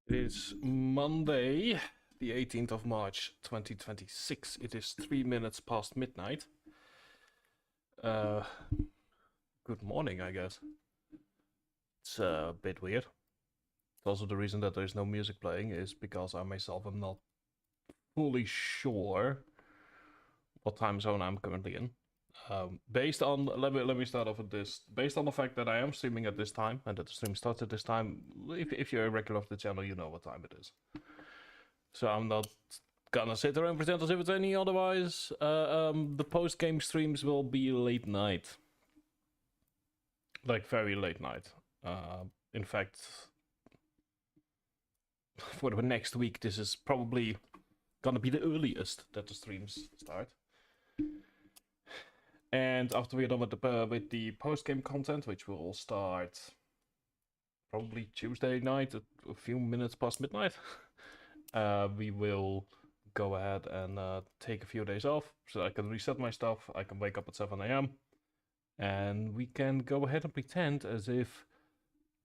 It is Monday, the 18th of March, 2026. It is 3 minutes past midnight. Good morning, I guess. It's a bit weird. Also, the reason that there's no music playing is because I myself am not fully sure what time zone I'm currently in. Based on, let me start off with this. Based on the fact that I am streaming at this time and that the stream starts at this time, if you're a regular of the channel, you know what time it is. So I'm not gonna sit there and pretend as if it's any otherwise. The post-game streams will be late night. Like, very late night. In fact, for the next week, this is probably gonna be the earliest that the streams start. And after we're done with the post-game content, which will start probably Tuesday night at a few minutes past midnight, we will go ahead and take a few days off so I can reset my stuff. I can wake up at 7 a.m. and we can go ahead and pretend as if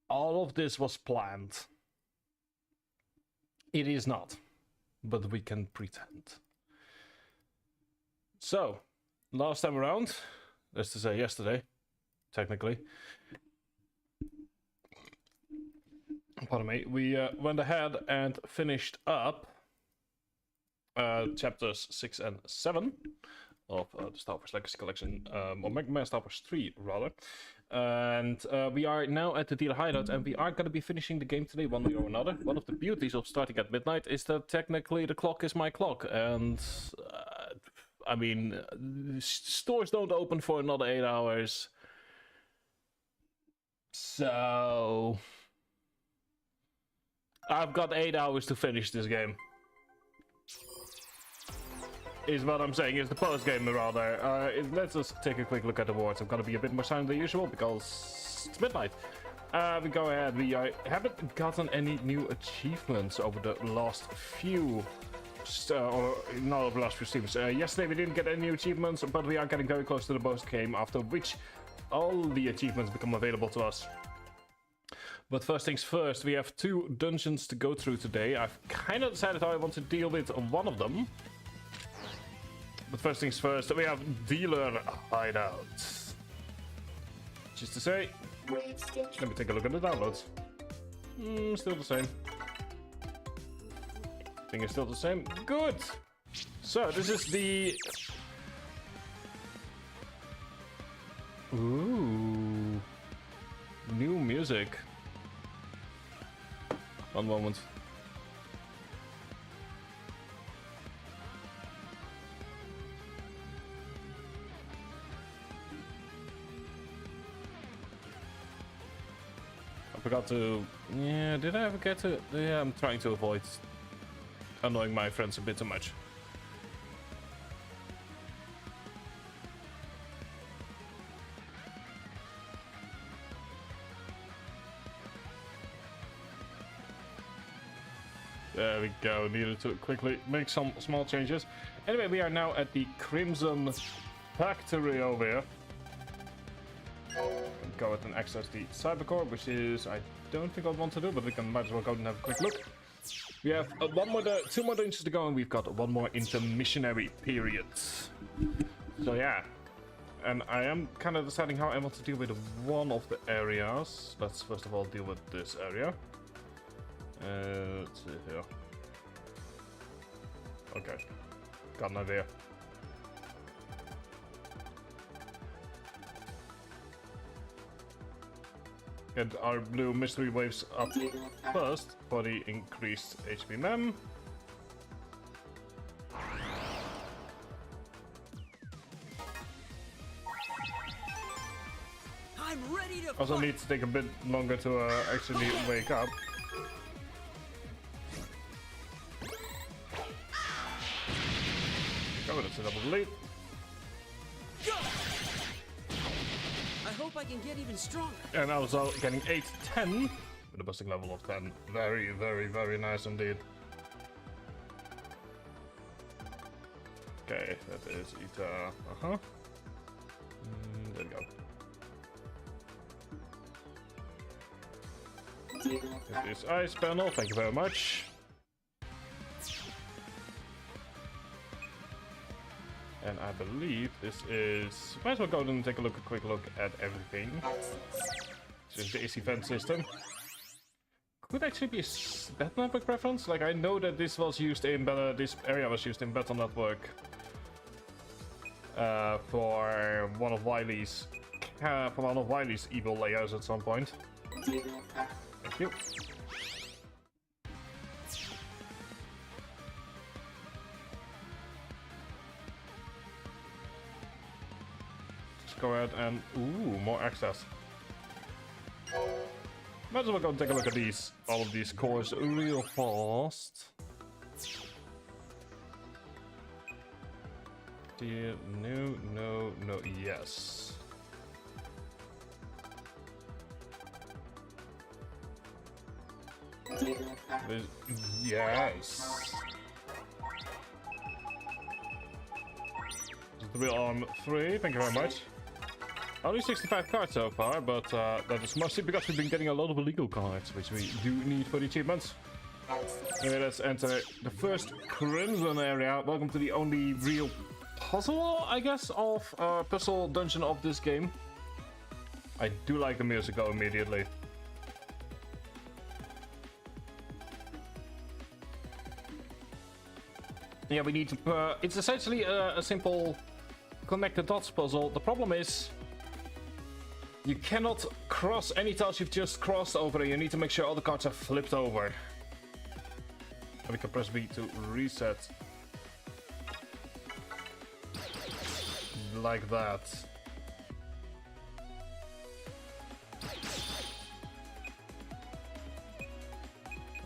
all of this was planned. It is not, but we can pretend. So, last time around, that's to say yesterday, technically, pardon me, we went ahead and finished up chapters 6 and 7 of the Starforce Legacy Collection, or Mega Man Starforce 3, rather. And we are now at the dealer hideout, and we are going to be finishing the game today, one way or another. One of the beauties of starting at midnight is that technically the clock is my clock, and I mean, stores don't open for another 8 hours. So I've got 8 hours to finish this game. Is what I'm saying, is the post game rather. Let's just take a quick look at the awards. I'm gonna be a bit more silent than usual because it's midnight. We go ahead. We haven't gotten any new achievements over the last few or not over the last few streams. Yesterday we didn't get any new achievements, but we are getting very close to the post game, after which all the achievements become available to us. But first things first, we have 2 dungeons to go through today. I've kind of decided how I want to deal with one of them. But first things first, we have dealer hideout. Just to say, let me take a look at the downloads. Still the same. Thing is still the same. Good. So this is the. Ooh, new music. One moment. I forgot to. Yeah, did I ever get to? Yeah, I'm trying to avoid annoying my friends a bit too much. There we go. Needed to quickly make some small changes. Anyway, we are now at the Crimson Factory over here. Go ahead and access the Cybercore, which is, I don't think I want to do, but we can might as well go and have a quick look. We have 2 more dungeons to go, and we've got 1 more intermissionary period. So yeah, and I am kind of deciding how I want to deal with one of the areas. Let's first of all deal with this area. Let's see here. Okay, got an idea. Get our blue mystery waves up first for the increased HP mem. I'm ready to also need to take a bit longer to actually wake up. Go with it, a double delete. I hope I can get even stronger. And also getting 8-10 with a busting level of 10. Very, very, very nice indeed. Okay, that is Ita. There we go. This ice panel, thank you very much. And I believe this is... Might as well go and take a quick look at everything. This is the AC vent system. Could actually be that network preference. Like, I know that this was used in this area was used in Battle Network for one of Wily's evil layers at some point. Thank you. Just go ahead and more access. Might as well go and take a look at all of these cores real fast. No, yes. Yes. The real arm 3, thank you very much. Only 65 cards so far, but that is mostly because we've been getting a lot of illegal cards, which we do need for the achievements. Okay, let's enter the first Crimson area. Welcome to the only real puzzle, I guess, of puzzle dungeon of this game. I do like the music though immediately. Yeah, we need to... it's essentially a simple connect the dots puzzle. The problem is you cannot cross any tiles you've just crossed over. You need to make sure all the cards are flipped over. And we can press B to reset. Like that.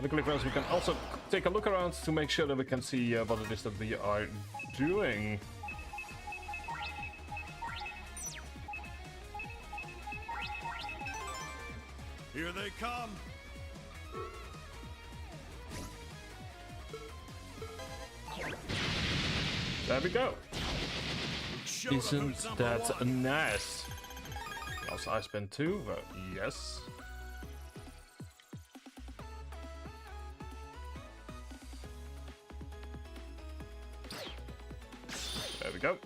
Luckily for us, we can also take a look around to make sure that we can see what it is that we are doing. Here they come. There we go. Isn't that nice? Also, I spent 2, but yes. There we go.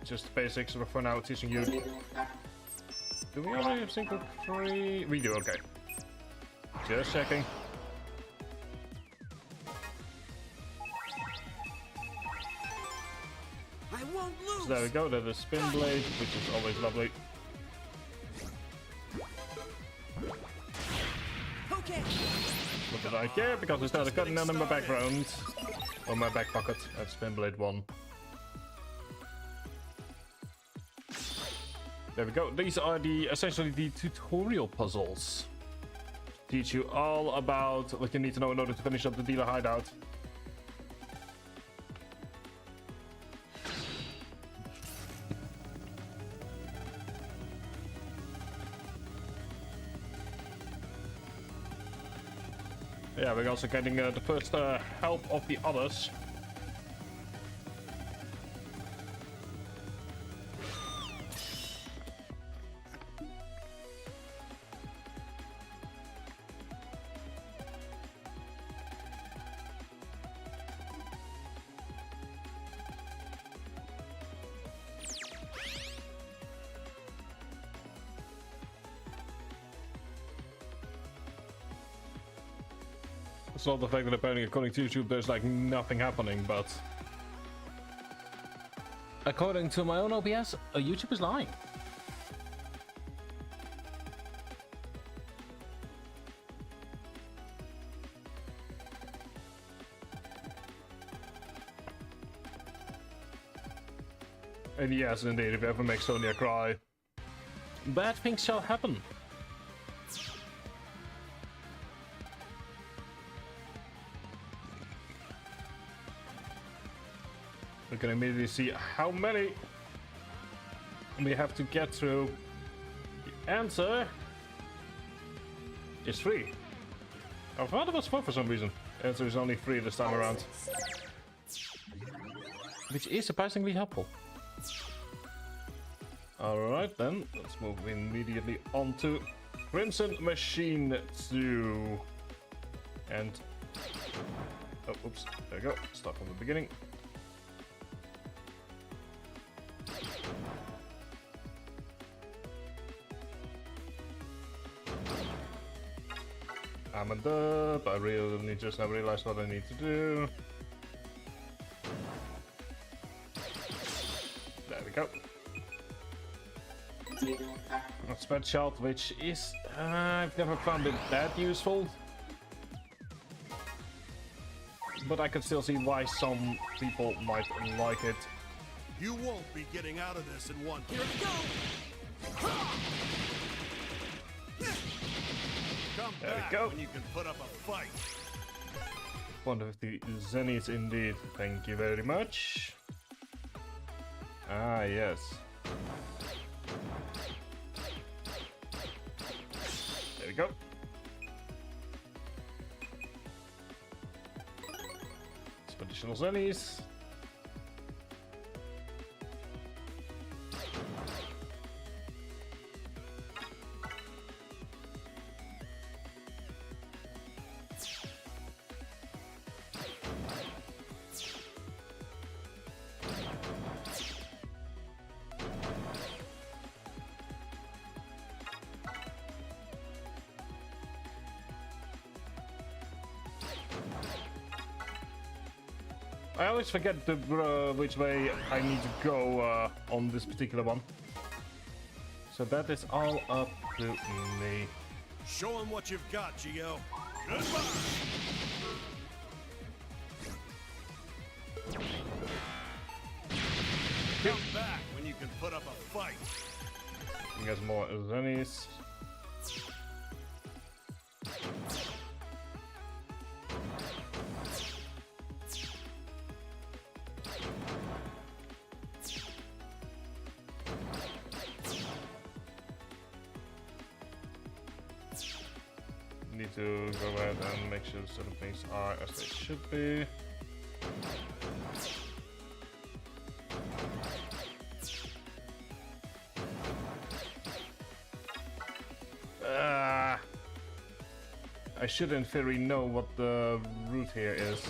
Just the basics for now, teaching you. Do we already have single 3? We do, okay. Just checking. I won't lose. So there we go, there's a spin blade, which is always lovely. Okay. Not that I care, because it's not a cutting down in my background. Or my back pocket, that's spin blade 1. There we go, these are essentially the tutorial puzzles. Teach you all about what you need to know in order to finish up the dealer hideout. Yeah, we're also getting the first help of the others. It's not the fact that apparently according to YouTube there's like nothing happening, but according to my own OBS, YouTube is lying. And yes, indeed, if you ever make Sonia cry, bad things shall happen. We can immediately see how many we have to get through. The answer is 3. I thought it was 4 for some reason. The answer is only 3 this time around. Which is surprisingly helpful. Alright then, let's move immediately on to Crimson Machine 2. And... oh, oops. There we go. Start from the beginning. I'm a dub. I really just now realized what I need to do. There we go. A spreadshot, which is I've never found it that useful, but I can still see why some people might like it. You won't be getting out of this in one. Here we go! Come There we back go. when you can put up a fight. 150 zennies indeed. Thank you very much. Ah, yes. There we go. Some additional zennies. I always forget which way I need to go on this particular one. So that is all up to me. Show him what you've got, Geo. Goodbye. Come back when you can put up a fight. You got more zennies. Need to go ahead and make sure certain things are as they should be. I should in theory know what the route here is.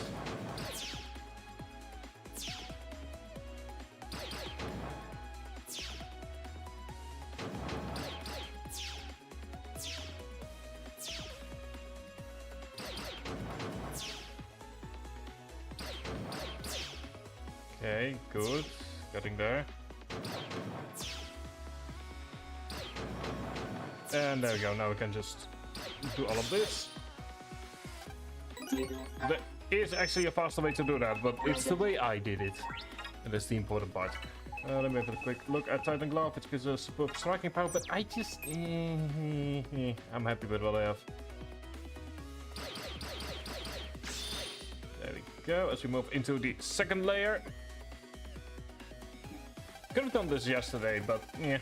Okay, good. Getting there. And there we go. Now we can just do all of this. There is actually a faster way to do that, but it's the way I did it. And that's the important part. Let me have a quick look at Titan Glove, which gives us superb striking power, but I just... I'm happy with what I have. There we go, as we move into the second layer. Could have done this yesterday, but yeah.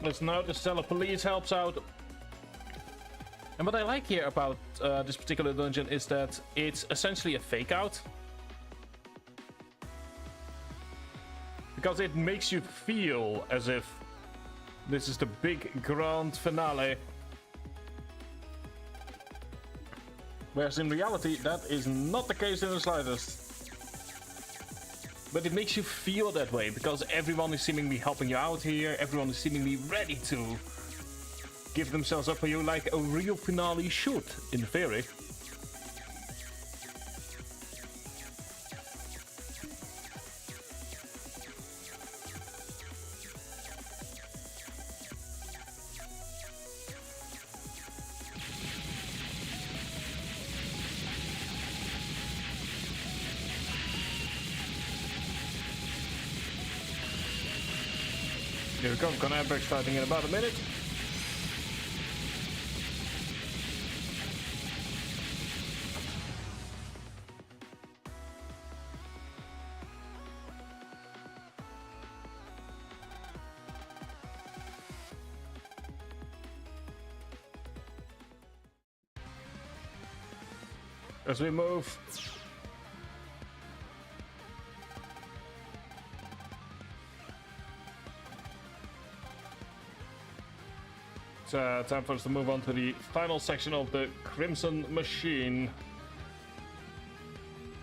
Let's now the Stellar Police helps out. And what I like here about this particular dungeon is that it's essentially a fake out. Because it makes you feel as if this is the big grand finale. Whereas in reality, that is not the case in the slightest. But it makes you feel that way, because everyone is seemingly helping you out here. Everyone is seemingly ready to give themselves up for you like a real finale should, in theory. Here we go, gonna have break starting in about a minute. as we move. It's time for us to move on to the final section of the Crimson Machine.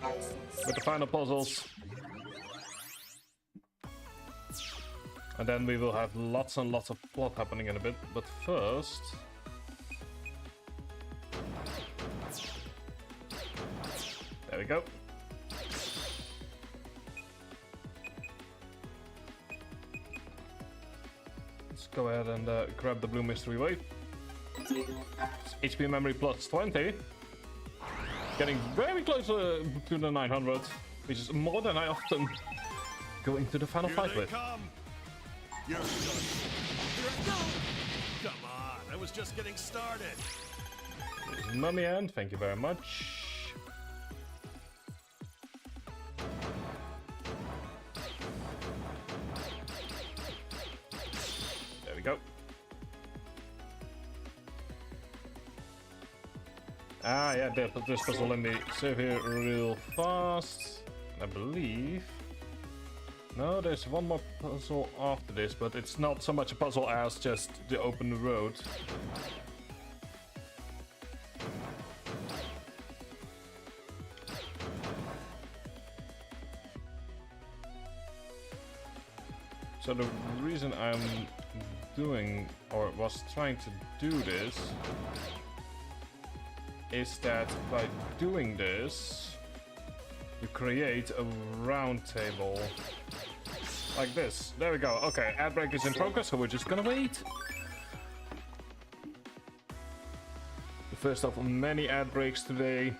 With the final puzzles. And then we will have lots and lots of plot happening in a bit, but first... There we go. Let's go ahead and grab the blue mystery wave. It's HP memory plus 20. Getting very close to the 900, which is more than I often go into the final fight with. Come. You're done. Here I go! Come on, I was just getting started. There's Mummy Hand, thank you very much. There we go. Ah, yeah, they put this puzzle in me. Save here real fast. I believe. No, there's one more puzzle after this, but it's not so much a puzzle as just the open road. So the reason I'm doing, or was trying to do this, is that by doing this, you create a round table. Like this. There we go. Okay, ad break is in progress, so we're just gonna wait. The first of many ad breaks today.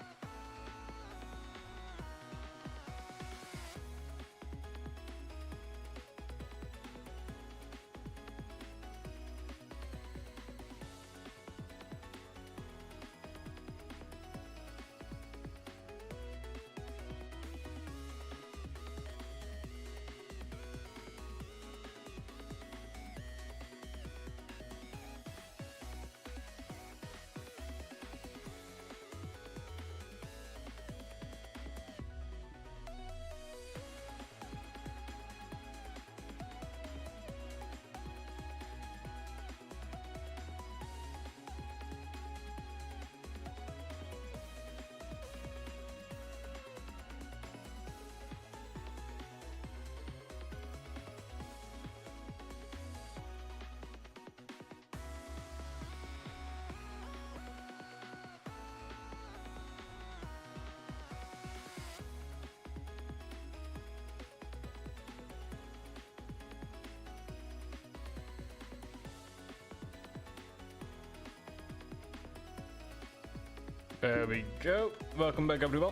There we go. Welcome back, everyone.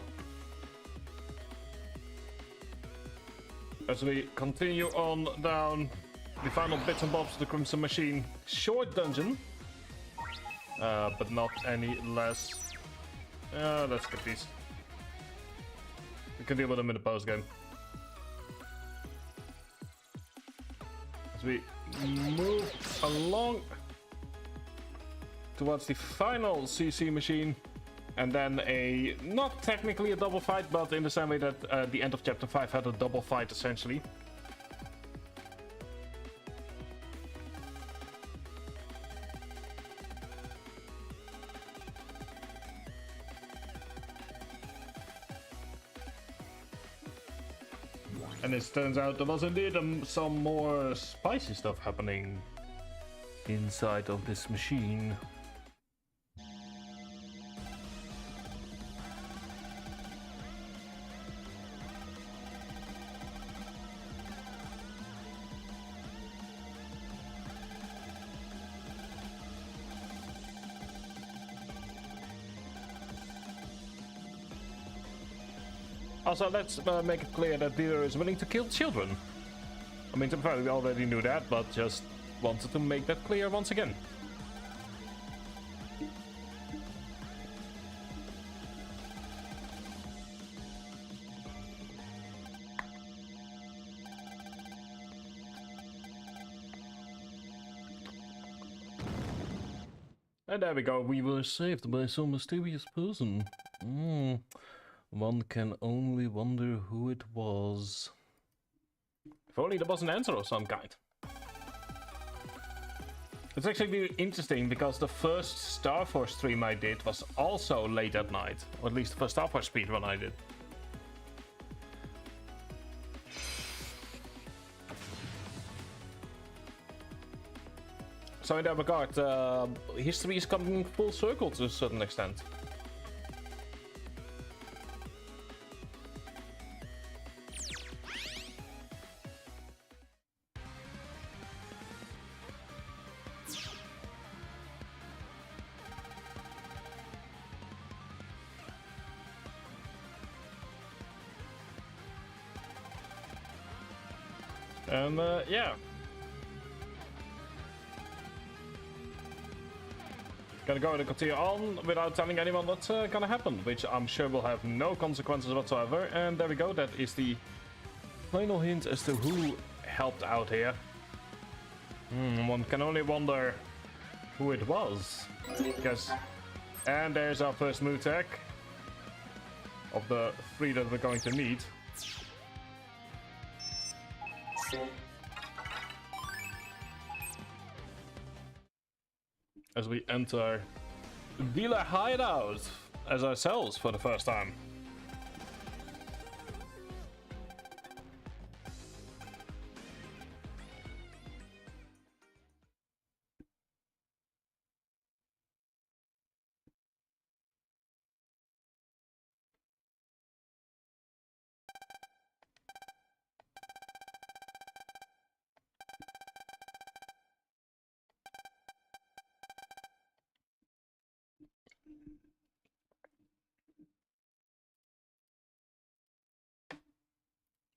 As we continue on down the final bits and bobs of the Crimson Machine. Short dungeon, but not any less. Let's get these. We can deal with them in the post game. As we move along towards the final CC machine. And then not technically a double fight, but in the same way that the end of Chapter 5 had a double fight, essentially. And it turns out there was indeed some more spicy stuff happening inside of this machine. Also, let's make it clear that Dealer is willing to kill children. I mean, to be fair, we already knew that, but just wanted to make that clear once again. And there we go, we were saved by some mysterious person. One can only wonder who it was. If only there was an answer of some kind. It's actually interesting because the first Starforce stream I did was also late at night. Or at least the first Starforce speedrun I did. So in that regard, history is coming full circle to a certain extent. And yeah. Gonna go ahead and continue on without telling anyone what's gonna happen, which I'm sure will have no consequences whatsoever. And there we go, that is the final hint as to who helped out here. One can only wonder who it was. Because, and there's our first move tech of the 3 that we're going to need. As we enter Dealer Hideout as ourselves for the first time.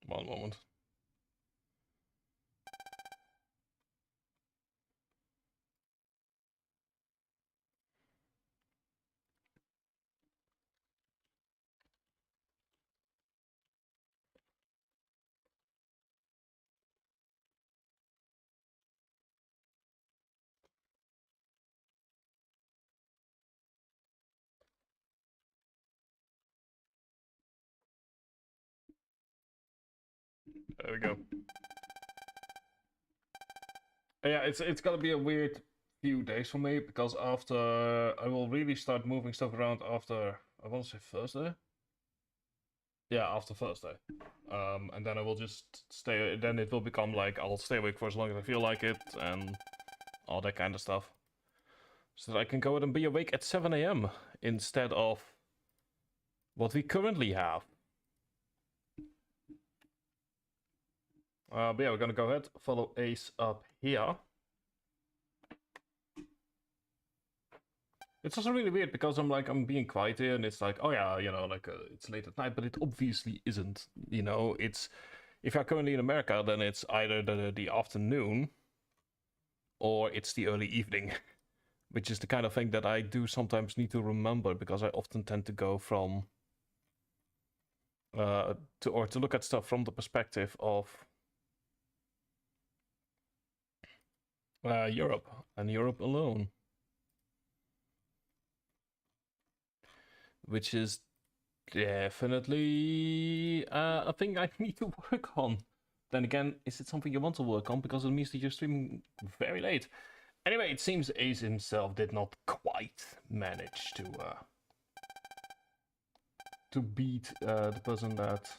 One moment. There we go. Yeah, it's gonna be a weird few days for me because after I will really start moving stuff around after I want to say Thursday. Yeah, after Thursday. And then I will just stay. Then it will become like I'll stay awake for as long as I feel like it and all that kind of stuff, so that I can go ahead and be awake at 7 AM instead of what we currently have. But yeah, we're gonna go ahead, follow Ace up here. It's also really weird because I'm being quiet here and it's like, oh yeah, you know, like it's late at night, but it obviously isn't. You know, it's if you're currently in America, then it's either the afternoon or it's the early evening, which is the kind of thing that I do sometimes need to remember because I often tend to go from to look at stuff from the perspective of Europe and Europe alone, which is definitely a thing I need to work on. Then again, is it something you want to work on? Because it means that you're streaming very late. Anyway, it seems Ace himself did not quite manage to beat the person that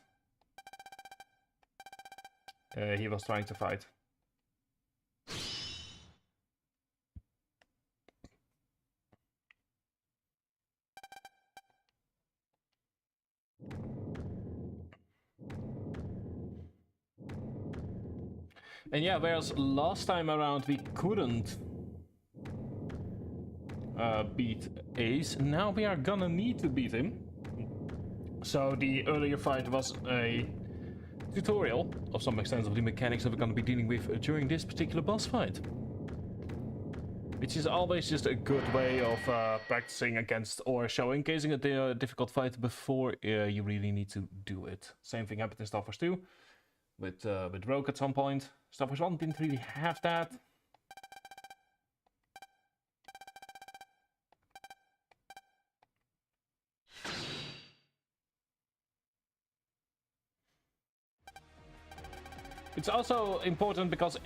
he was trying to fight. And yeah, whereas last time around we couldn't beat Ace, now we are gonna need to beat him. So the earlier fight was a tutorial of some extent of the mechanics that we're gonna be dealing with during this particular boss fight. Which is always just a good way of practicing against or showcasing a difficult fight before you really need to do it. Same thing happened in Starforce 2 with Rogue at some point. Starforce 1 didn't really have that. It's also important because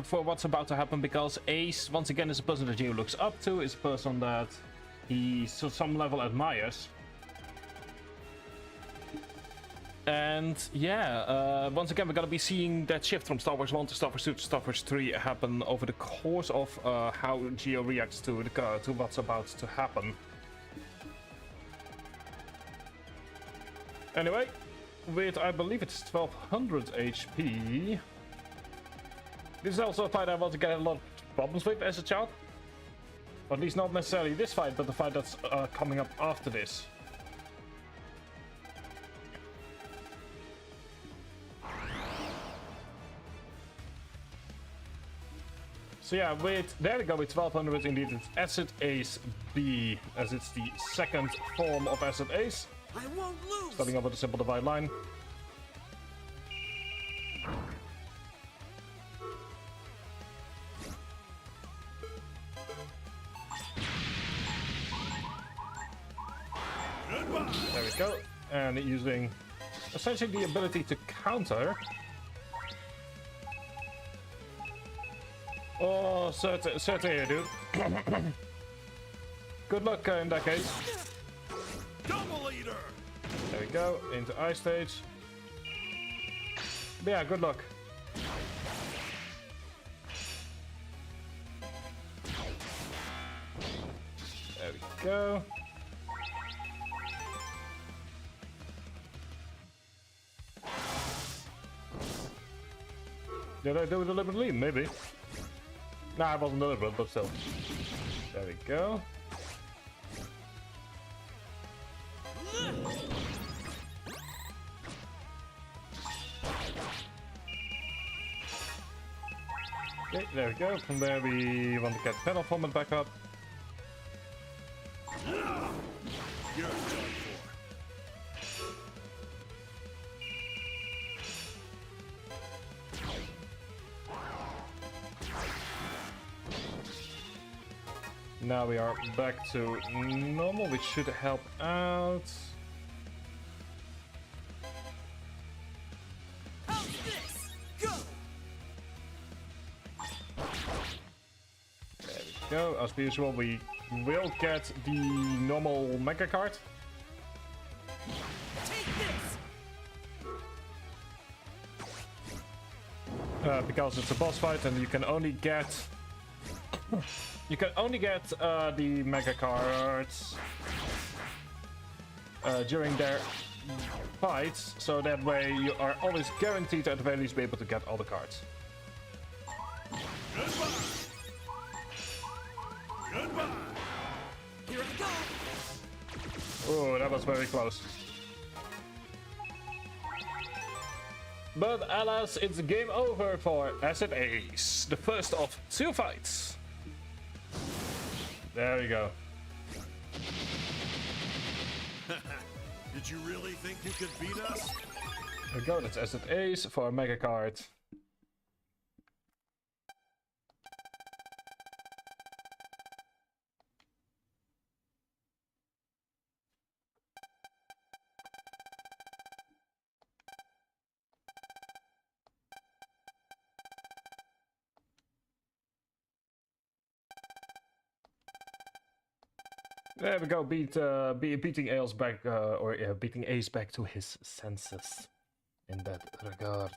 for what's about to happen, because Ace once again is a person that Geo looks up to, is a person that he to some level admires. And yeah, once again we're gonna be seeing that shift from Star Wars 1 to Star Wars 2 to Star Wars 3 happen over the course of how Geo reacts to what's about to happen. Anyway, with I believe it's 1200 HP. This is also a fight I want to get a lot of problems with as a child. Or at least not necessarily this fight, but the fight that's coming up after this. So yeah, there we go with 1200 indeed, it's Acid Ace B, as it's the second form of Acid Ace. I won't lose. Starting off with a simple divide line. There we go. And using essentially the ability to counter. Oh, certainly, dude. Good luck in that case. Double eater. There we go, into ice stage. But yeah, good luck. There we go. Did I do it deliberately? Maybe. Nah, it wasn't deliberate, but still. There we go. Okay, there we go. From there we want to get pedal format back up. You're done for. Now we are back to normal, which should help out. How's this? Go. There we go. As per usual, we will get the normal Mega card. Take this. Because it's a boss fight and you can only get the Mega cards during their fights, so that way you are always guaranteed to at the very least be able to get all the cards. Goodbye. Goodbye. Here I go. Oh, that was very close. But alas, it's game over for Acid Ace, the first of two fights. There we go. Did you really think you could beat us? There we go, that's Acid Ace for a Mega card. There we go, beating Ace back, beating Ace back to his senses in that regard.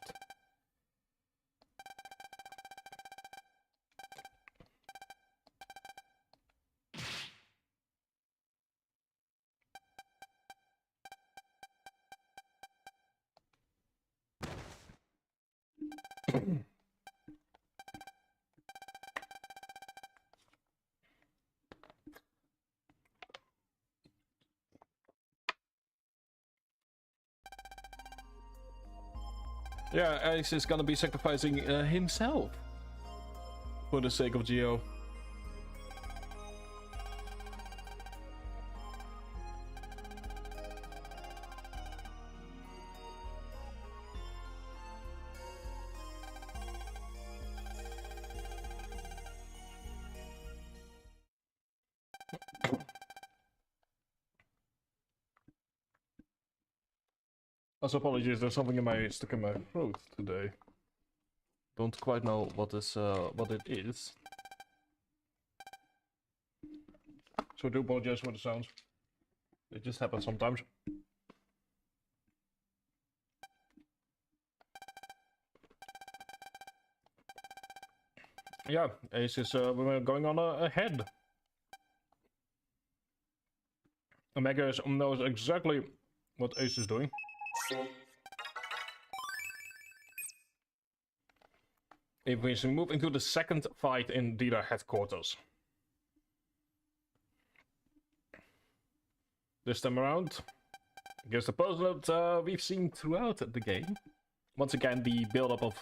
Yeah, Ace is gonna be sacrificing himself for the sake of Geo. Also, apologies, there's something stuck in my throat today. Don't quite know what it is. So I do apologize for the sounds. It just happens sometimes. Yeah, Ace is we're going on ahead. Omega knows exactly what Ace is doing. If we move into the second fight in dealer headquarters. This time around, against the puzzle that we've seen throughout the game. Once again, the build-up of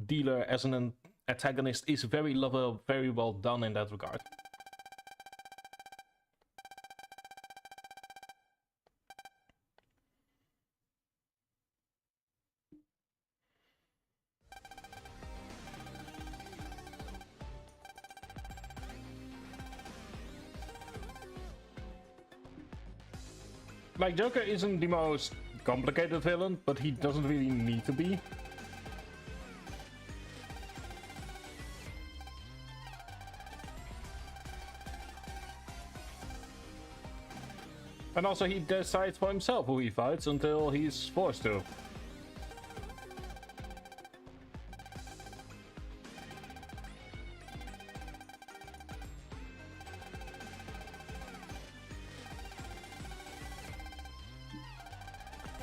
dealer as an antagonist is very well done in that regard. Like, Joker isn't the most complicated villain, but he doesn't really need to be. And also he decides for himself who he fights until he's forced to.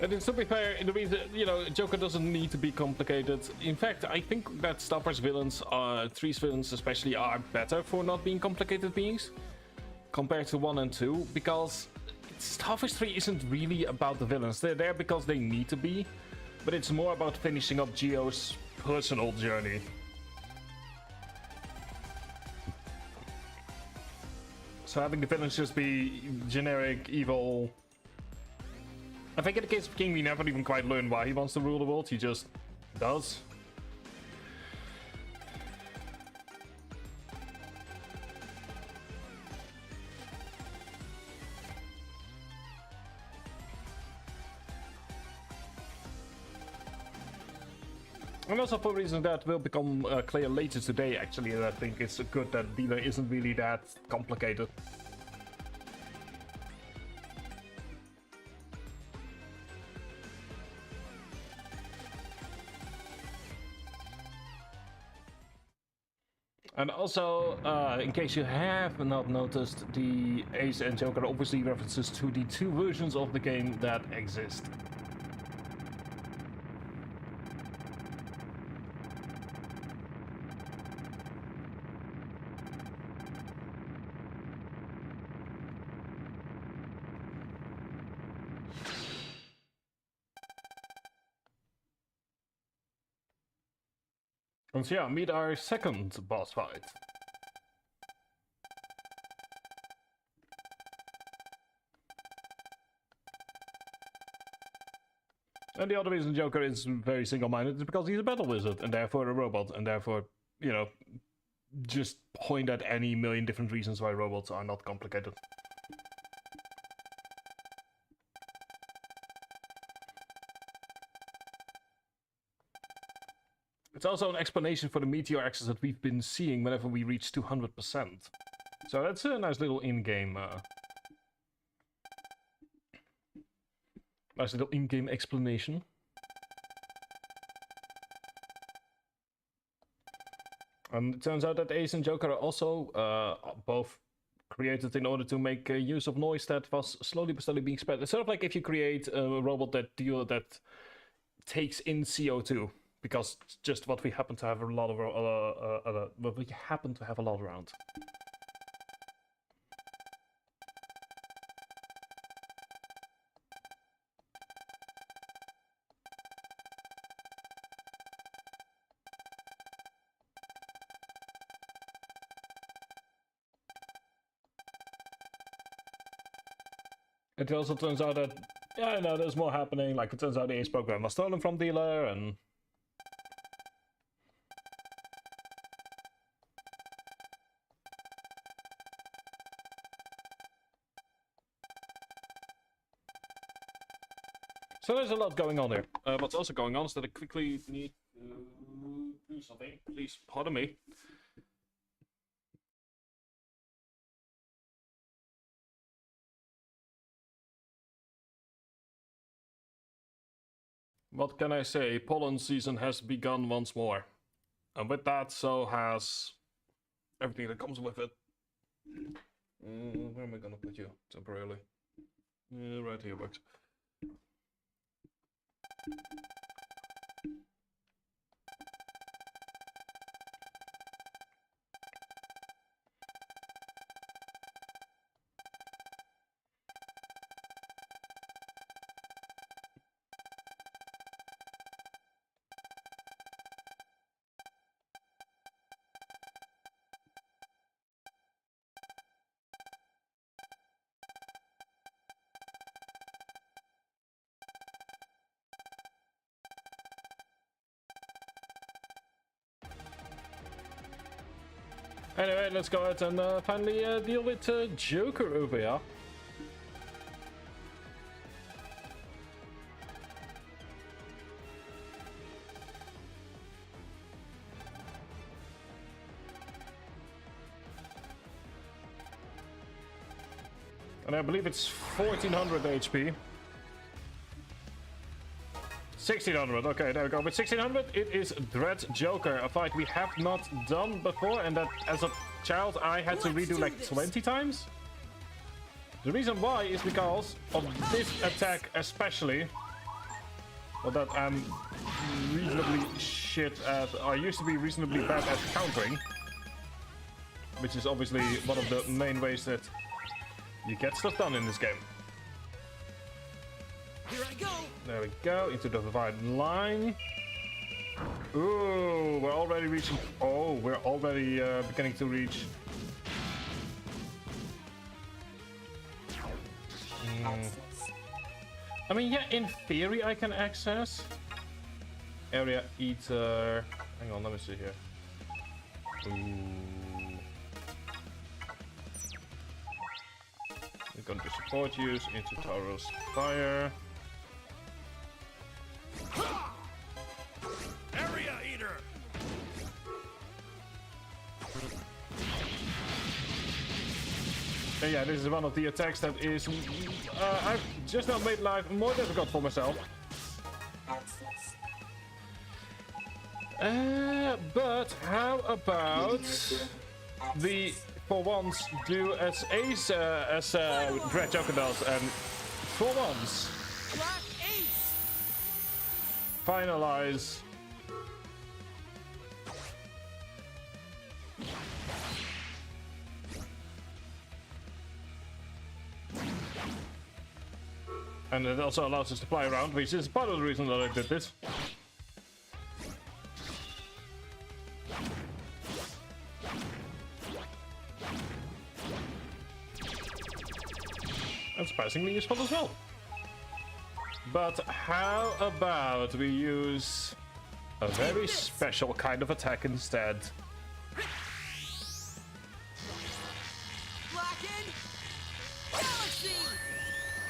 And to be fair, the reason, you know, Joker doesn't need to be complicated. In fact, I think that Starforce villains, 3's villains especially, are better for not being complicated beings compared to 1 and 2, because Starforce 3 isn't really about the villains. They're there because they need to be, but it's more about finishing up Geo's personal journey. So having the villains just be generic, evil. I think in the case of King, we never even quite learn why he wants to rule the world, he just does. And also for reasons that will become clear later today, actually, I think it's good that dealer isn't really that complicated. And also, in case you have not noticed, the Ace and Joker obviously references to the 2 versions of the game that exist. And so yeah, meet our second boss fight. And the other reason Joker is very single-minded is because he's a battle wizard, and therefore a robot, and therefore, you know, just point at any million different reasons why robots are not complicated. It's also an explanation for the meteor access that we've been seeing whenever we reach 200%. So that's a nice little in-game explanation. And it turns out that Ace and Joker are also both created in order to make use of noise that was slowly but steadily being spread. It's sort of like if you create a robot that takes in CO2. Because it's just what we happen to have a lot of what we happen to have a lot around. It also turns out that, yeah, no, there's more happening. Like, it turns out the Ace program was stolen from dealer, and so there's a lot going on here. What's also going on is that I quickly need to do something. Please pardon me. What can I say? Pollen season has begun once more. And with that, so has everything that comes with it. Where am I gonna put you temporarily? Right here works. Anyway, let's go ahead and finally deal with Joker over here. And I believe it's 1400 HP. 1600, okay, there we go. With 1600, it is Dread Joker, a fight we have not done before, and that as a child I had to redo like 20 times. The reason why is because of this attack especially. Well, that I'm reasonably shit at. I used to be reasonably bad at countering, which is obviously one of the main ways that you get stuff done in this game. Here I go. There we go, into the divided line. Ooh, we're already reaching. Oh, we're already beginning to reach. I mean, yeah, in theory I can access area eater. Hang on, let me see here. Ooh. We're going to support use into Taurus Fire. Area eater. And yeah, this is one of the attacks that is. I've just now made life more difficult for myself. But how about the for once do as Ace as Dread Joker does, and for once Black Ace. finalize. And it also allows us to fly around, which is part of the reason that I did this. And surprisingly useful as well. But how about we use a very special kind of attack instead? Blackened Galaxy.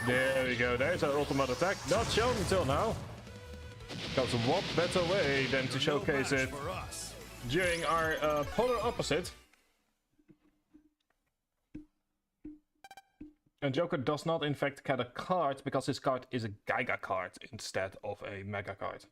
There we go, there's our ultimate attack, not shown until now. Because what better way than to showcase it For us. during our polar opposite. And Joker does not in fact get a card because his card is a Giga card instead of a Mega card.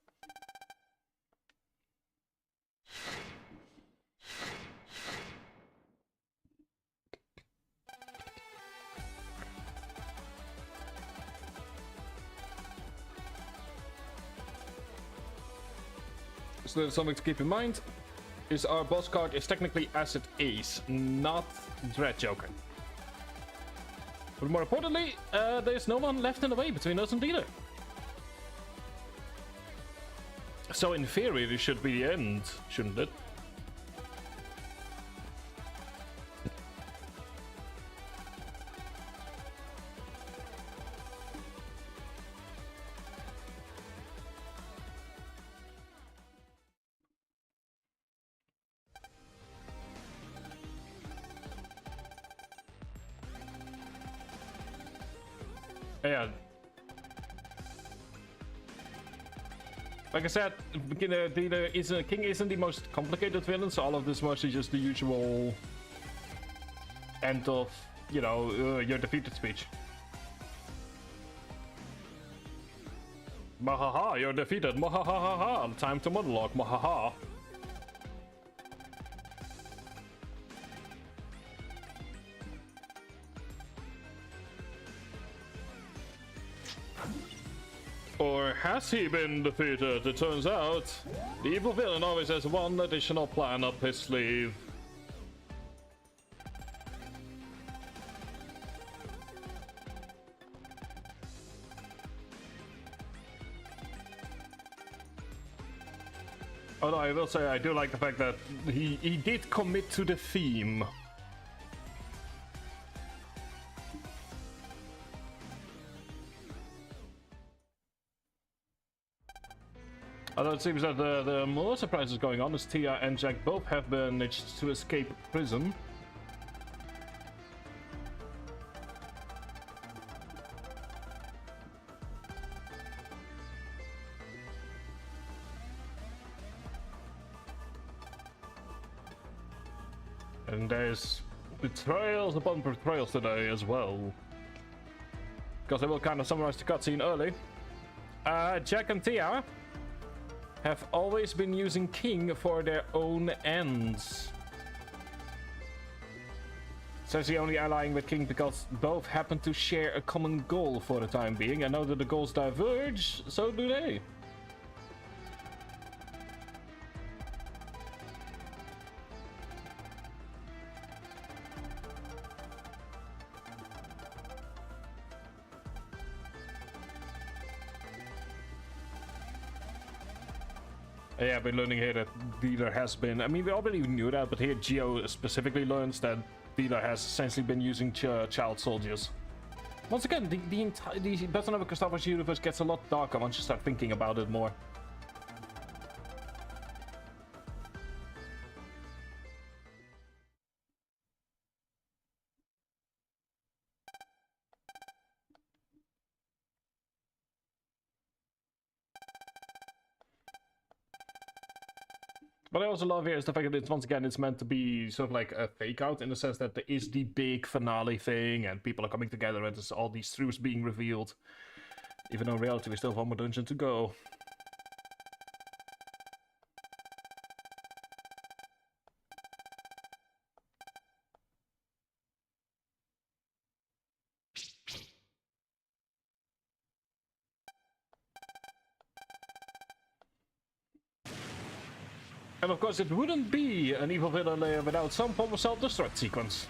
So there's something to keep in mind, is our boss card is technically Acid Ace, not Dread Joker. But more importantly, there's no one left in the way between us and dealer. So in theory, this should be the end, shouldn't it? Yeah. Like I said, King isn't the most complicated villain, so all of this mostly just the usual end of, you know, your defeated speech. Mahaha, you're defeated. Mahaha, time to monologue. Mahaha. Or has he been defeated? It turns out the evil villain always has one additional plan up his sleeve. Although I will say I do like the fact that he did commit to the theme. Although it seems that the more surprises going on is Tia and Jack both have managed to escape prison. And there's betrayals upon betrayals today as well. Because I will kind of summarize the cutscene early. Jack and Tia have always been using King for their own ends. Says he only allying with King because both happen to share a common goal for the time being, and now that the goals diverge, so do they. Yeah, I've been learning here that Dealer has been... I mean, we already knew that, but here Geo specifically learns that Dealer has essentially been using child soldiers. Once again, the Battle of the Starforce universe gets a lot darker once you start thinking about it more. What I also love here is the fact that it's, once again, it's meant to be sort of like a fake out in the sense that there is the big finale thing and people are coming together and there's all these truths being revealed. Even though in reality we still have one more dungeon to go. And of course, it wouldn't be an evil villain layer without some form of self-destruct sequence.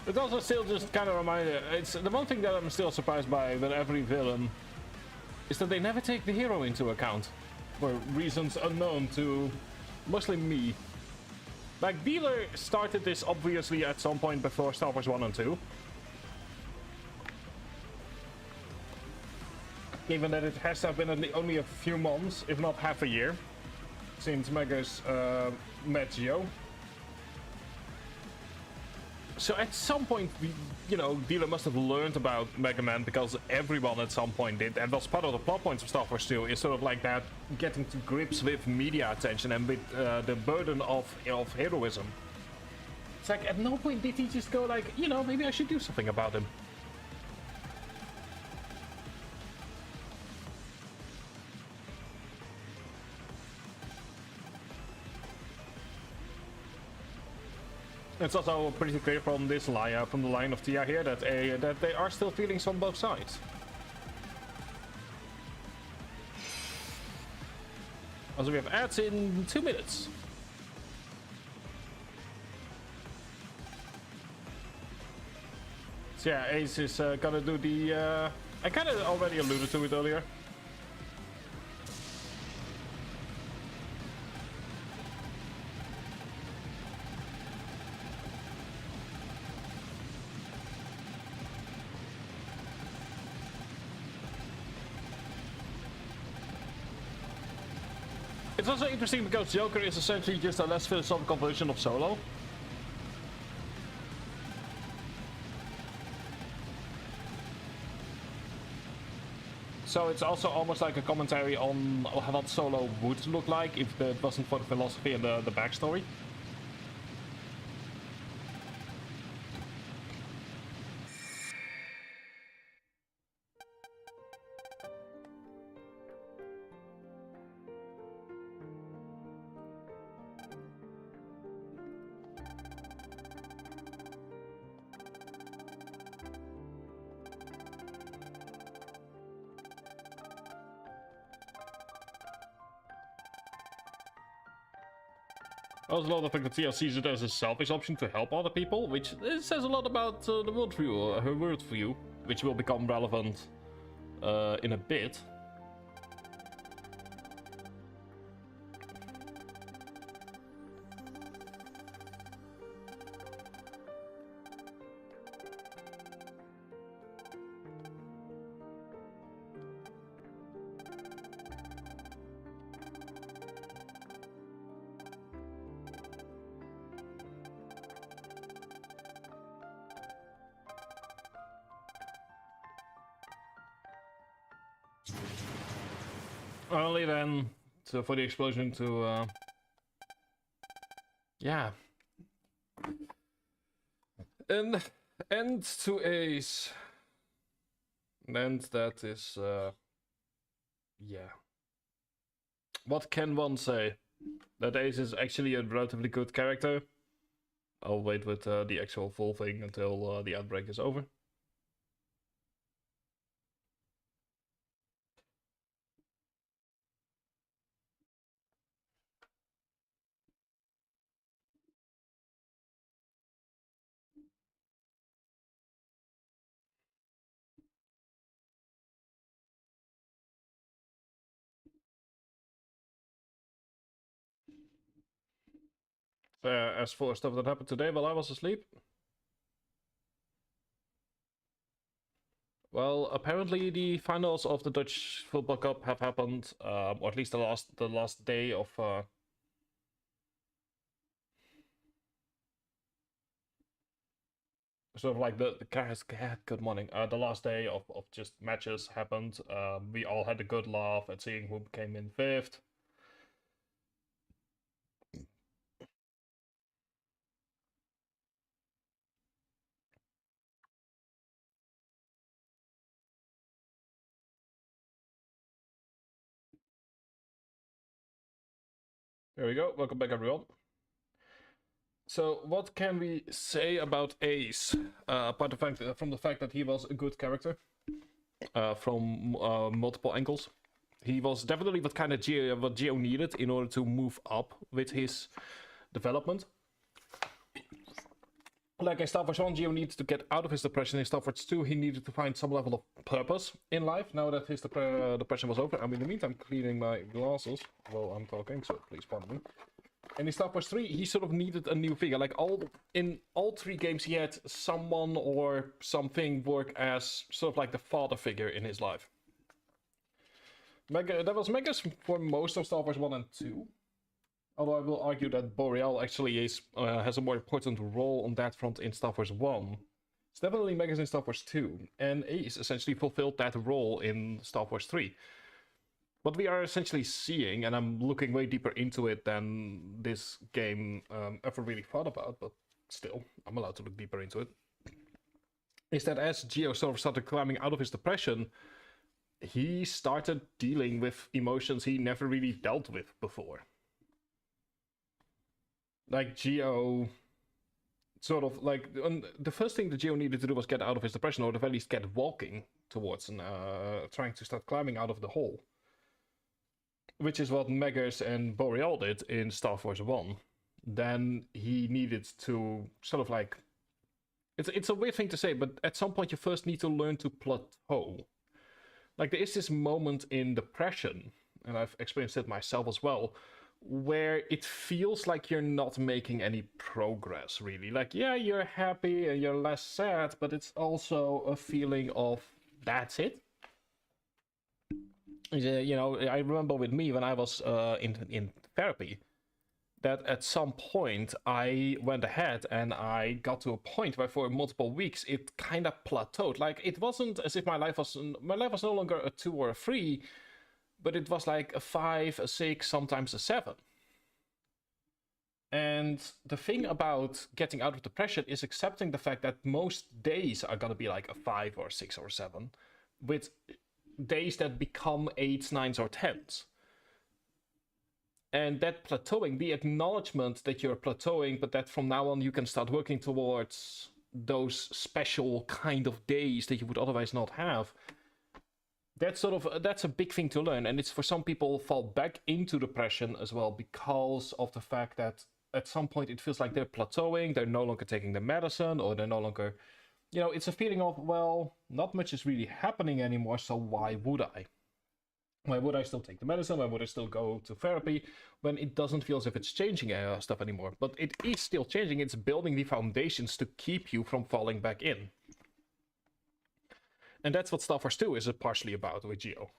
It also still just kind of reminded... It's the one thing that I'm still surprised by with every villain is that they never take the hero into account for reasons unknown to mostly me. Like, Dealer started this obviously at some point before Starforce 1 and 2. Given that it has to have been only a few months, if not half a year, since Mega's met Geo. So at some point, you know, Dealer must have learned about Mega Man because everyone at some point did, and that's part of the plot points of Starforce 2, is sort of like that, getting to grips with media attention and with the burden of heroism. It's like, at no point did he just go like, you know, maybe I should do something about him. It's also pretty clear from this line, from the line of Tia here, that that they are still feelings on both sides. Also, we have ads in 2 minutes. So yeah, Ace is gonna do the... I kind of already alluded to it earlier. It's also interesting because Joker is essentially just a less philosophical version of Solo. So it's also almost like a commentary on what Solo would look like if it wasn't for the philosophy and the backstory. I also love the fact that Tia sees it as a selfish option to help other people, which says a lot about the worldview, her worldview, which will become relevant in a bit. Only then for the explosion to yeah, and end to Ace, and that is yeah. What can one say? That Ace is actually a relatively good character. I'll wait with the actual full thing until the outbreak is over. As for stuff that happened today while I was asleep, well, apparently the finals of the Dutch Football Cup have happened, or at least the last day of. Sort of like the good morning. The last day of just matches happened. We all had a good laugh at seeing who came in fifth. There we go. Welcome back, everyone. So, what can we say about Ace? Apart from the fact that he was a good character, from multiple angles, he was definitely what kind of what Geo needed in order to move up with his development. Like in Starforce 1, Geo needed to get out of his depression. In Starforce 2, he needed to find some level of purpose in life. Now that his depression was over, I'm in the meantime cleaning my glasses while I'm talking, so please pardon me. And in Starforce 3, he sort of needed a new figure. Like in all three games, he had someone or something work as sort of like the father figure in his life. That was Megas for most of Starforce 1 and 2. Although I will argue that Boreal actually has a more important role on that front in Starforce 1. It's definitely Megas in Starforce 2. And Ace essentially fulfilled that role in Starforce 3. What we are essentially seeing, and I'm looking way deeper into it than this game ever really thought about, but still, I'm allowed to look deeper into it, is that as Geo sort of started climbing out of his depression, he started dealing with emotions he never really dealt with before. Like Geo, sort of like the first thing that Geo needed to do was get out of his depression, or at the very least get walking towards and trying to start climbing out of the hole. Which is what Megas and Boreal did in Starforce 1. Then he needed to sort of like... It's a weird thing to say, but at some point you first need to learn to plateau. Like there is this moment in depression, and I've experienced it myself as well, where it feels like you're not making any progress, really. Like, yeah, you're happy and you're less sad, but it's also a feeling of, that's it. You know, I remember with me when I was in therapy, that at some point I went ahead and I got to a point where for multiple weeks it kind of plateaued. Like, it wasn't as if my life was no longer a 2 or a 3, but it was like a 5, a 6, sometimes a 7. And the thing about getting out of depression is accepting the fact that most days are gonna be like a 5 or 6 or 7, with days that become 8s, 9s, or 10s. And that plateauing, the acknowledgement that you're plateauing, but that from now on you can start working towards those special kind of days that you would otherwise not have. That's a big thing to learn, and it's for some people fall back into depression as well because of the fact that at some point it feels like they're plateauing, they're no longer taking the medicine, or they're no longer, you know, it's a feeling of, well, not much is really happening anymore, so why would I? Why would I still take the medicine? Why would I still go to therapy when it doesn't feel as if it's changing stuff anymore? But it is still changing. It's building the foundations to keep you from falling back in. And that's what Starforce 2 is partially about with Geo.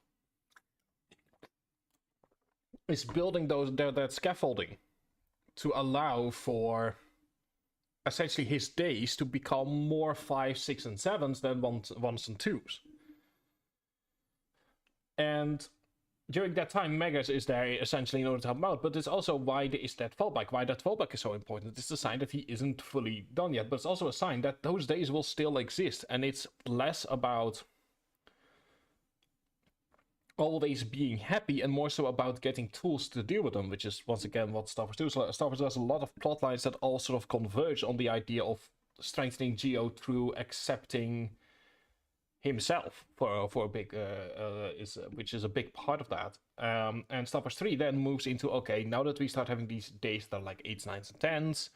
It's building that scaffolding to allow for essentially his days to become more 5, 6, and 7s than 1s and 2s. And during that time, Megas is there essentially in order to help him out, but it's also why is that fallback. Why that fallback is so important. It's a sign that he isn't fully done yet, but it's also a sign that those days will still exist, and it's less about always being happy and more so about getting tools to deal with them, which is once again what Starforce does. Starforce does a lot of plot lines that all sort of converge on the idea of strengthening Geo through accepting himself for a big which is a big part of that. And Starforce 3 then moves into, okay, now that we start having these days that are like 8s, 9s, and 10s,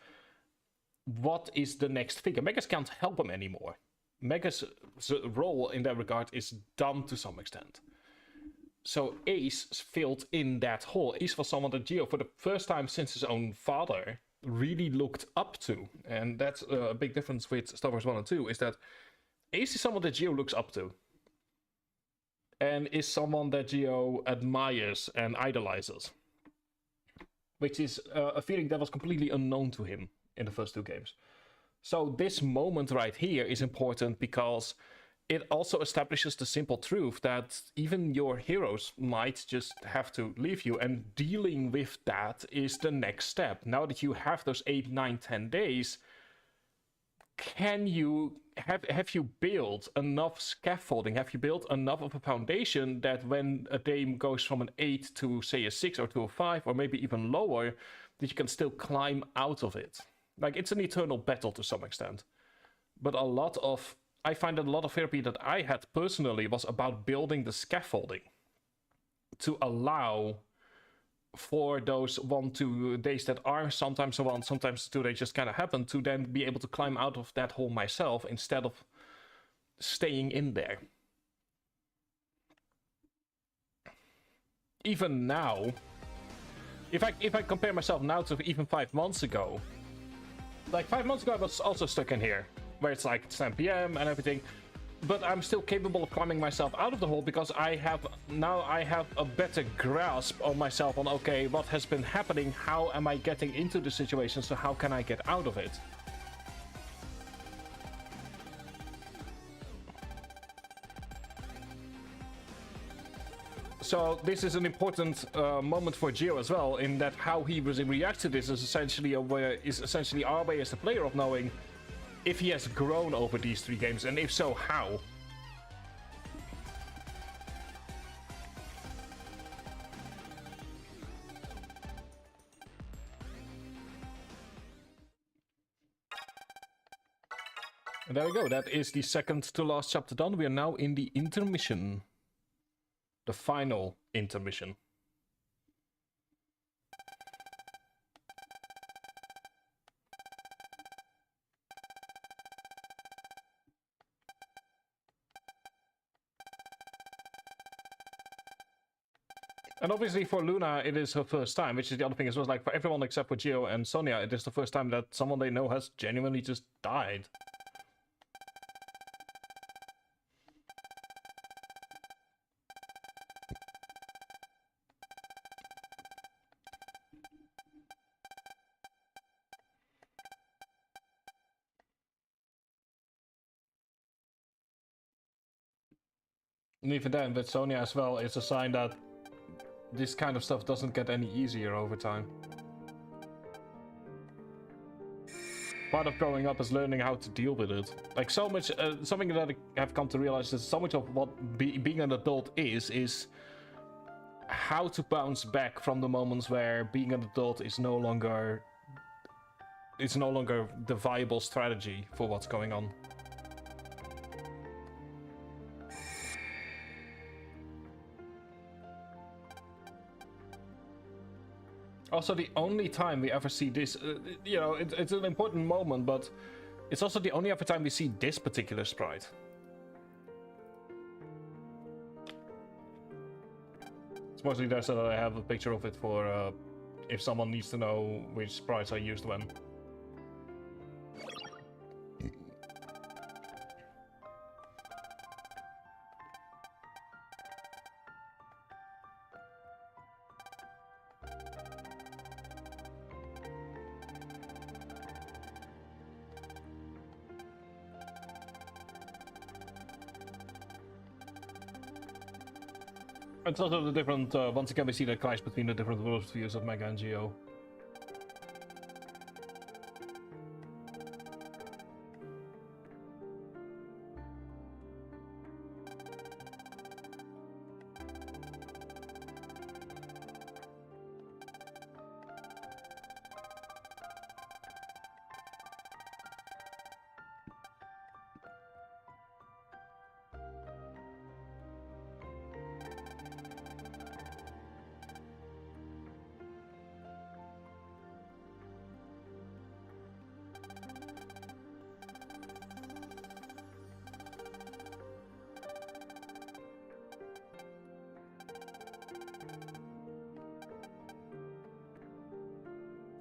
what is the next figure? Megas can't help him anymore. Megas' role in that regard is done to some extent. So Ace filled in that hole. Ace was someone that Geo, for the first time since his own father, really looked up to. And that's a big difference with Starforce 1 and 2, is that Ace is someone that Geo looks up to. And is someone that Geo admires and idolizes. Which is a feeling that was completely unknown to him in the first 2 games. So this moment right here is important because it also establishes the simple truth that even your heroes might just have to leave you, and dealing with that is the next step. Now that you have those 8, 9, 10 days, can you have you built enough scaffolding? Have you built enough of a foundation that when a day goes from an 8 to, say, a 6 or to a 5, or maybe even lower, that you can still climb out of it? Like, it's an eternal battle to some extent. But I find that a lot of therapy that I had personally was about building the scaffolding to allow for those 1, 2 days that are sometimes a 1, sometimes 2, they just kind of happen, to then be able to climb out of that hole myself instead of staying in there. Even now, if I compare myself now to even 5 months ago, like 5 months ago I was also stuck in here, where it's like 10 PM and everything, but I'm still capable of climbing myself out of the hole because I have a better grasp on myself on, okay, what has been happening, how am I getting into the situation, so how can I get out of it? So this is an important moment for Geo as well, in that how he reacts to this is essentially our way as the player of knowing if he has grown over these 3 games, and if so, how. And there we go, that is the second to last chapter done. We are now in the intermission. The final intermission. And obviously for Luna, it is her first time, which is the other thing as well. Like for everyone except for Geo and Sonia, it is the first time that someone they know has genuinely just died. And even then, with Sonia as well, it's a sign that this kind of stuff doesn't get any easier over time. Part of growing up is learning how to deal with it. Like so much, something that I have come to realize is so much of what being an adult is how to bounce back from the moments where being an adult is no longer the viable strategy for what's going on. Also, the only time we ever see this, you know, it's an important moment, but it's also the only other time we see this particular sprite. It's mostly there so that I have a picture of it for if someone needs to know which sprites I used when. It's also the different, once again we see the clash between the different worldviews of Mega and Geo.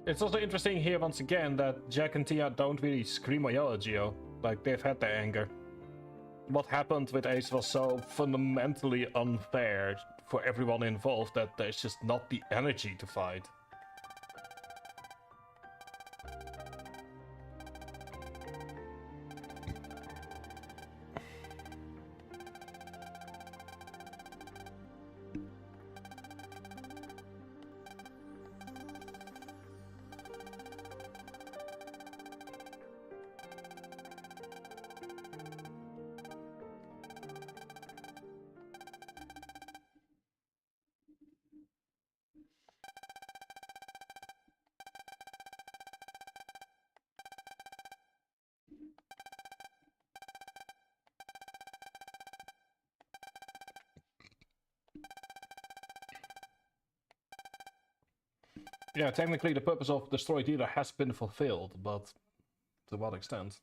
It's also interesting here once again that Jack and Tia don't really scream or yell at Geo. Like, they've had their anger. What happened with Ace was so fundamentally unfair for everyone involved that there's just not the energy to fight. Yeah, technically the purpose of Destroy Dealer has been fulfilled, but to what extent?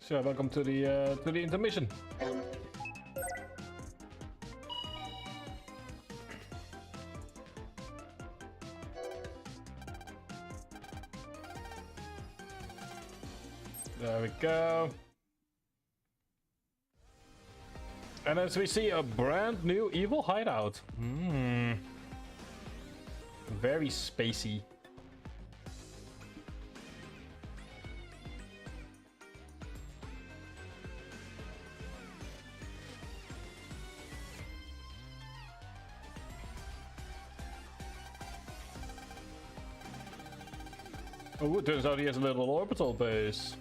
So welcome to the intermission. There we go. And as we see a brand new evil hideout. Very spacey. Oh, it turns out he has a little orbital base.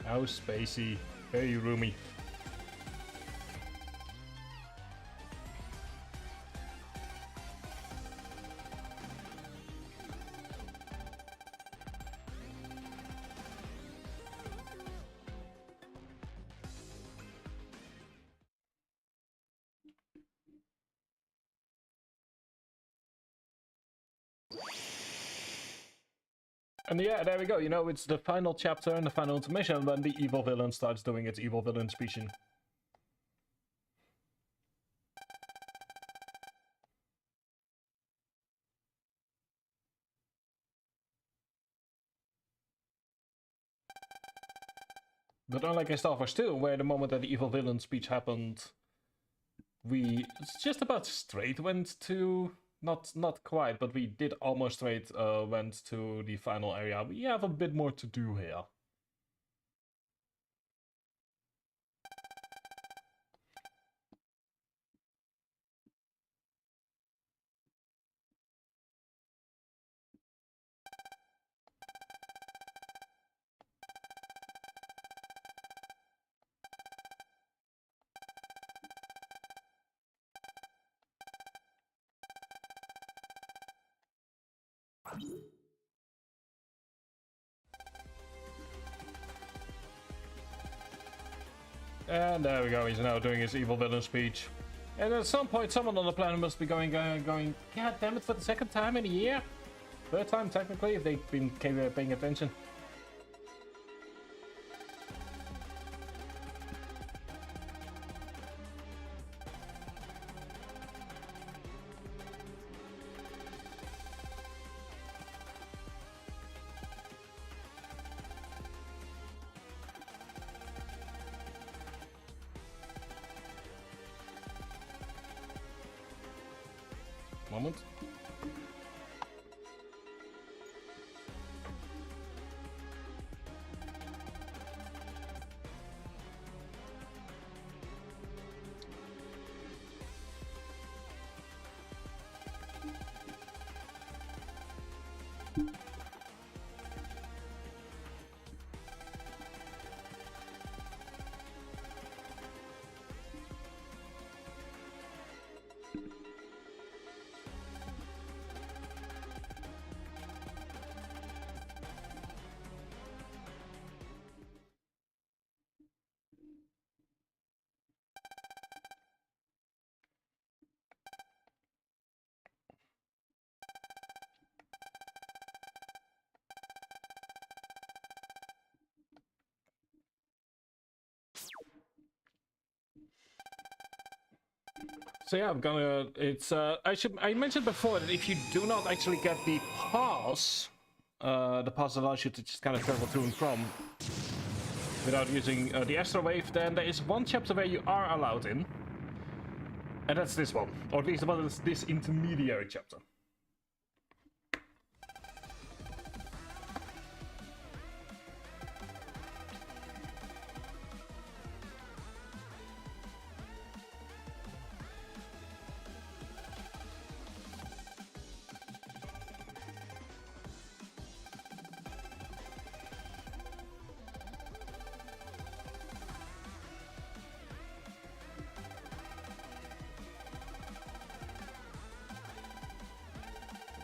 How spacey, very roomy. And yeah, there we go. You know, it's the final chapter and the final intermission when the evil villain starts doing its evil villain speeching. But unlike in Starforce 2, where the moment that the evil villain speech happened, we just about straight went to... Not quite, but we did almost straight went to the final area. We have a bit more to do here. And there we go, he's now doing his evil villain speech. And at some point, someone on the planet must be going, God damn it, for the second time in a year? Third time, technically, if they've been paying attention. Moment. So yeah, I'm gonna. It's I mentioned before that if you do not actually get the pass allows you to just kind of travel to and from without using the Astro Wave. Then there is one chapter where you are allowed in, and that's this one, or at least this intermediary chapter.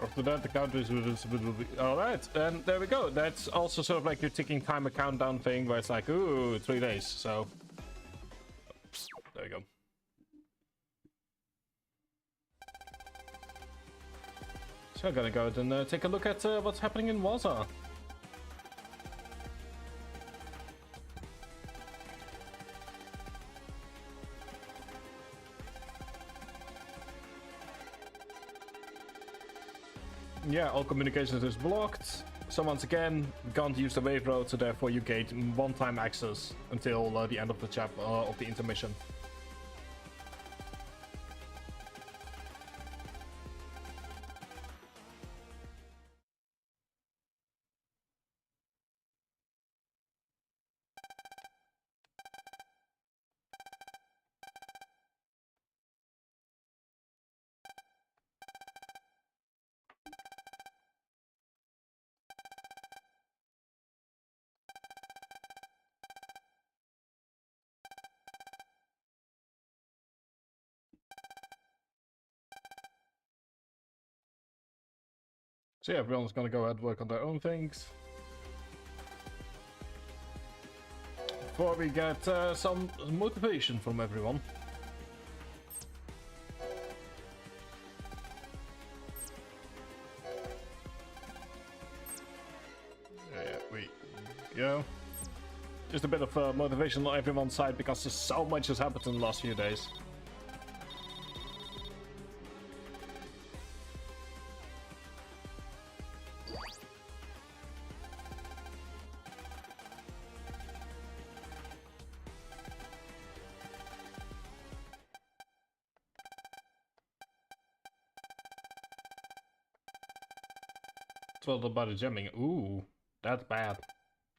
After that, the counters will be... Alright, and there we go. That's also sort of like your ticking timer countdown thing, where it's like, ooh, 3 days, so... There you go. So I'm gonna go ahead and take a look at what's happening in Waza. Yeah, all communications is blocked. So once again, can't use the wave road, so therefore you gain one-time access until the end of the of the intermission. So yeah, everyone's gonna go ahead and work on their own things. Before we get some motivation from everyone. Yeah, we go. Just a bit of motivation on everyone's side because so much has happened in the last few days. It's all about the jamming. Ooh, that's bad.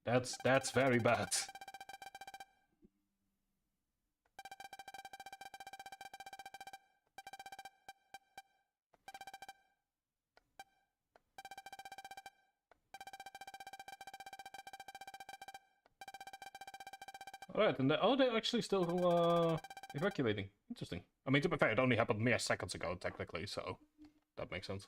That's very bad. Alright, and they're actually still evacuating. Interesting. I mean, to be fair, it only happened mere seconds ago, technically, so that makes sense.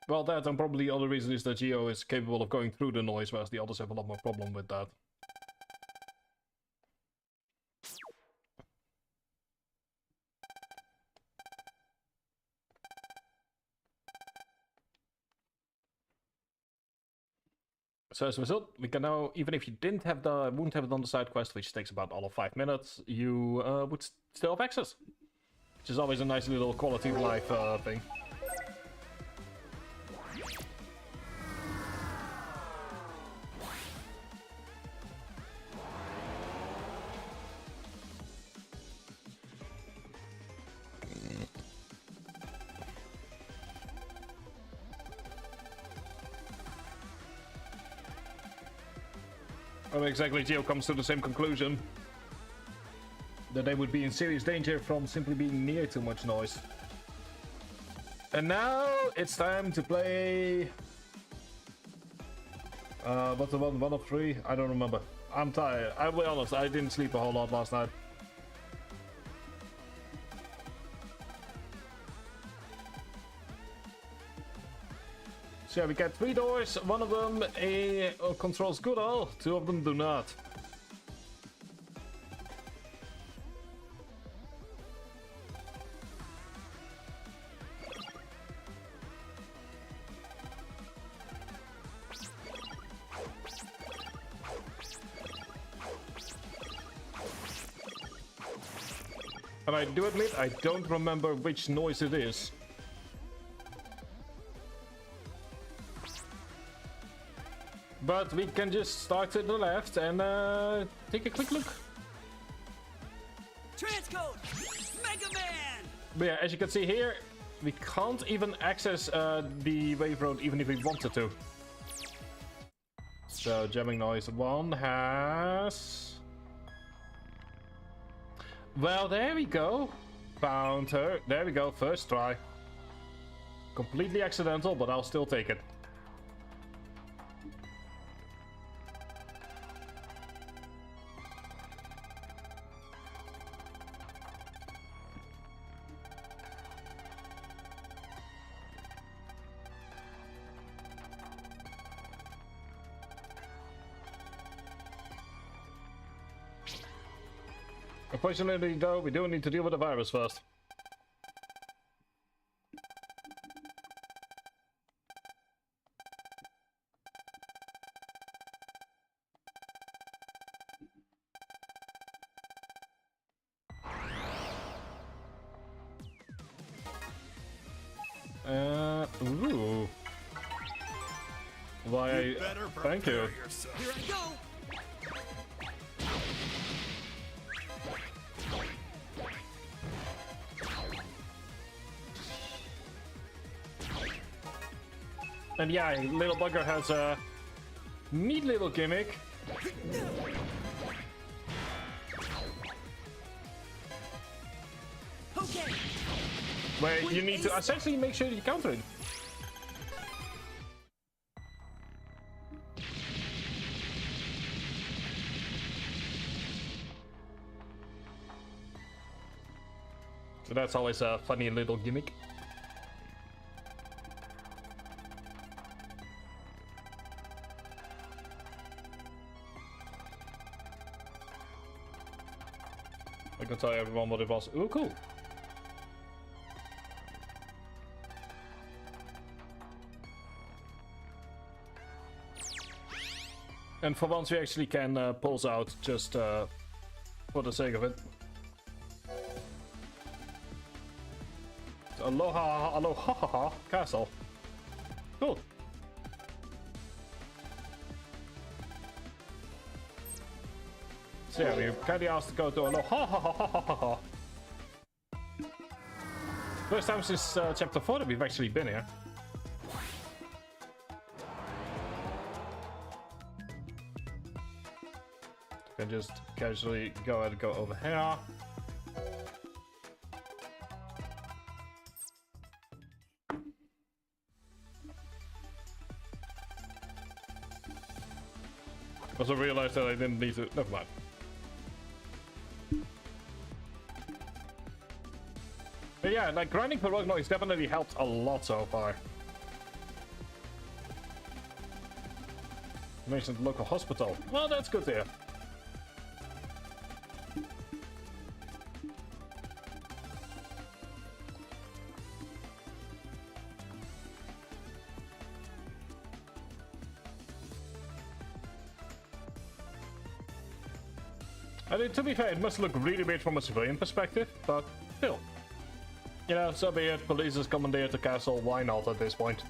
Well, that and probably the other reason is that Geo is capable of going through the noise, whereas the others have a lot more problem with that. So as a result, we can now, even if you wouldn't have done the side quest, which takes about all of 5 minutes, you would still have access. Which is always a nice little quality of life thing. Exactly, Geo comes to the same conclusion. That they would be in serious danger from simply being near too much noise. And now it's time to play... what's the one of 3? I don't remember. I'm tired. I'll be honest, I didn't sleep a whole lot last night. So yeah, we get 3 doors, one of them controls Goodall, 2 of them do not. And I do admit, I don't remember which noise it is. But we can just start to the left and take a quick look. Transcode! Mega Man! But yeah, as you can see here, we can't even access the wave road even if we wanted to. So jamming noise 1 has... Well, there we go. Found her. There we go, first try. Completely accidental, but I'll still take it. Unfortunately, though, we do need to deal with the virus first. Ooh. Why, thank you. Here I go! And yeah, little bugger has a neat little gimmick. Okay. Where you need to essentially make sure you counter it. So that's always a funny little gimmick. I can tell everyone what it was. Ooh, cool. And for once we actually can pulse out just for the sake of it. Aloha, aloha, castle. Cool. So yeah, we're kind of asked to go to a ha ha ha ha ha ha ha. First time since chapter 4 that we've actually been here. Can just casually go ahead and go over here. Also realized that I didn't need to. Never mind. But yeah, like grinding for rock noise definitely helped a lot so far. Mentioned the local hospital. Well, that's good to hear. I mean, to be fair, it must look really weird from a civilian perspective, but still. You know, so be it. Police has commandeered the castle, why not at this point?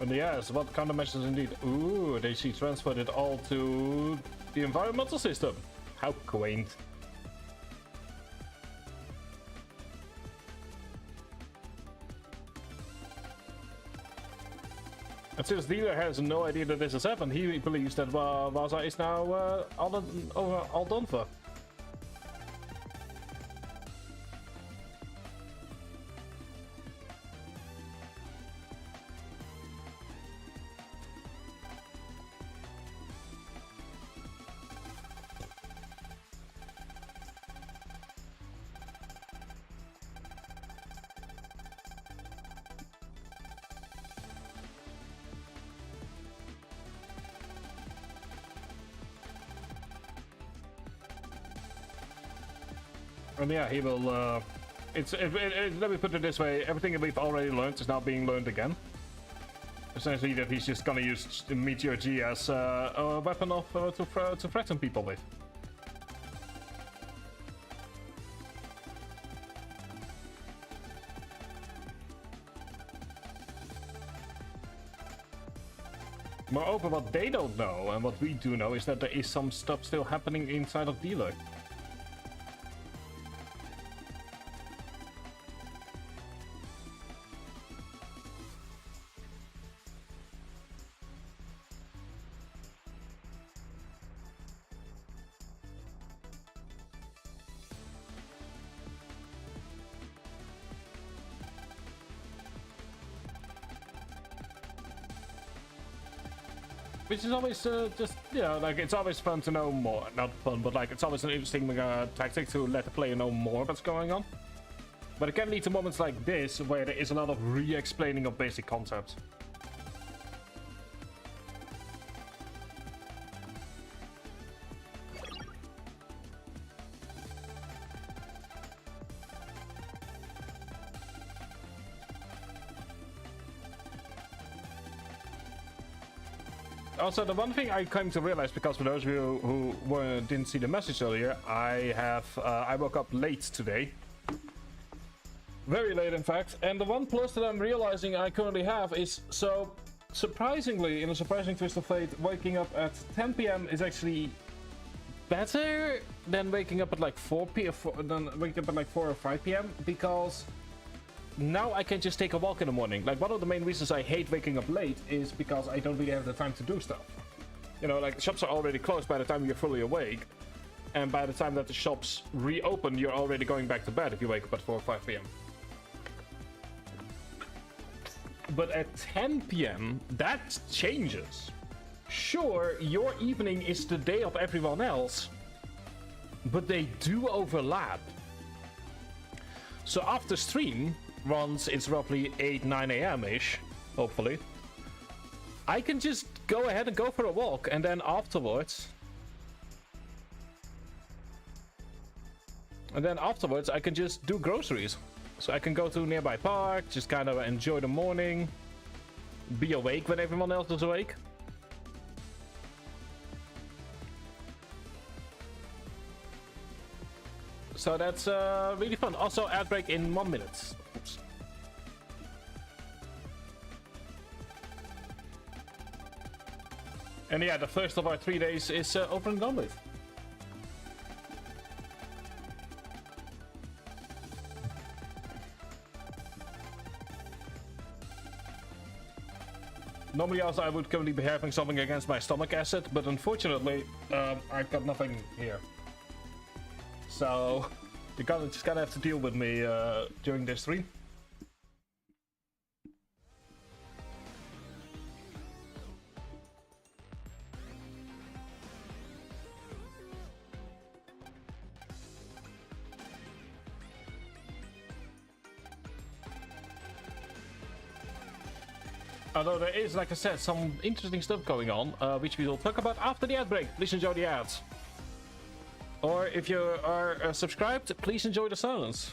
And yes, what countermeasures indeed? Ooh, they see transferred it all to the environmental system. How quaint. And since the dealer has no idea that this has happened, he believes that Vaza is now all done for. And yeah, he will. Let me put it this way: everything that we've already learned is now being learned again. Essentially, that he's just gonna use Meteor G as a weapon of to threaten people with. Moreover, what they don't know and what we do know is that there is some stuff still happening inside of Dealer. Which is always just, you know, like it's always fun to know more. Not fun, but like it's always an interesting tactic to let the player know more what's going on. But it can lead to moments like this where there is a lot of re-explaining of basic concepts. Also, the one thing I came to realize, because for those of you who didn't see the message earlier, I woke up late today. Very late, in fact. And the one plus that I'm realizing I currently have is, so surprisingly, in a surprising twist of fate, waking up at 10 p.m. is actually better than waking up at like 4 p.m. than waking up at like 4 or 5 p.m. because now I can just take a walk in the morning. Like, one of the main reasons I hate waking up late is because I don't really have the time to do stuff. You know, like, the shops are already closed by the time you're fully awake. And by the time that the shops reopen, you're already going back to bed if you wake up at 4 or 5 p.m. But at 10 p.m., that changes. Sure, your evening is the day of everyone else, but they do overlap. So after stream, once it's roughly 8-9 a.m.-ish, hopefully, I can just go ahead and go for a walk, and then afterwards I can just do groceries. So I can go to a nearby park, just kind of enjoy the morning, be awake when everyone else is awake. So that's really fun. Also, ad break in 1 minute. Oops. And yeah, the first of our 3 days is over and done with. Normally also I would currently be having something against my stomach acid, but unfortunately I've got nothing here. So you're just gonna have to deal with me during this stream. Although there is, like I said, some interesting stuff going on, which we will talk about after the ad break. Please enjoy the ads. Or if you are subscribed, please enjoy the silence.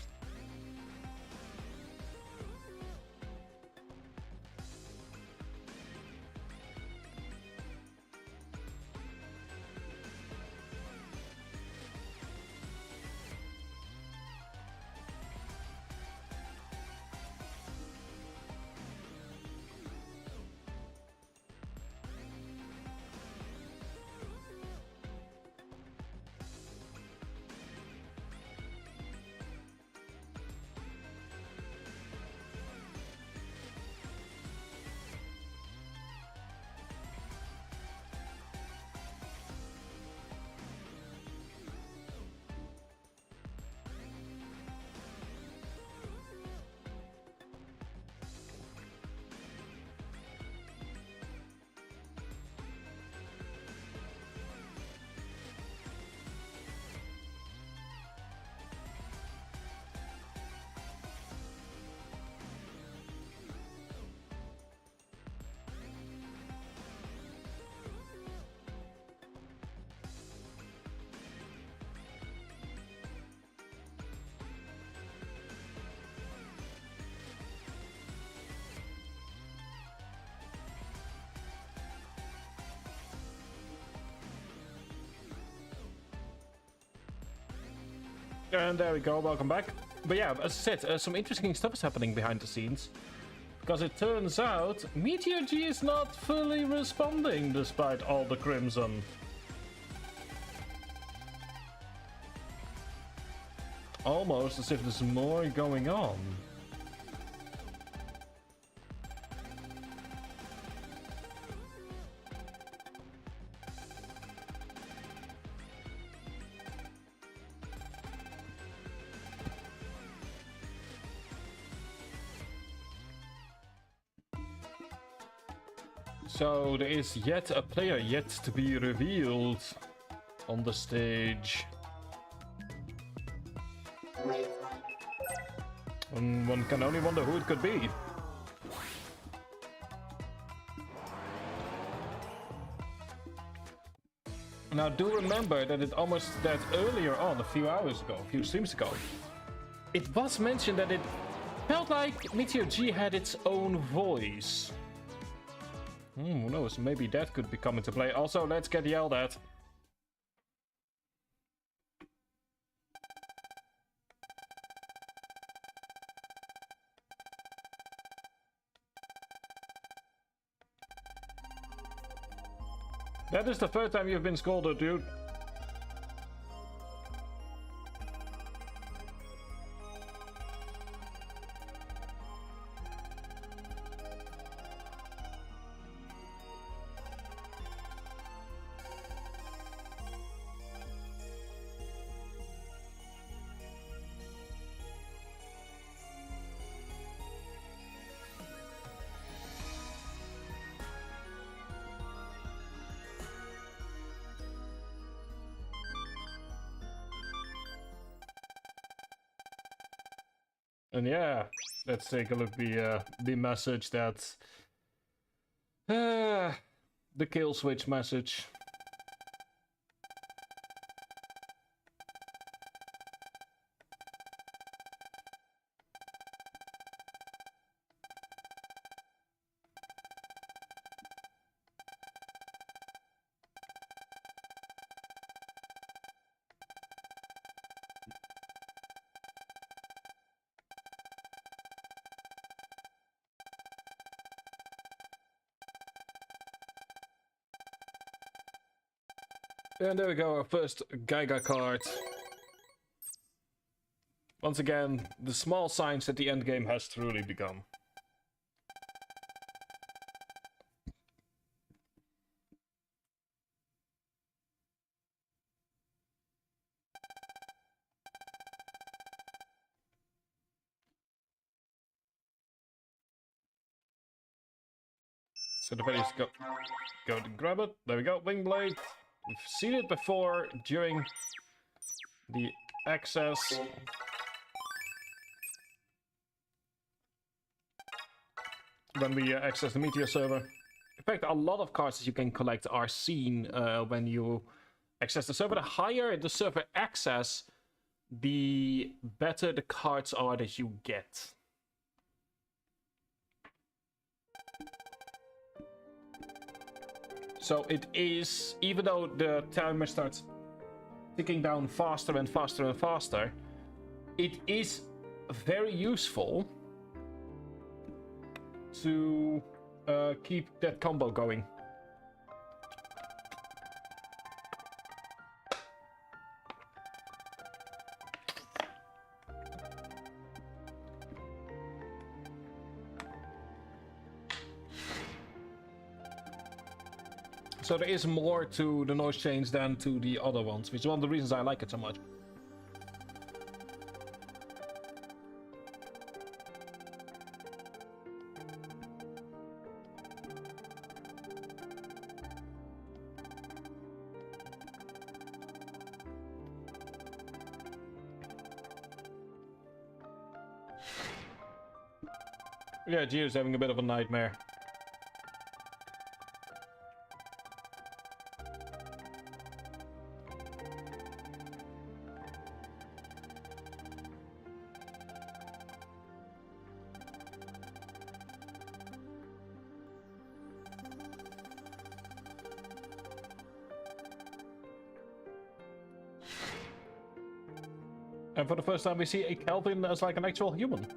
And there we go, welcome back. But yeah, as I said, some interesting stuff is happening behind the scenes. Because it turns out Meteor G is not fully responding despite all the crimson. Almost as if there's more going on. So there is yet a player yet to be revealed on the stage. And one can only wonder who it could be. Now do remember that earlier on, a few hours ago, a few streams ago, it was mentioned that it felt like Meteor G had its own voice. Who knows, maybe that could be come into play. Also, let's get yelled at. That is the first time you've been scolded, dude. And yeah, let's take a look the message that the kill switch message. And there we go, our first Geiger card. Once again, the small signs that the end game has truly begun. So the values go to grab it. There we go, wing blade. We've seen it before during the access. When we access the Meteor server. In fact, a lot of cards that you can collect are seen when you access the server. The higher the server access, the better the cards are that you get. So it is, even though the timer starts ticking down faster and faster and faster, it is very useful to keep that combo going. So there is more to the noise change than to the other ones, which is one of the reasons I like it so much. Yeah, Gio's having a bit of a nightmare. And for the first time we see a Kelvin as like an actual human.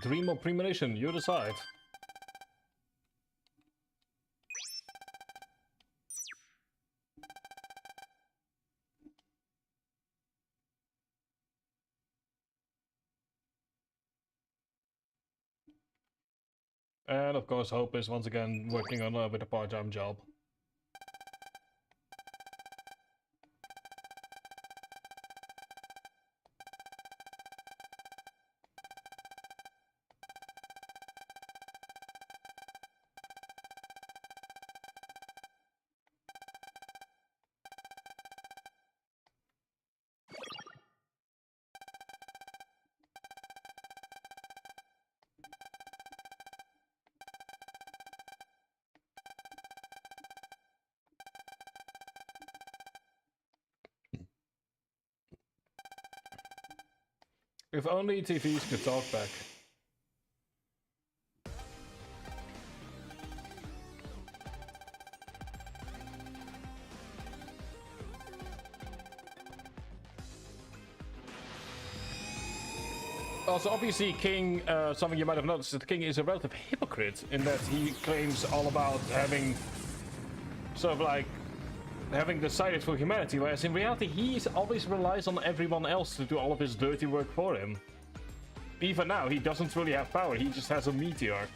Dream or premonition, you decide. And of course, Hope is once again working on with a part-time job. If only TVs could talk back. Also, obviously, King, something you might have noticed, that King is a relative hypocrite in that he claims all about having sort of like having decided for humanity, whereas in reality he always relies on everyone else to do all of his dirty work for him. Even now, he doesn't really have power, he just has a meteor.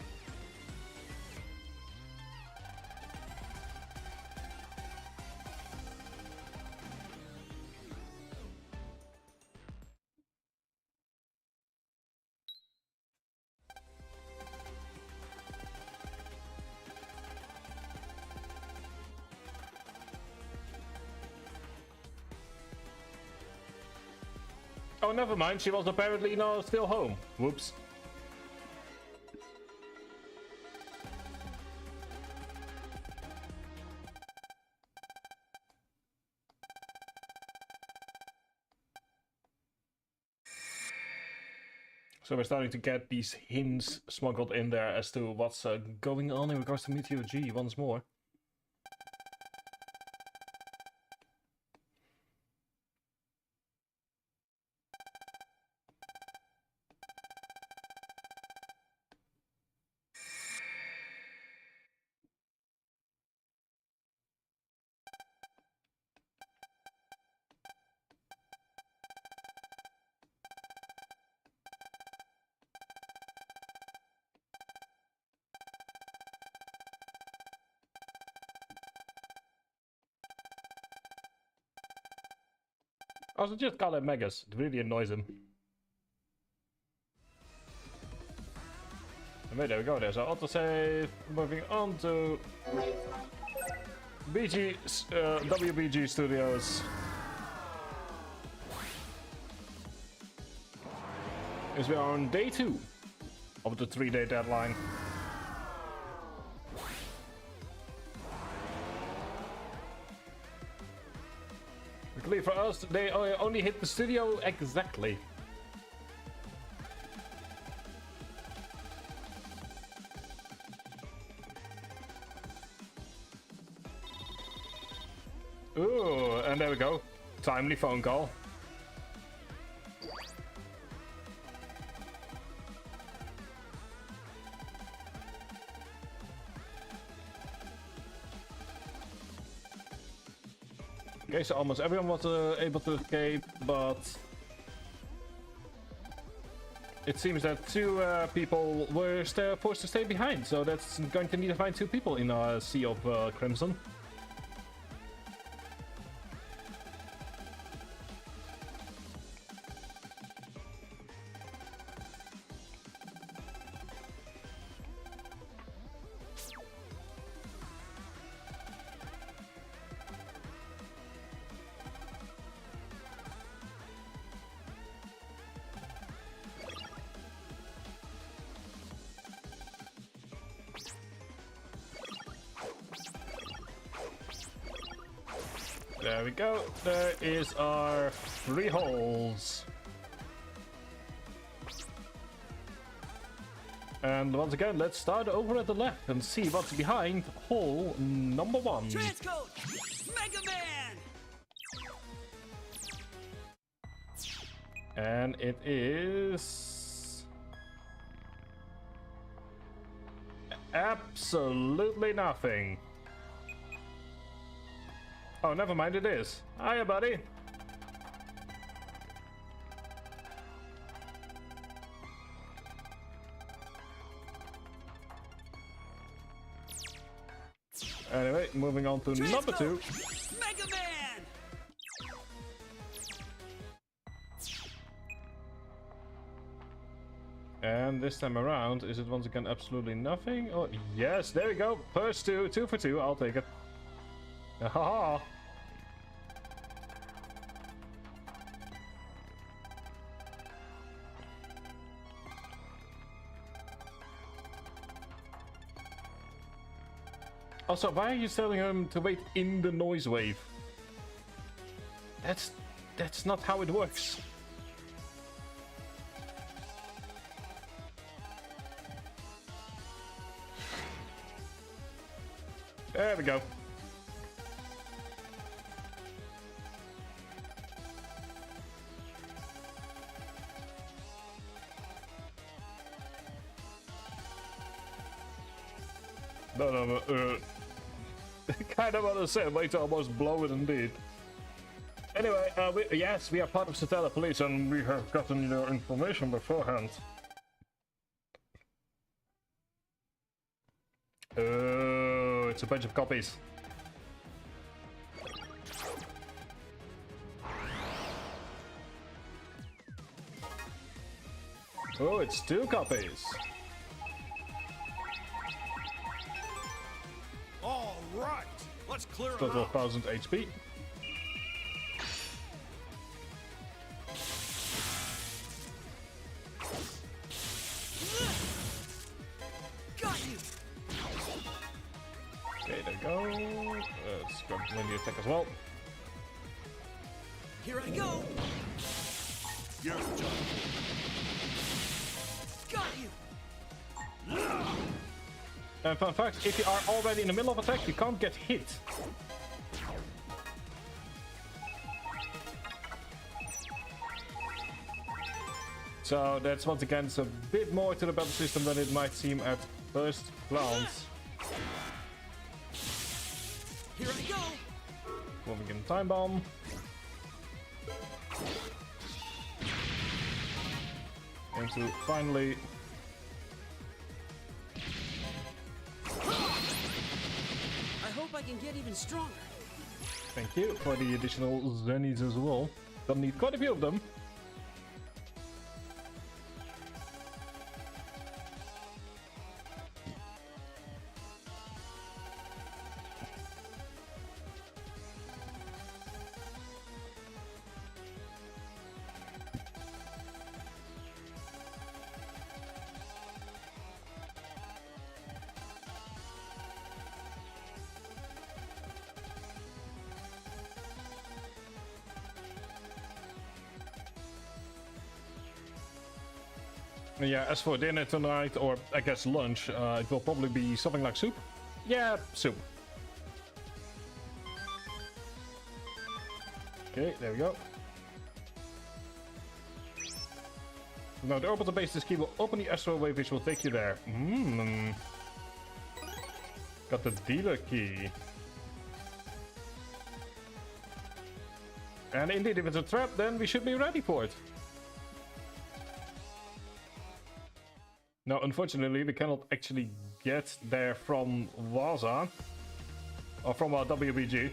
Oh, never mind, she was apparently still home. Whoops. So we're starting to get these hints smuggled in there as to what's going on in regards to Meteor G once more. Also, just call it Megas. It really annoys him. And there we go. There's our autosave. Moving on to WBG Studios. As we are on day 2 of the 3-day deadline. Luckily for us, they only hit the studio exactly. Ooh, and there we go. Timely phone call. Okay, so almost everyone was able to escape, but it seems that 2 people were forced to stay behind, so that's going to need to find 2 people in a sea of crimson. There we go. There is our 3 holes. And once again, let's start over at the left and see what's behind hole number 1. Transcode! Mega Man! And it is absolutely nothing. Oh, never mind, it is. Hiya, buddy. Anyway, moving on to number 2. Mega Man! And this time around, is it once again absolutely nothing? Oh, yes, there we go. First 2, 2 for 2. I'll take it. Haha. Also, why are you telling him to wait in the noise wave? That's not how it works. There we go. No. Kind of on the same way to almost blow it indeed. Anyway, yes, we are part of Satella Police and we have gotten your information beforehand. Oh, it's a bunch of copies. Oh, it's 2 copies. All right, let's clear it Total out. 1000 HP. Got you! Okay, there you go. Let's grab the attack as well. Here I go! Here's the job. Got you. And fun fact, if you are already in the middle of attack, you can't get hit. So that's once again a bit more to the battle system than it might seem at first glance. Here I go. Moving in time bomb. And to finally. I hope I can get even stronger. Thank you for the additional zennies as well. Don't need quite a few of them. Yeah, as for dinner tonight, or I guess lunch, it will probably be something like soup. Yeah, soup. Okay, there we go. Now the orbital base key will open the astral wave which will take you there. Got the dealer key. And indeed, if it's a trap, then we should be ready for it. Now, unfortunately, we cannot actually get there from Waza, or from our WBG.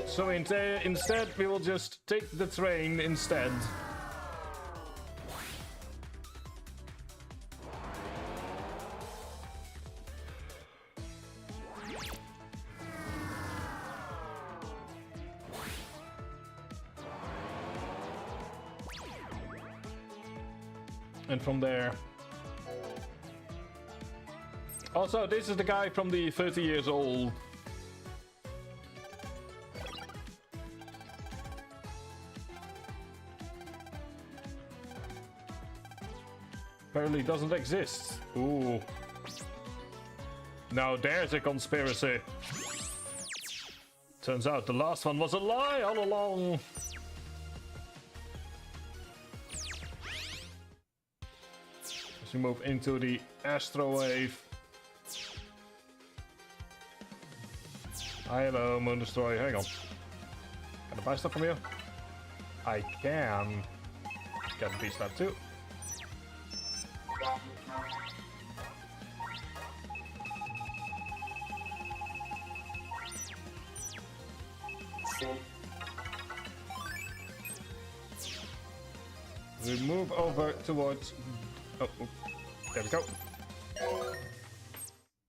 So instead, we will just take the train instead. And from there. Also, this is the guy from the 30 years old. Apparently doesn't exist. Ooh. Now there's a conspiracy. Turns out the last one was a lie all along. As we move into the Astro Wave. Hello, Moon Destroyer. Hang on. Can I buy stuff from you? I can. Get a beast that too. We move over towards... Oh, there we go.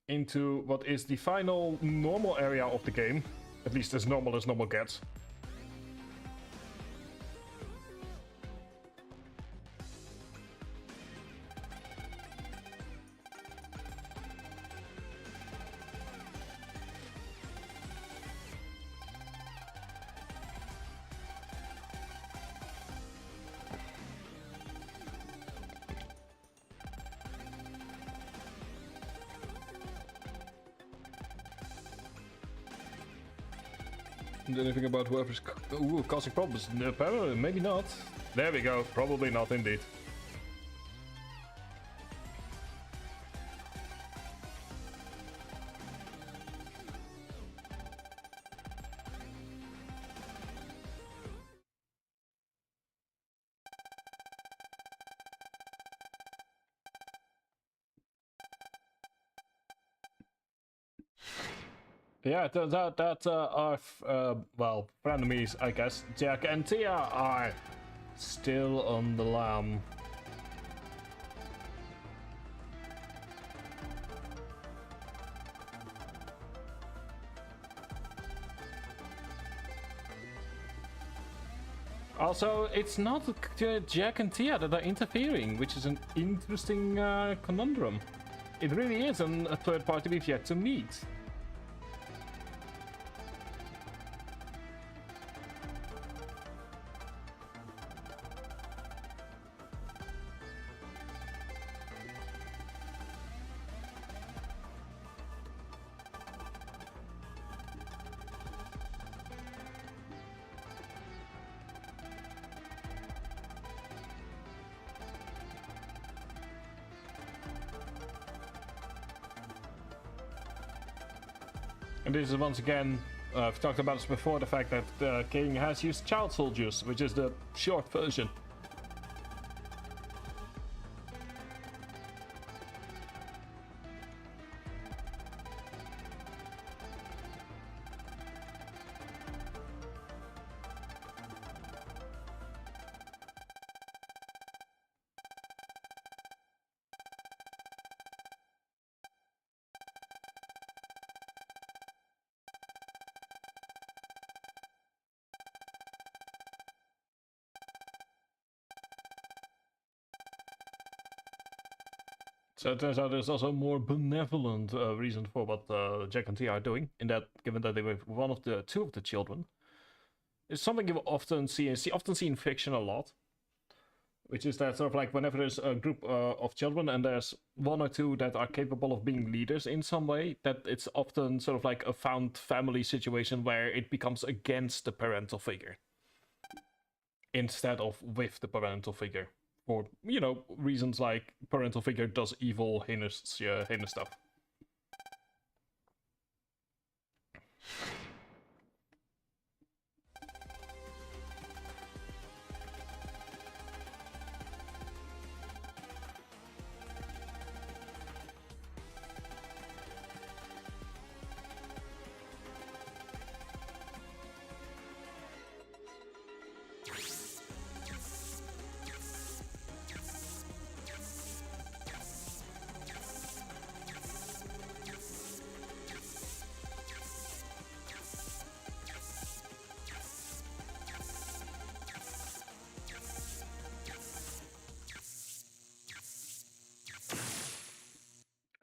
Into what is the final normal area of the game. At least as normal gets. Anything about whoever's causing problems? Apparently, maybe not. There we go. Probably not, indeed. Yeah, it turns out that our, well, frenemies, I guess, Jack and Tia are still on the lam. Also, it's not Jack and Tia that are interfering, which is an interesting conundrum. It really is a third party we've yet to meet. And this is once again, I've talked about this before, the fact that King has used child soldiers, which is the short version. So it turns out there's also a more benevolent reason for what Jack and Tia are doing, in that, given that they were two of the children, it's something you often see in fiction a lot, which is that sort of like whenever there's a group of children and there's one or two that are capable of being leaders in some way, that it's often sort of like a found family situation where it becomes against the parental figure instead of with the parental figure. For, you know, reasons like parental figure does evil, heinous stuff.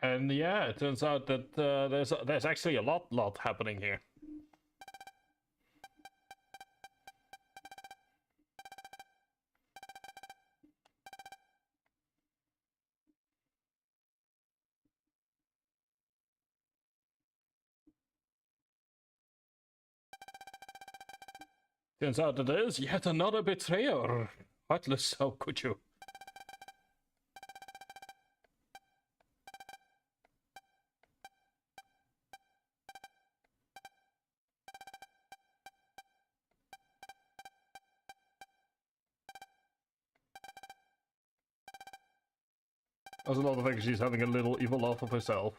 And yeah, it turns out that there's actually a lot happening here. Turns out that there is yet another betrayer. Heartless, how could you? As another thing, she's having a little evil laugh of herself.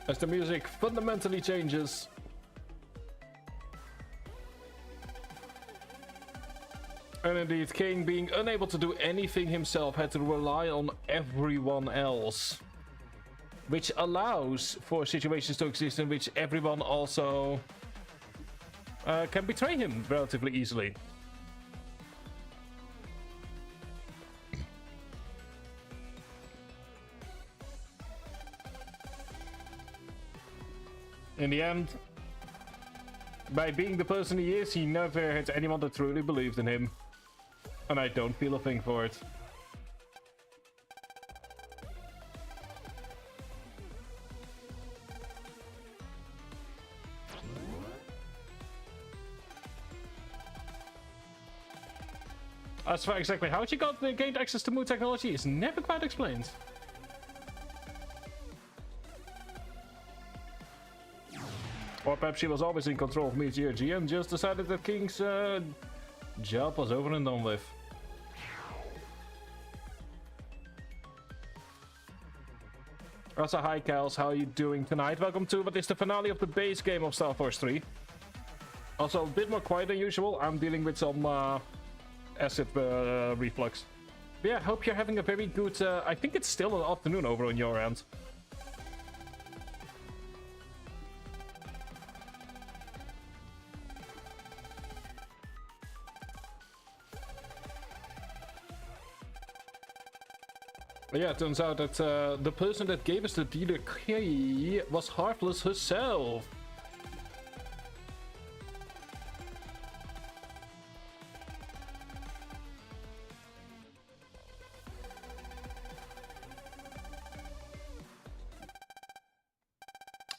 As the music fundamentally changes. And indeed, King, being unable to do anything himself, had to rely on everyone else. Which allows for situations to exist in which everyone also can betray him relatively easily. In the end, by being the person he is, he never had anyone that truly believed in him. And I don't feel a thing for it. As for exactly how she gained access to moon technology is never quite explained. Or perhaps she was always in control of Meteor G and just decided that King's job was over and done with. Also, hi Kels, how are you doing tonight? Welcome to what is the finale of the base game of Starforce 3. Also, a bit more quiet than usual. I'm dealing with some acid reflux. But yeah, hope you're having a very good, I think it's still an afternoon over on your end. But yeah, it turns out that the person that gave us the dealer key was Heartless herself.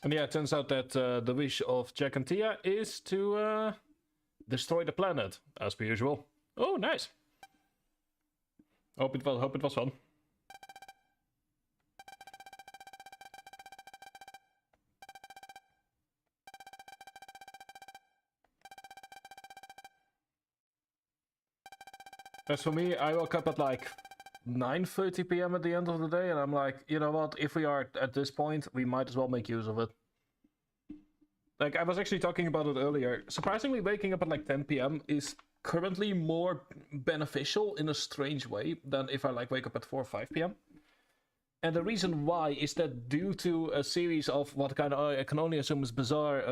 And yeah, it turns out that the wish of Jack and Tia is to destroy the planet, as per usual. Oh, nice. Hope it was fun. As for me, I woke up at like 9:30 p.m. at the end of the day, and I'm like, you know what? If we are at this point, we might as well make use of it. Like, I was actually talking about it earlier. Surprisingly, waking up at like 10 p.m. is currently more beneficial in a strange way than if I like wake up at 4 or 5 p.m. And the reason why is that due to a series of what kind of I can only assume is bizarre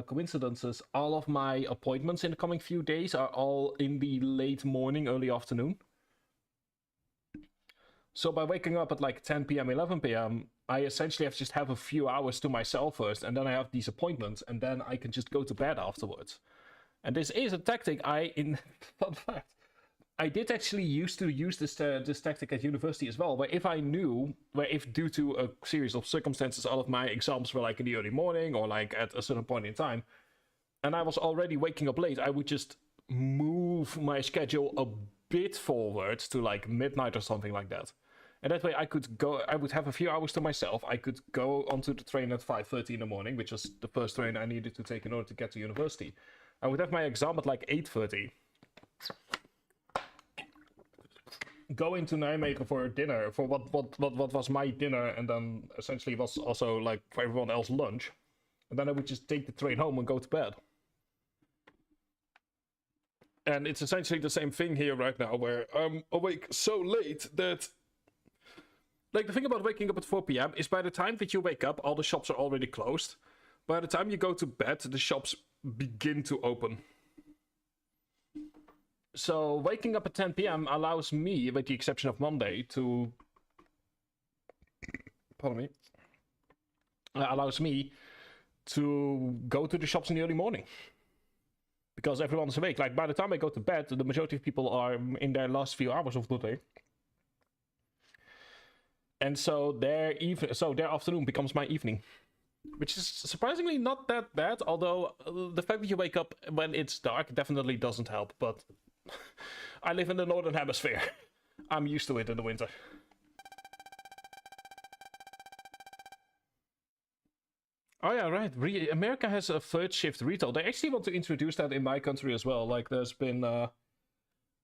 coincidences, all of my appointments in the coming few days are all in the late morning, early afternoon. So by waking up at like 10 p.m., 11 p.m., I essentially have to just have a few hours to myself first, and then I have these appointments, and then I can just go to bed afterwards. And this is a tactic fun fact, I did actually used to use this tactic at university as well, where if due to a series of circumstances all of my exams were like in the early morning or like at a certain point in time, and I was already waking up late, I would just move my schedule a bit forward to like midnight or something like that. And that way I would have a few hours to myself, I could go onto the train at 5:30 in the morning, which was the first train I needed to take in order to get to university. I would have my exam at like 8:30. Go into Nijmegen for dinner, for what was my dinner, and then essentially was also like for everyone else lunch. And then I would just take the train home and go to bed. And it's essentially the same thing here right now, where I'm awake so late that... Like, the thing about waking up at 4 p.m. is by the time that you wake up, all the shops are already closed. By the time you go to bed, the shops begin to open. So waking up at 10 p.m. allows me, with the exception of Monday, to... Pardon me. Allows me to go to the shops in the early morning. Because everyone's awake. Like, by the time I go to bed, the majority of people are in their last few hours of the day. And so their afternoon becomes my evening. Which is surprisingly not that bad, although the fact that you wake up when it's dark definitely doesn't help, but... I live in the northern hemisphere. I'm used to it in the winter. Oh yeah, right. America has a third shift retail. They actually want to introduce that in my country as well. Like, there's been a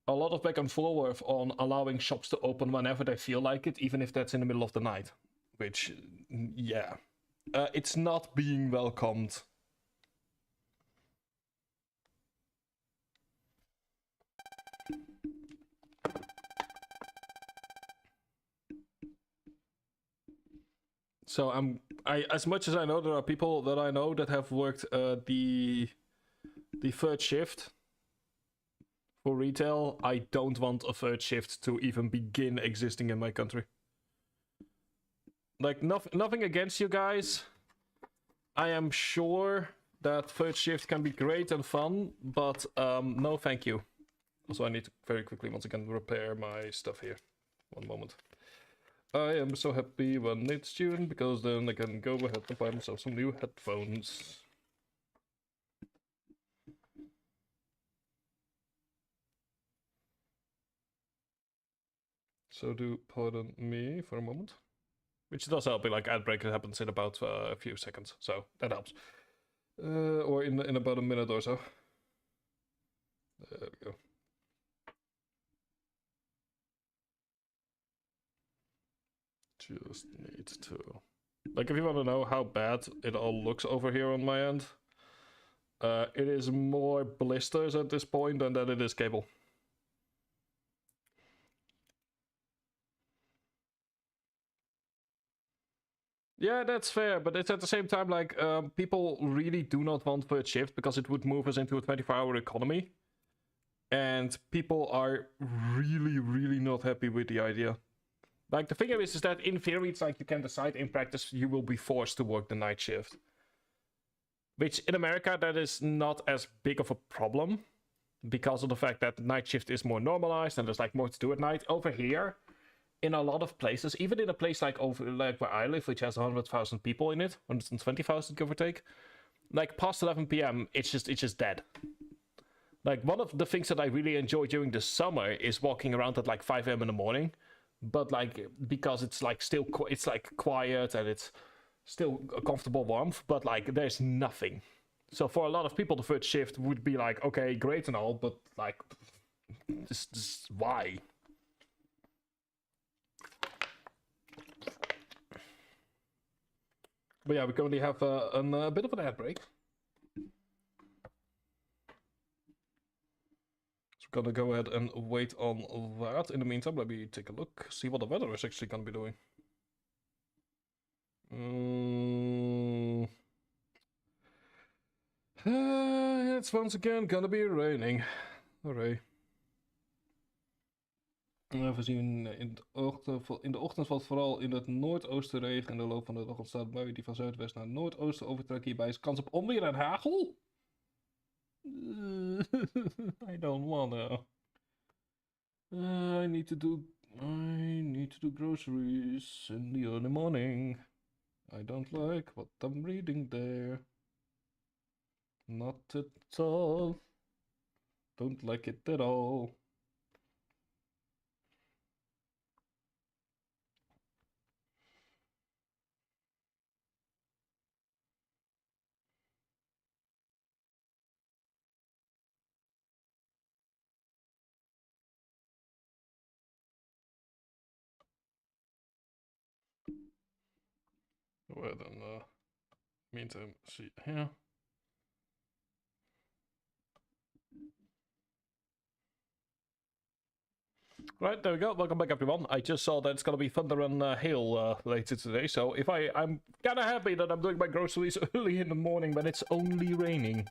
lot of back and forth on allowing shops to open whenever they feel like it, even if that's in the middle of the night. Which, yeah. It's not being welcomed. So as much as I know, there are people that I know that have worked the third shift for retail. I don't want a third shift to even begin existing in my country. Like, nothing against you guys. I am sure that third shift can be great and fun, but no thank you. Also, I need to very quickly once again repair my stuff here. One moment. I am so happy when it's June, because then I can go ahead and buy myself some new headphones. So do pardon me for a moment. Which does help, like ad break happens in about a few seconds, so that helps. Or in about a minute or so. There we go. Just need to... Like, if you want to know how bad it all looks over here on my end, it is more blisters at this point than that it is cable. Yeah, that's fair, but it's at the same time, like, people really do not want third shift because it would move us into a 24-hour economy. And people are really, really not happy with the idea. Like, the thing is that in theory, it's like you can decide, in practice, you will be forced to work the night shift. Which, in America, that is not as big of a problem. Because of the fact that night shift is more normalized and there's, like, more to do at night. Over here, in a lot of places, even in a place like where I live, which has 100,000 people in it, 120,000 give or take, like, past 11 p.m., it's just dead. Like, one of the things that I really enjoy during the summer is walking around at like 5 a.m. in the morning. But like, because it's like still, it's like quiet and it's still a comfortable warmth, but like there's nothing. So for a lot of people, the third shift would be like, okay, great and all, but like, this why? But yeah, we currently have a bit of an ad break. So we're gonna go ahead and wait on that. In the meantime, let me take a look, see what the weather is actually gonna be doing. It's once again gonna be raining. Hooray. We zien in de ochtend valt vooral in het noordoosten regen. In de loop van de dag ontstaat buien die van zuidwest naar noordoosten overtrekken. Hierbij is kans op onweer en hagel. I don't wanna. I need to do groceries in the early morning. I don't like what I'm reading there. Not at all. Don't like it at all. Well then, meantime, see here. Right, there we go. Welcome back, everyone. I just saw that it's gonna be thunder and hail later today, so if I'm kinda happy that I'm doing my groceries early in the morning when it's only raining.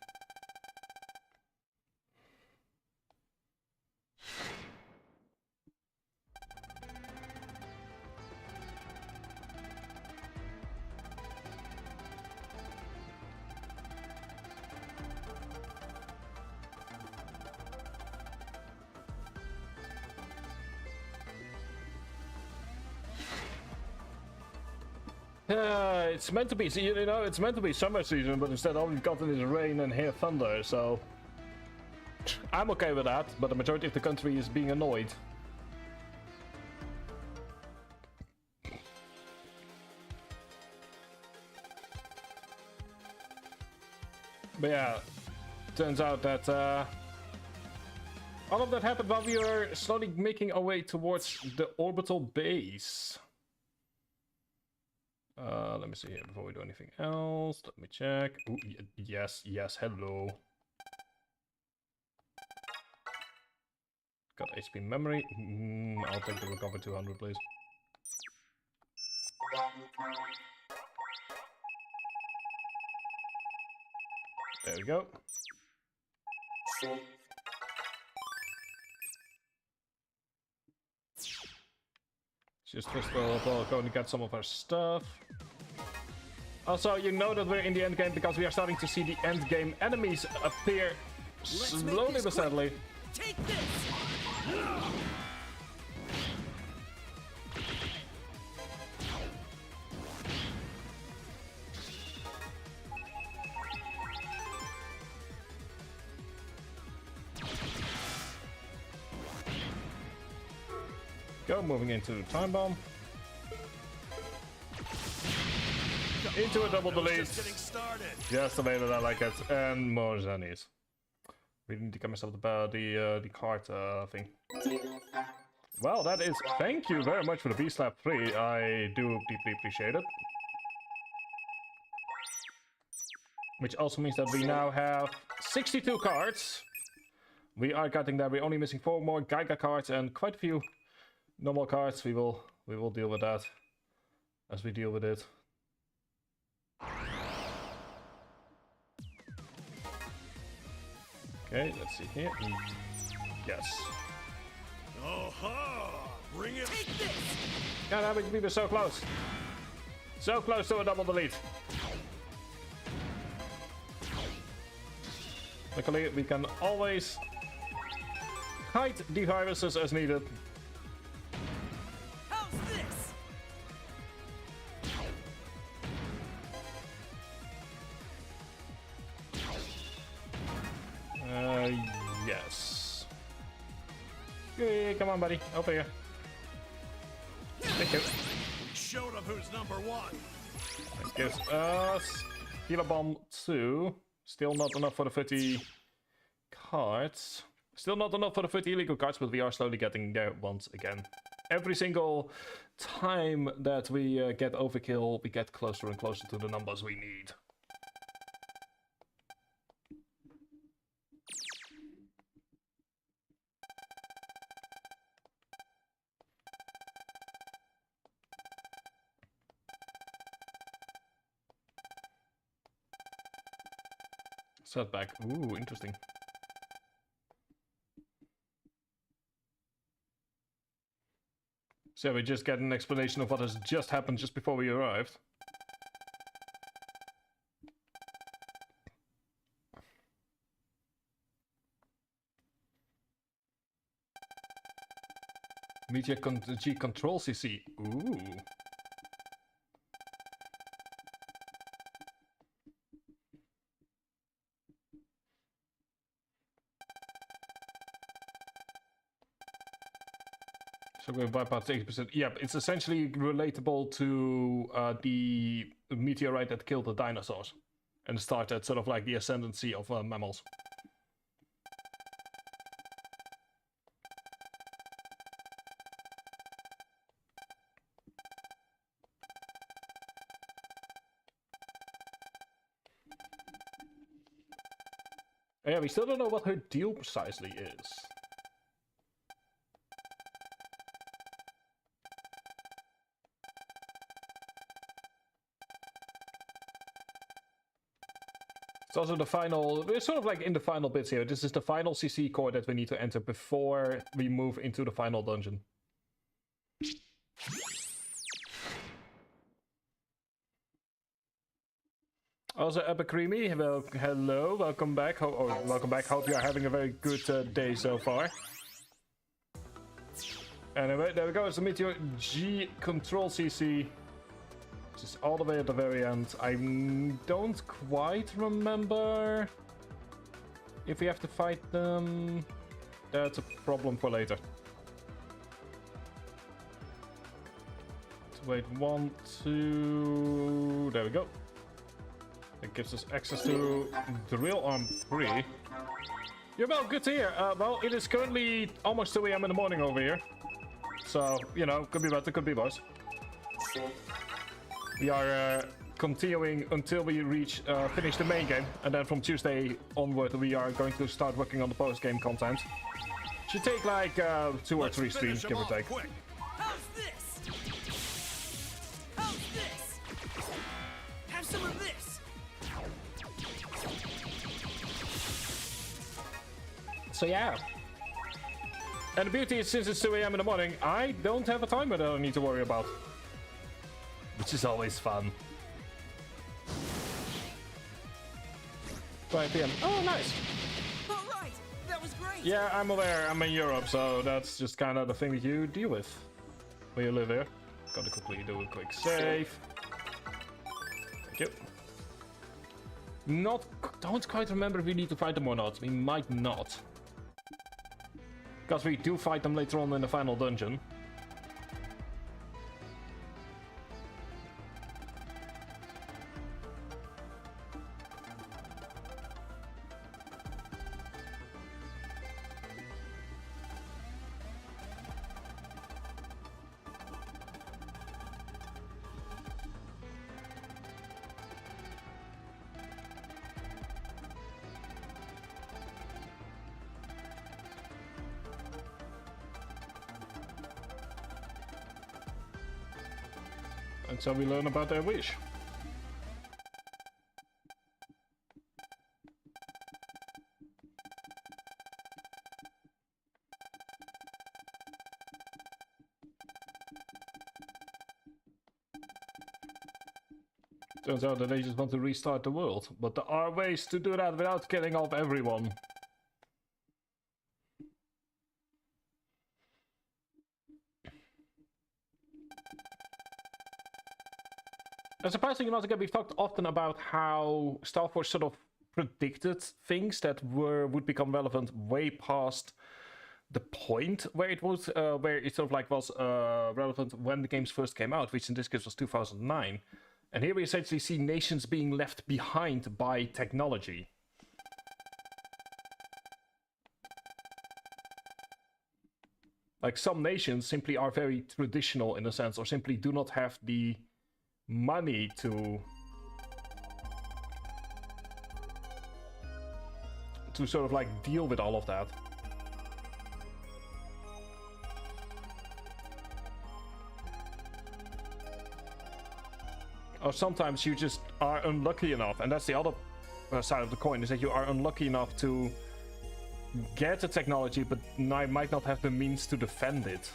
It's meant to be, you know, it's meant to be summer season, but instead all we've gotten is rain and here thunder, so I'm okay with that, but the majority of the country is being annoyed. But yeah, turns out that all of that happened while we were slowly making our way towards the orbital base. Let me see here before we do anything else. Let me check. Ooh, yes, hello. Got HP memory. I'll take the recover 200, please. There we go. Just first of all going to get some of our stuff. Also, you know that we're in the end game because we are starting to see the end game enemies appear slowly but steadily. Take this! Go, moving into time bomb. Into a double delete. Just the way that I like it, and more Zennies. We need to get myself the card thing. Well, that is. Thank you very much for the B-Slap 3. I do deeply appreciate it. Which also means that we now have 62 cards. We are getting there. We're only missing 4 more Geiger cards and quite a few normal cards. We will deal with that as we deal with it. Okay, let's see here. Yes. Bring it. Take this! God, we were so close. So close to a double delete. Luckily, we can always hide the viruses as needed. How's this? Hey, come on, buddy. Over here. Thank you. Show them who's number one. That gives us Healer Bomb 2. Still not enough for the 30 cards. Still not enough for the 30 illegal cards, but we are slowly getting there once again. Every single time that we get overkill, we get closer and closer to the numbers we need. Setback. Ooh, interesting. So we just get an explanation of what has just happened just before we arrived. Media G control CC. Ooh. So we wipe out 80%. Yep, it's essentially relatable to the meteorite that killed the dinosaurs and started sort of like the ascendancy of mammals. Yeah, we still don't know what her deal precisely is. It's also the final, we're sort of like in the final bits here. This is the final CC core that we need to enter before we move into the final dungeon. Also, Epicreamy, well, hello, welcome back. Welcome back. Hope you are having a very good day so far. Anyway, there we go. It's the Meteor G Control CC. Which is all the way at the very end. I don't quite remember if we have to fight them. That's a problem for later. Let's wait 1, 2. There we go. It gives us access to Drill Arm 3. Yeah, well, good to hear. Well, it is currently almost 2 AM in the morning over here. So, you know, could be better, could be worse. We are continuing until we reach finish the main game, and then from Tuesday onward we are going to start working on the post-game content. Should take like 2 or 3 streams, give or take. How's this? How's this? Have some of this. So yeah. And the beauty is, since it's 2 AM in the morning, I don't have a timer that I need to worry about. Which is always fun. 5 PM. Oh, nice. All right, that was great. Yeah, I'm aware. I'm in Europe, so that's just kind of the thing that you deal with when you live here. Gotta quickly do a quick save. Thank you. Don't quite remember if we need to fight them or not. We might not. Because we do fight them later on in the final dungeon. And so we learn about their wish. Turns out that they just want to restart the world, but there are ways to do that without killing off everyone. And surprisingly enough, again, we've talked often about how Starforce sort of predicted things that would become relevant way past the point where it was, where it sort of like was relevant when the games first came out, which in this case was 2009. And here we essentially see nations being left behind by technology. Like some nations simply are very traditional in a sense, or simply do not have the money to sort of like deal with all of that. Or sometimes you just are unlucky enough, and that's the other side of the coin, is that you are unlucky enough to get the technology, but might not have the means to defend it.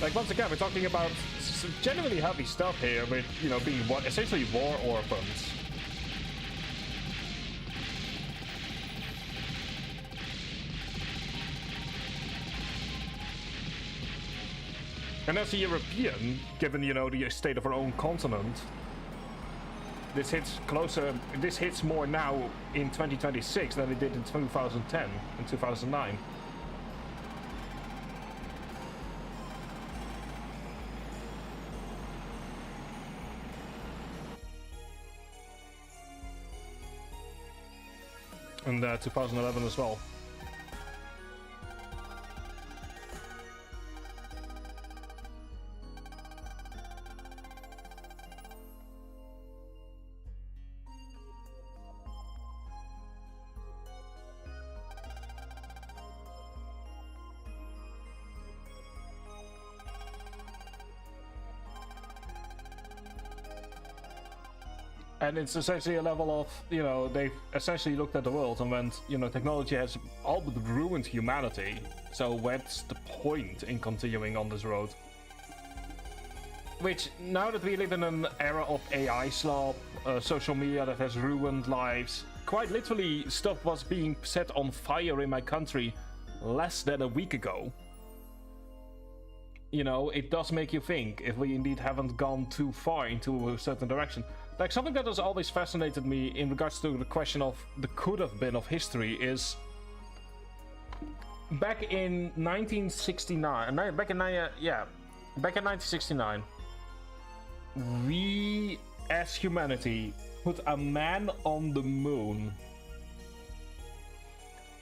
Like, once again, we're talking about some genuinely heavy stuff here, with, you know, being essentially war orphans. And as a European, given, you know, the state of our own continent, this hits more now in 2026 than it did in 2010 and 2009. And 2011 as well. And it's essentially a level of, you know, they've essentially looked at the world and went, you know, technology has all but ruined humanity. So what's the point in continuing on this road? Which, now that we live in an era of AI slop, social media that has ruined lives, quite literally stuff was being set on fire in my country less than a week ago. You know, it does make you think if we indeed haven't gone too far into a certain direction. Like, something that has always fascinated me in regards to the question of the could have been of history is, back in 1969, back in 1969, we as humanity put a man on the moon.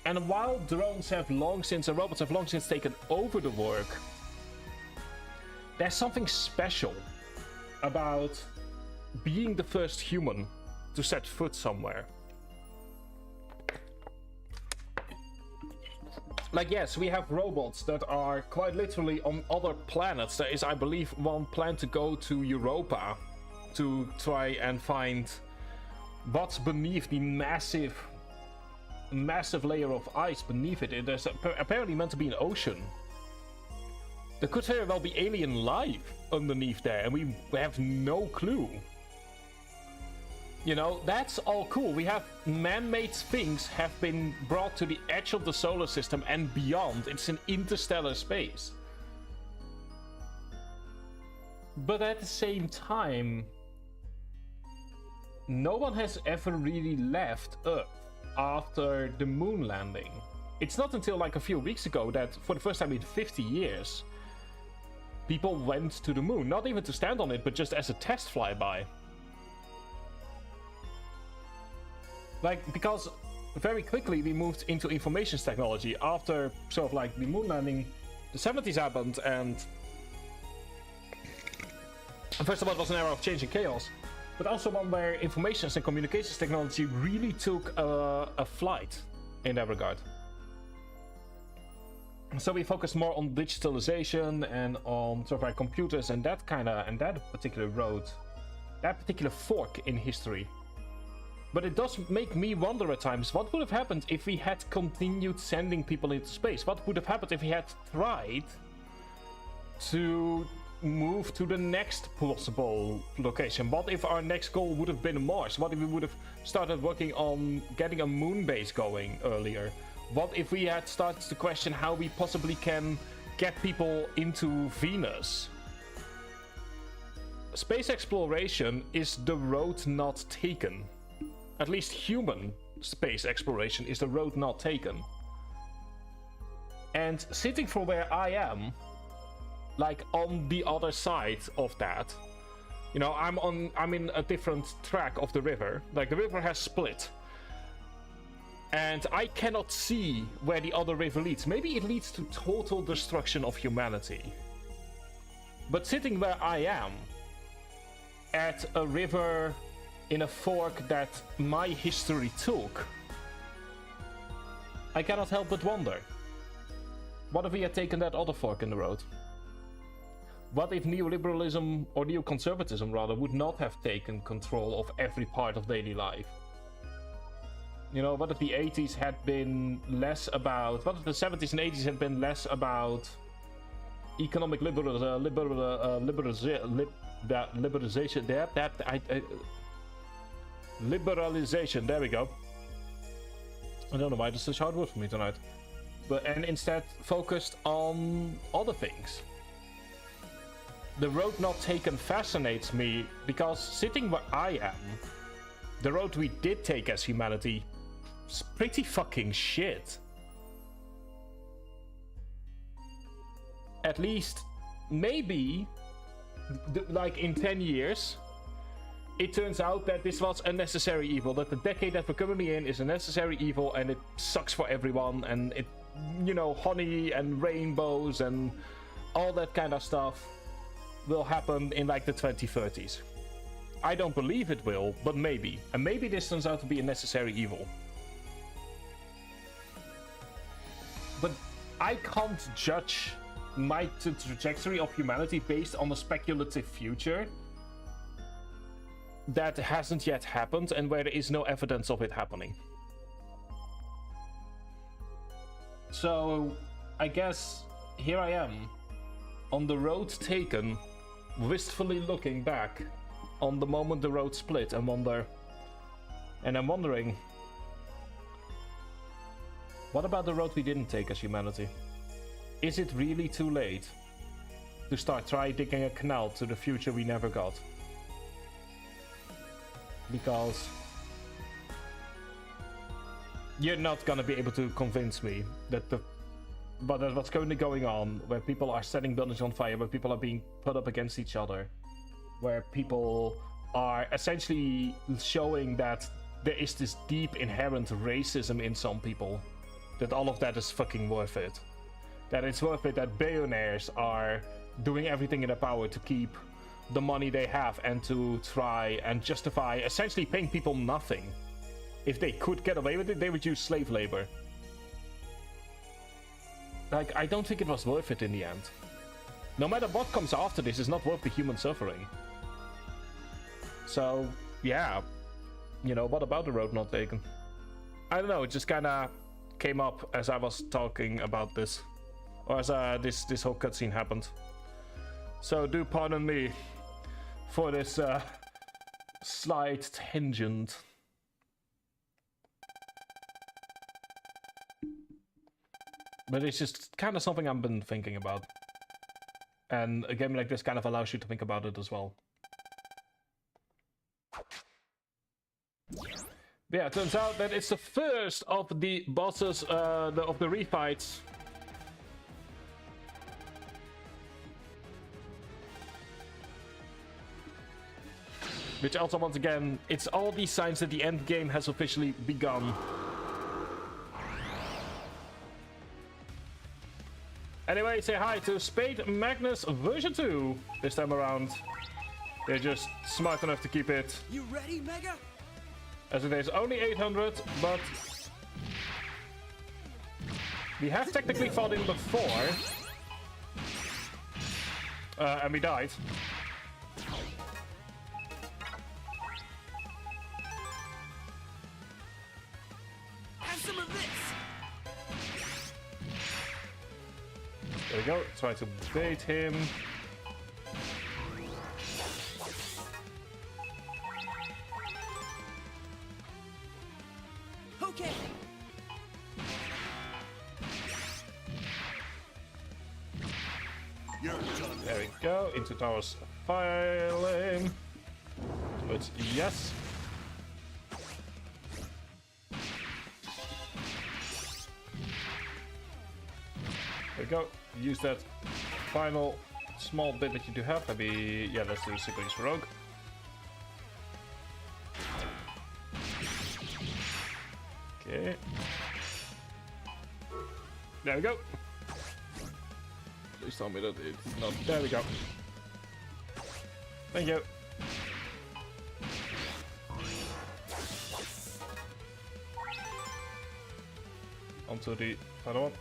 And while drones have long since, and robots have long since taken over the work, there's something special about being the first human to set foot somewhere. Like, yes, we have robots that are quite literally on other planets. There is, I believe, one plan to go to Europa to try and find what's beneath the massive layer of ice beneath it. There's apparently meant to be an ocean. There could very well be alien life underneath there, and we have no clue. You know, that's all cool. We have man-made things have been brought to the edge of the solar system and beyond. It's an interstellar space. But at the same time, no one has ever really left Earth after the moon landing. It's not until like a few weeks ago that, for the first time in 50 years, people went to the moon. Not even to stand on it, but just as a test flyby. Like, because very quickly we moved into information technology after sort of like the moon landing. The 70s happened, and first of all, it was an era of change and chaos, but also one where information and communications technology really took a flight in that regard. So we focused more on digitalization and on sort of like computers and that particular road, that particular fork in history. But it does make me wonder at times, what would have happened if we had continued sending people into space? What would have happened if we had tried to move to the next possible location? What if our next goal would have been Mars? What if we would have started working on getting a moon base going earlier? What if we had started to question how we possibly can get people into Venus? Space exploration is the road not taken. At least human space exploration is the road not taken. And sitting from where I am, like on the other side of that, you know, I'm in a different track of the river. Like the river has split. And I cannot see where the other river leads. Maybe it leads to total destruction of humanity. But sitting where I am, at a river in a fork that my history took, I cannot help but wonder. What if we had taken that other fork in the road? What if neoliberalism, or neoconservatism rather, would not have taken control of every part of daily life? You know, what if the 80s had been less about... What if the 70s and 80s had been less about economic liberalization? Liberalization, there we go. I don't know why this is such a hard word for me tonight. And instead focused on other things. The road not taken fascinates me because sitting where I am, the road we did take as humanity is pretty fucking shit. At least, maybe, like in 10 years, it turns out that this was a necessary evil. That the decade that we're currently in is a necessary evil and it sucks for everyone. And it, you know, honey and rainbows and all that kind of stuff will happen in like the 2030s. I don't believe it will, but maybe. And maybe this turns out to be a necessary evil. But I can't judge my trajectory of humanity based on a speculative future that hasn't yet happened and where there is no evidence of it happening. So, I guess here I am, on the road taken, wistfully looking back on the moment the road split and I'm wondering, what about the road we didn't take as humanity? Is it really too late to start digging a canal to the future we never got? Because you're not gonna be able to convince me that what's currently going on, where people are setting buildings on fire, where people are being put up against each other, where people are essentially showing that there is this deep inherent racism in some people, that all of that is fucking worth it. That it's worth it that billionaires are doing everything in their power to keep the money they have and to try and justify essentially paying people nothing. If they could get away with it, they would use slave labor. Like, I don't think it was worth it in the end. No matter what comes after this, it's not worth the human suffering. So, yeah. You know, what about the road not taken? I don't know, it just kinda came up as I was talking about this. Or as this whole cutscene happened. So do pardon me for this slight tangent. But it's just kind of something I've been thinking about. And a game like this kind of allows you to think about it as well. But yeah, it turns out that it's the first of the bosses of the refights. Which also, once again, it's all these signs that the end game has officially begun. Anyway, say hi to Spade Magnus version 2 this time around. They're just smart enough to keep it. You ready, Mega? As it is only 800, but we have technically fought him before. And we died. Some of this. There we go. Try to bait him. Okay. You're done. There we go. Into Tower's filing. But yes. we go. Use that final small bit that you do have. Maybe, yeah, let's do Sickles for Rogue. Okay. There we go. Please tell me that it's not. There we go. Thank you. Onto the final one.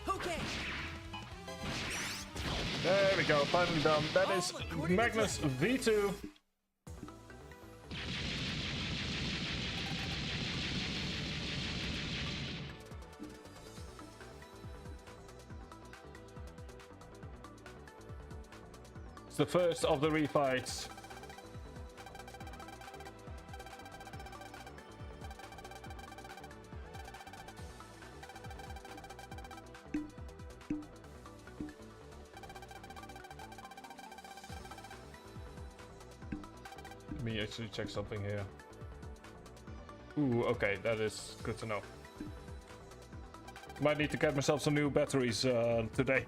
Okay. There we go, finally done. That is Magnus V2. It's the first of the refights. Let me actually check something here. Ooh, okay, that is good to know. Might need to get myself some new batteries today.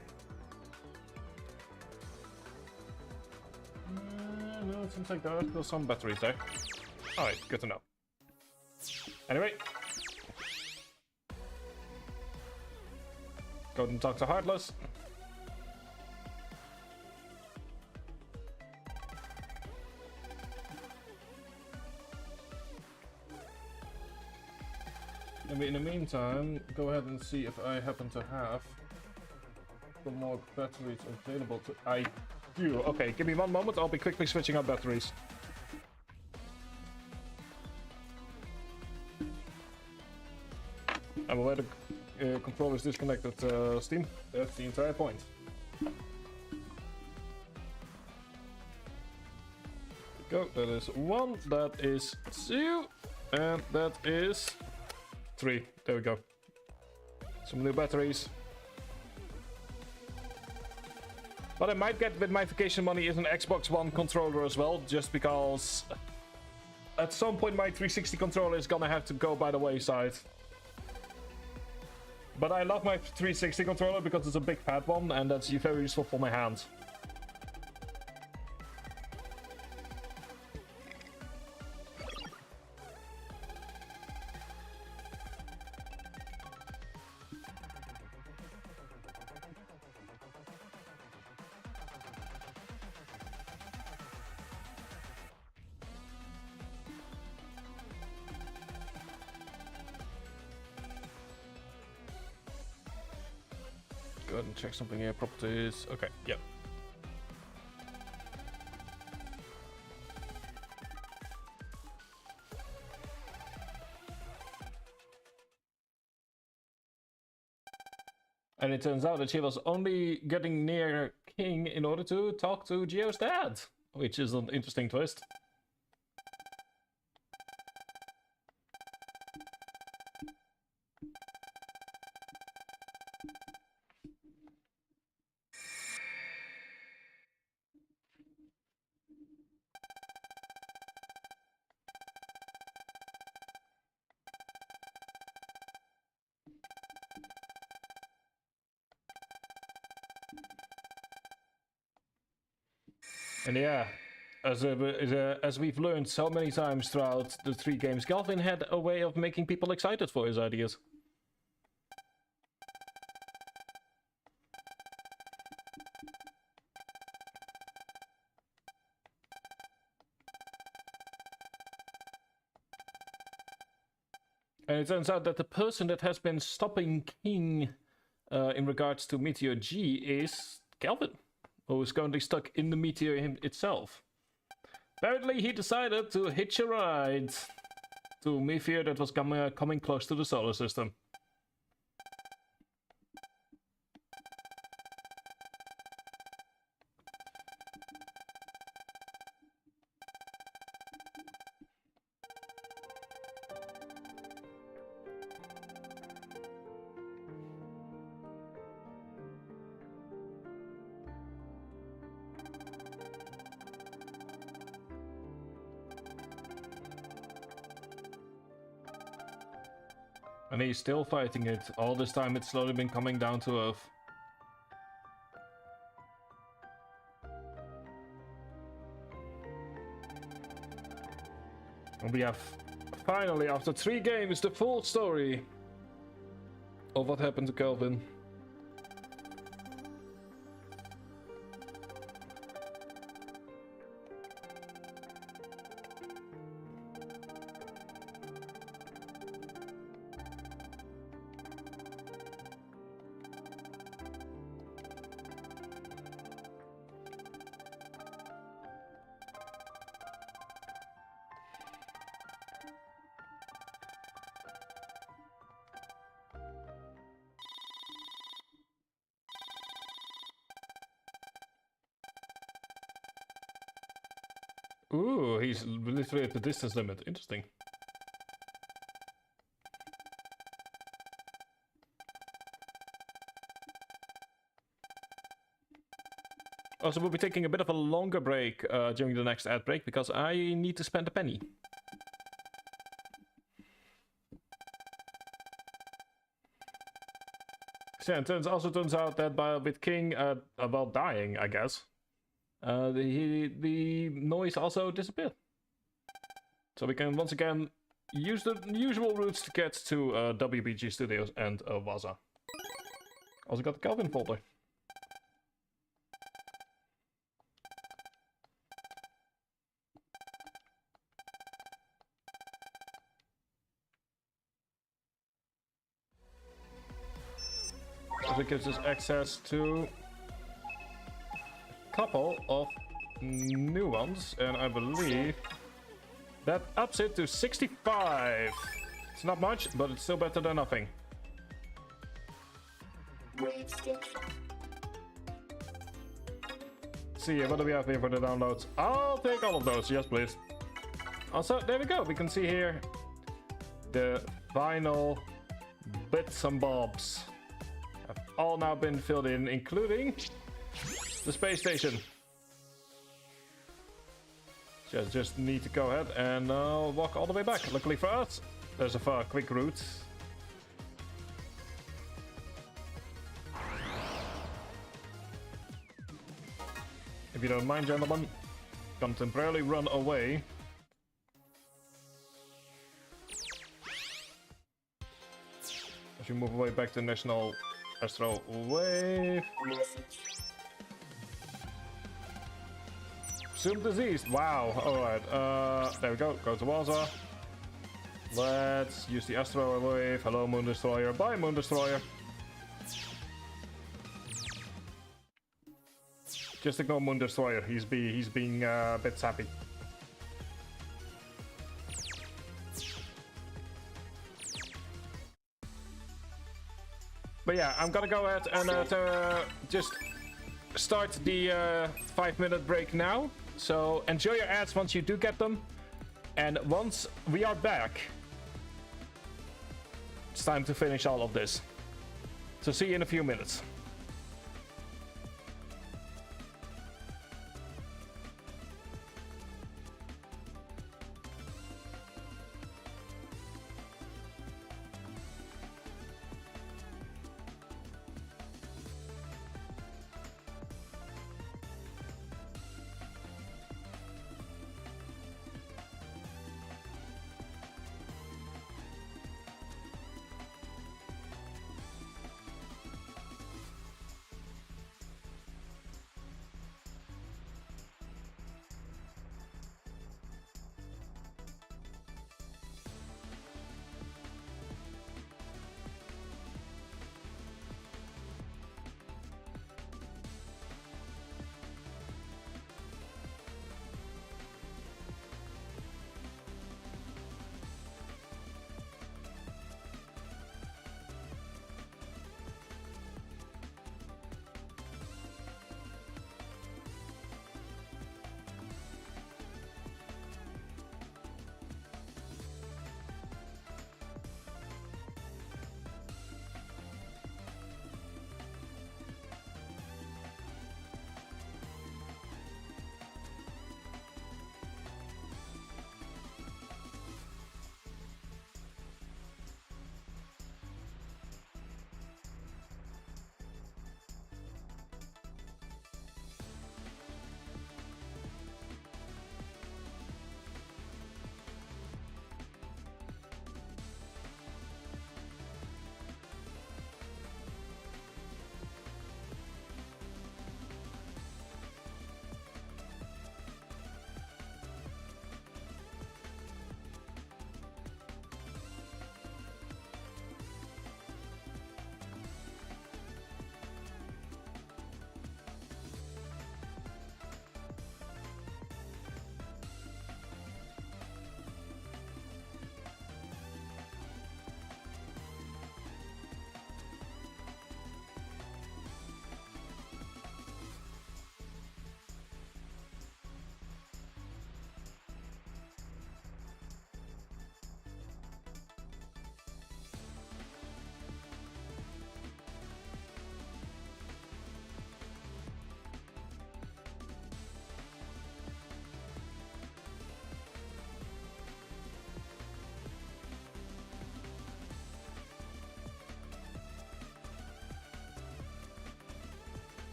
No, it seems like there are still some batteries there. Alright, good to know. Anyway. Go and talk to Heartless. In the meantime, go ahead and see if I happen to have some more batteries available to... I do. Okay, give me one moment. I'll be quickly switching out batteries. I'm aware the controller is disconnected, Steam. That's the entire point. Go. That is 1. That is 2. And that is... 3. There we go. Some new batteries. What I might get with my vacation money is an Xbox One controller as well, just because at some point my 360 controller is gonna have to go by the wayside. But I love my 360 controller because it's a big fat one and that's very useful for my hands. Go ahead and check something here. Properties. Okay, yep. And it turns out that she was only getting near King in order to talk to Geo's dad, which is an interesting twist. And yeah, as we've learned so many times throughout the 3 games, Galvin had a way of making people excited for his ideas. And it turns out that the person that has been stopping King in regards to Meteor G is Calvin, who is currently stuck in the meteor itself. Apparently he decided to hitch a ride to a meteor that was coming close to the solar system. And he's still fighting it. All this time it's slowly been coming down to earth. And we have finally, after 3 games, the full story of what happened to Kelvin. Ooh, he's literally at the distance limit. Interesting. Also, we'll be taking a bit of a longer break during the next ad break because I need to spend a penny. So yeah, it also turns out that with King, well, dying, I guess, the noise also disappeared. So we can once again use the usual routes to get to WBG Studios and Waza. Also got the Kelvin folder. So it gives us access to a couple of new ones, and I believe that ups it to 65. It's not much, but it's still better than nothing. See, what do we have here for the downloads? I'll take all of those, yes please. Also, there we go, we can see here the final bits and bobs have all now been filled in, including the space station. Just need to go ahead and walk all the way back. Luckily for us, there's a quick route. If you don't mind, gentlemen, can temporarily run away. As you move away back to National Astro Wave. Assumed diseased. Wow. Alright. There we go. Go to Waza. Let's use the Astro Wave. Hello, Moon Destroyer. Bye, Moon Destroyer. Just ignore Moon Destroyer. He's being a bit sappy. But yeah, I'm gonna go ahead and just start the 5-minute break now. So enjoy your ads once you do get them. And once we are back, it's time to finish all of this. So see you in a few minutes.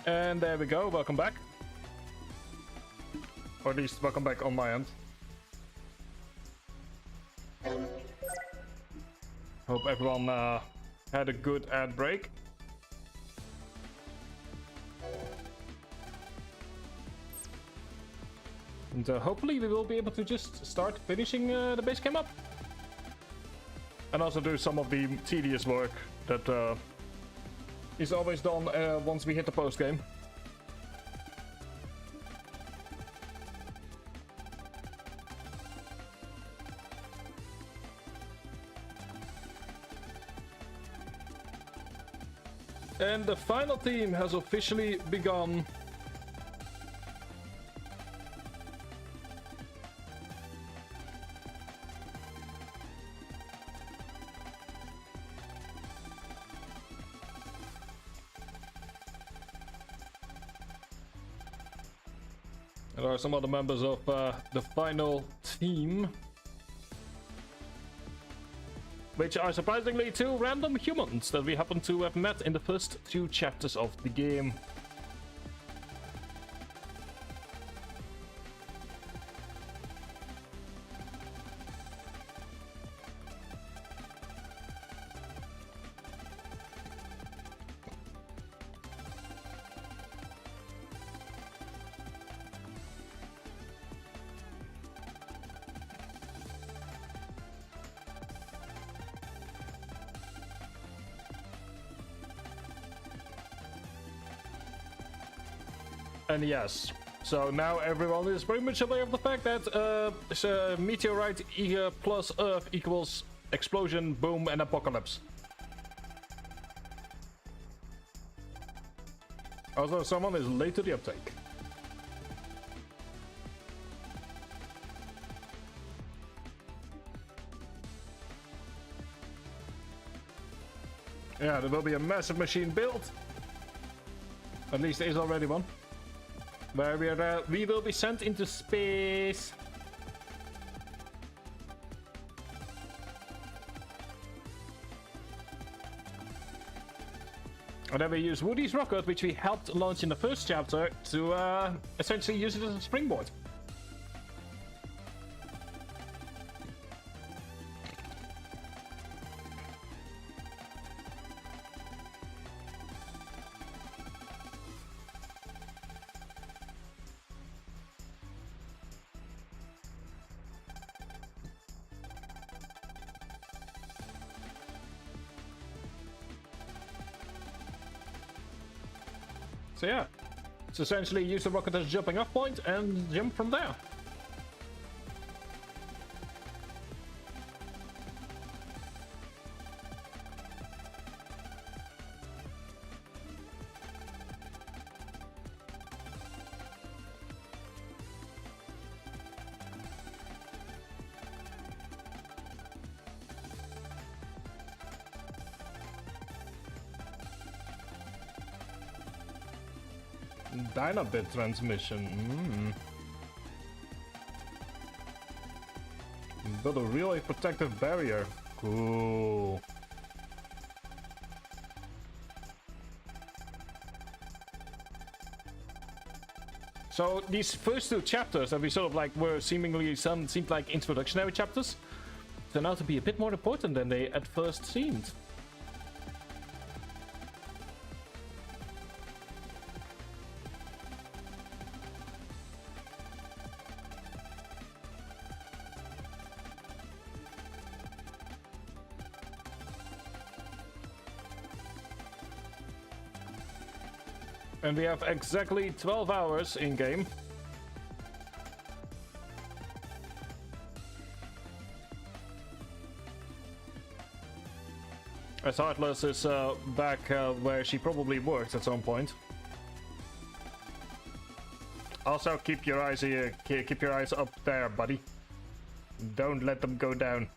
And there we go, welcome back. Or at least welcome back on my end. Hope everyone had a good ad break. And hopefully we will be able to just start finishing the base game up. And also do some of the tedious work that is always done once we hit the post game. And the final team has officially begun. There are some other members of the final team, which are surprisingly two random humans that we happen to have met in the first two chapters of the game. And yes, so now everyone is pretty much aware of the fact that meteorite plus Earth equals explosion, boom, and apocalypse. Also, someone is late to the uptake. Yeah, there will be a massive machine built. At least there is already one. Where we will be sent into space. And then we use Woody's rocket, which we helped launch in the first chapter, to essentially use it as a springboard. So yeah, it's essentially use the rocket as a jumping off point and jump from there. Dynabit transmission. Build a really protective barrier. Cool. So these first two chapters that we sort of like were seemingly seemed like introductionary chapters turn out to be a bit more important than they at first seemed. And we have exactly 12 hours in game. As Heartless is back where she probably worked at some point. Also, keep your eyes here. Keep your eyes up there, buddy. Don't let them go down.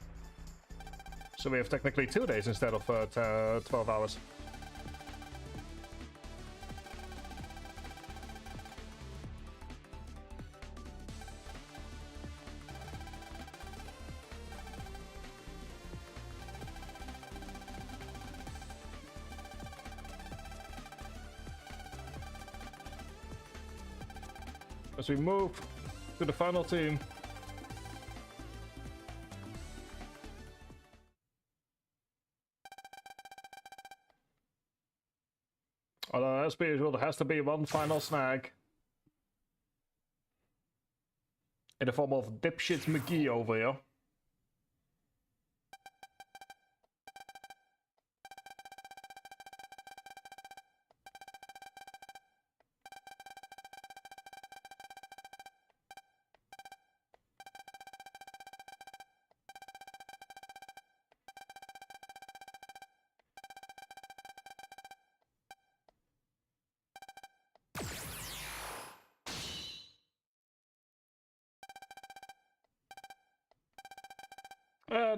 So we have technically 2 days instead of 12 hours. as we move to the final team. Although, as per usual, there has to be one final snag. In the form of dipshit McGee over here.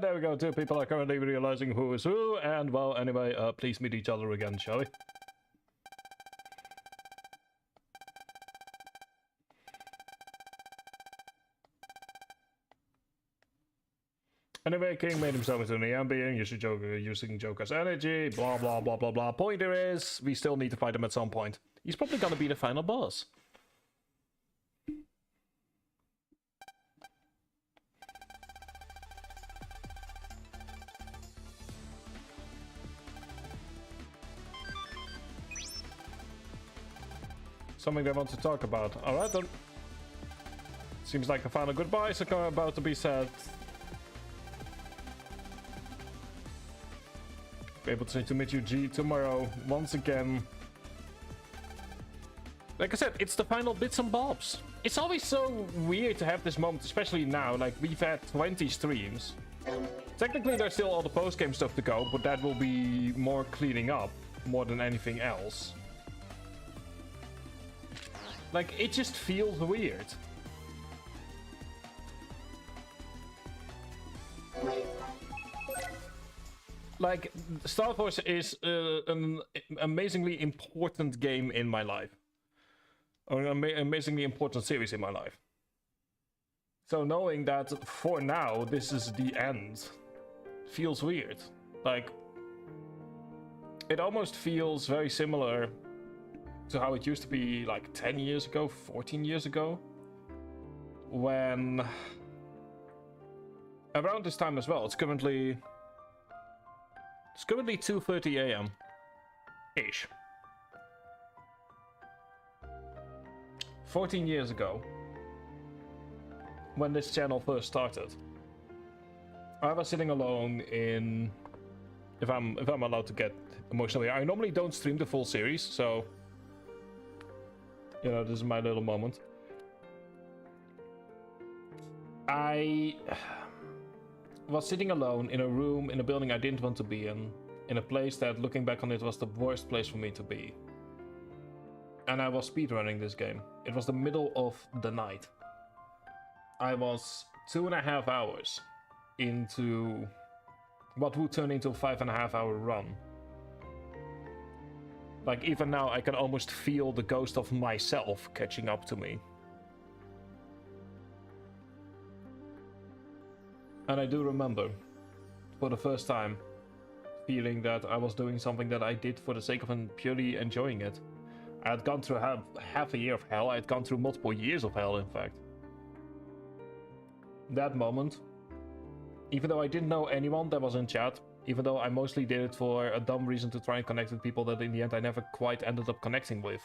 There we go, two people are currently realizing who is who, and well, anyway, please meet each other again, shall we? Anyway, King made himself into an EM being, using Joker's energy, blah blah blah blah blah. Pointer is, we still need to fight him at some point. He's probably gonna be the final boss. Something they want to talk about. Alright then. Seems like a final goodbye is about to be said. Be able to meet you, G, tomorrow once again. Like I said, it's the final bits and bobs. It's always so weird to have this moment, especially now. Like, we've had 20 streams. Technically, there's still all the post-game stuff to go, but that will be more cleaning up more than anything else. Like, it just feels weird. Like, Starforce is an amazingly important game in my life. Or an amazingly important series in my life. So knowing that for now, this is the end, feels weird. Like, it almost feels very similar to how it used to be like 10 years ago, 14 years ago. When... around this time as well, it's currently 2:30 AM. Ish. 14 years ago, when this channel first started, I was sitting alone in... If I'm allowed to get emotional here, I normally don't stream the full series, so... You know, this is my little moment. I was sitting alone in a room in a building I didn't want to be in a place that, looking back on it, was the worst place for me to be. And I was speedrunning this game. It was the middle of the night. I was 2.5 hours into what would turn into a 5.5 hour run. Like, even now, I can almost feel the ghost of myself catching up to me. And I do remember, for the first time, feeling that I was doing something that I did for the sake of purely enjoying it. I had gone through half a year of hell. I had gone through multiple years of hell, in fact. That moment, even though I didn't know anyone that was in chat, even though I mostly did it for a dumb reason to try and connect with people that in the end I never quite ended up connecting with.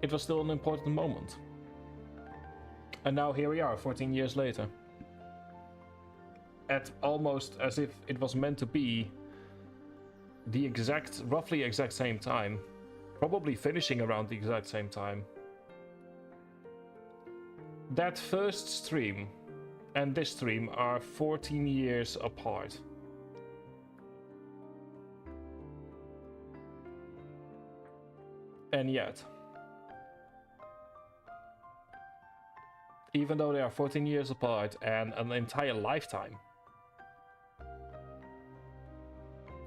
It was still an important moment. And now here we are, 14 years later. At almost as if it was meant to be the roughly exact same time. Probably finishing around the exact same time. That first stream and this stream are 14 years apart. And yet, even though they are 14 years apart and an entire lifetime,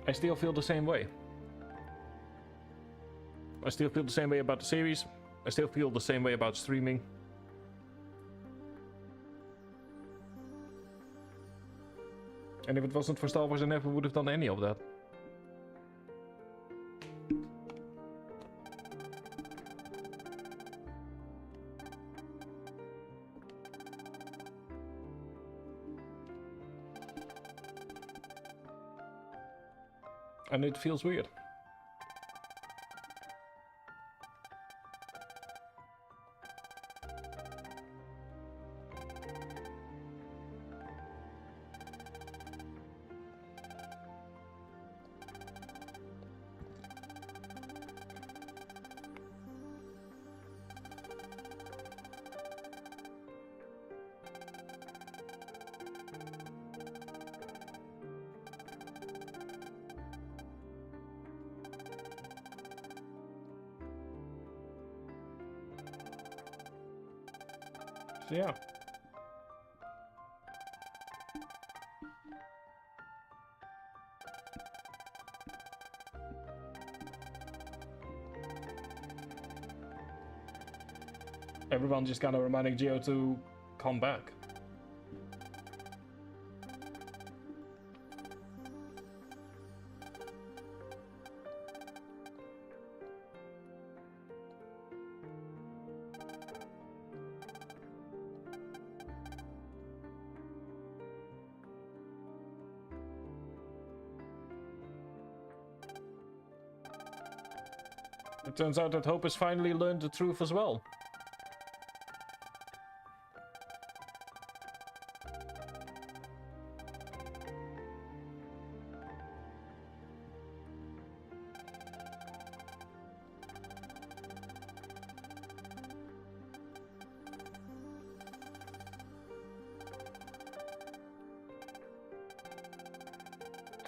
I still feel the same way. I still feel the same way about the series. I still feel the same way about streaming. And if it wasn't for Starforce, I never would have done any of that. And it feels weird. So yeah. Everyone just kind of reminding Geo to come back. It turns out that Hope has finally learned the truth as well.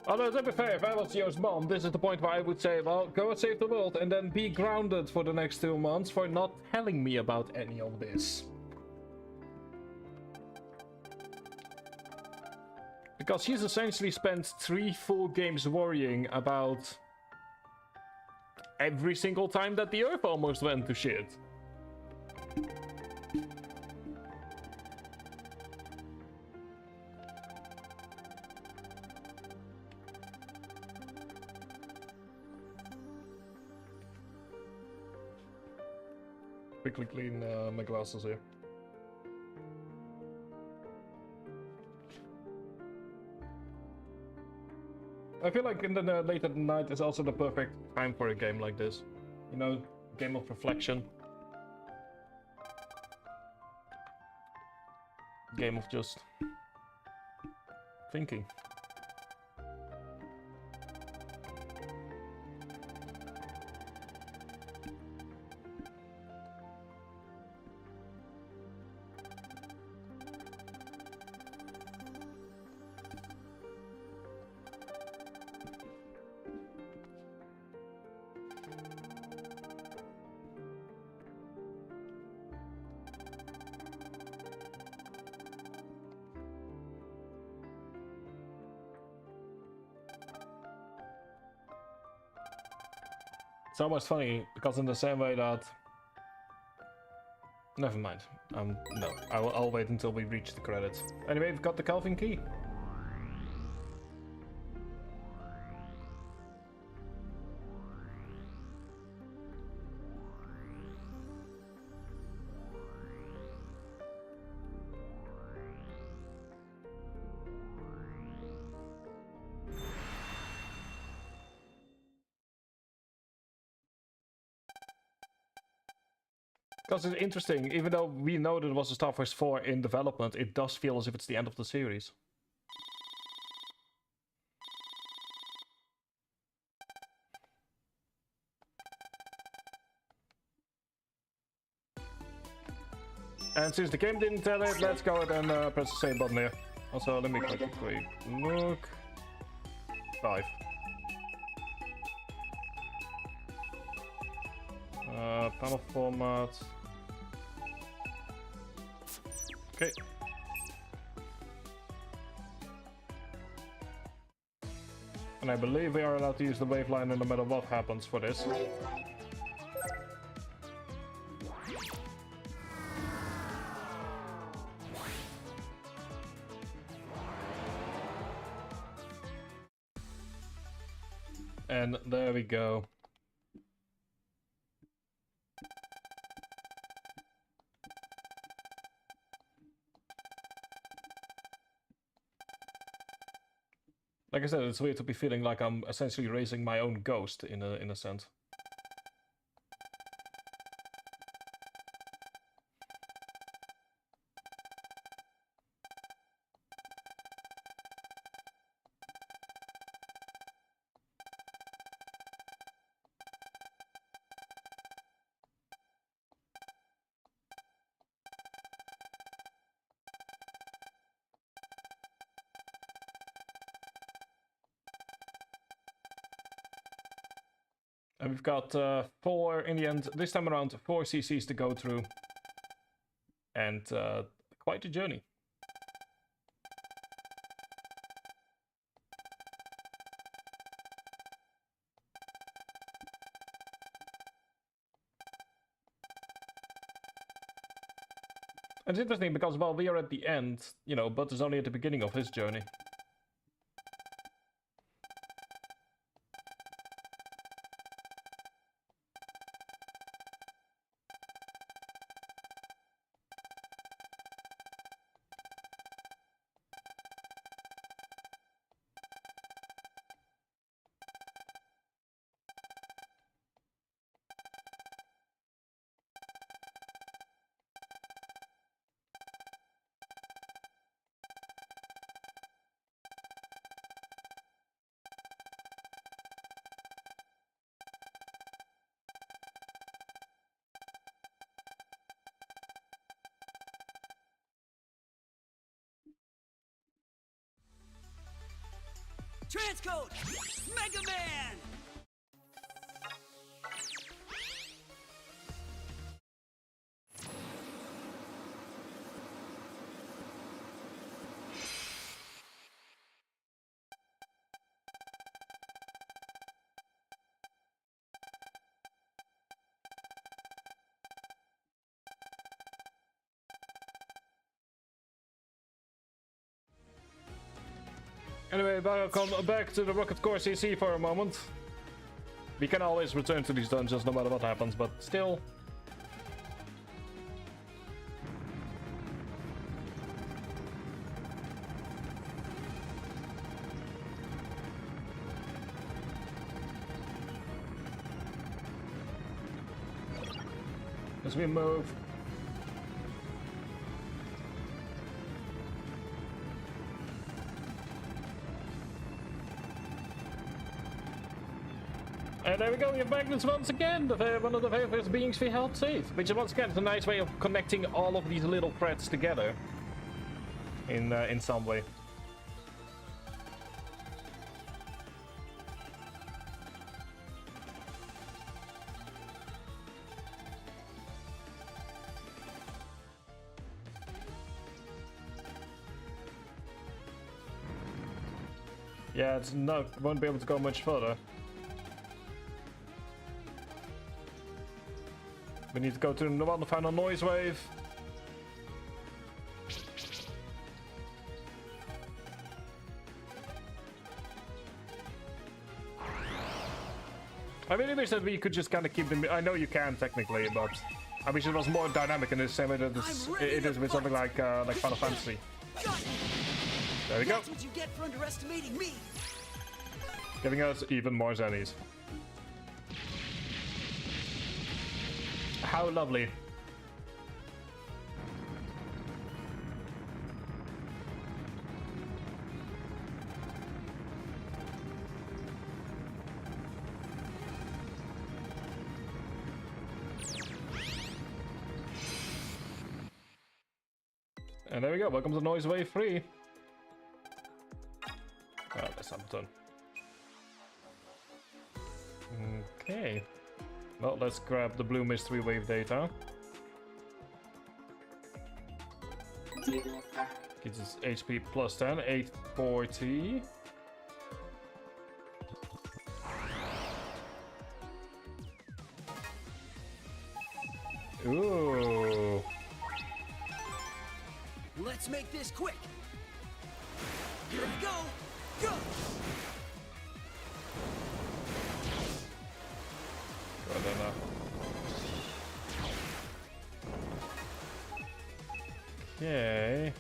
Although, to be fair, if I was Geo's mom, this is the point where I would say, well, go and save the world and then be grounded for the next 2 months for not telling me about any of this. Because she's essentially spent 3 full games worrying about every single time that the Earth almost went to shit. Quickly clean my glasses here. I feel like in the late at night is also the perfect time for a game like this. You know, game of reflection. Game of just thinking. It's almost funny, because in the same way that... Never mind. No. I'll wait until we reach the credits. Anyway, we've got the Calvin key. Because it's interesting, even though we know that it was a Starforce 4 in development, it does feel as if it's the end of the series. And since the game didn't tell it, let's go ahead and press the save button here. Also, let me quickly look. 5. Panel format. Okay. And I believe we are allowed to use the waveline no matter what happens for this. And there we go. Like I said, it's weird to be feeling like I'm essentially raising my own ghost in a sense. And we've got four, in the end, this time around, 4 CCs to go through. And quite a journey. And it's interesting because while we are at the end, you know, Bud is only at the beginning of his journey. Transcode! Mega Man! Anyway, welcome back to the Rocket Core CC for a moment. We can always return to these dungeons no matter what happens, but still. As we move. And there we go, we have Magnus once again, one of the favorite beings we held safe. Which once again is a nice way of connecting all of these little threads together. In some way. Yeah, it's not, won't be able to go much further. We need to go to the final noise wave. I really wish that we could just kind of keep them. I know you can technically, but I wish it was more dynamic in the same way that it is with something like Final Fantasy. There we go. That's what you get for underestimating me. Giving us even more zennies. How lovely. And there we go, welcome to Noise Wave 3. Oh, that's not done. Okay. Well, let's grab the blue mystery wave data. Gives us HP plus 10, 840. Ooh. Let's make this quick. Here we go. Go. Okay,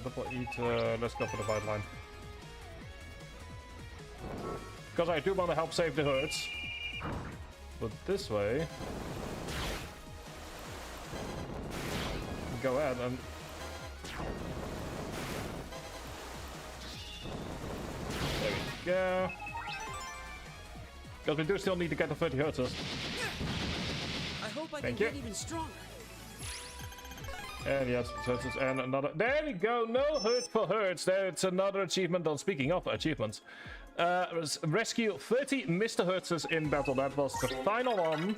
double eat, let's go for the bite line. Because I do want to help save the herds. But this way... Go ahead and... There we go. Because we do still need to get the 30 hertz. I hope I can Thank you. get even stronger. And yes, and another. There we go. No hurt for herds. There's another achievement. On speaking of achievements, rescue 30 Mr. Hertzes in battle. That was the final one.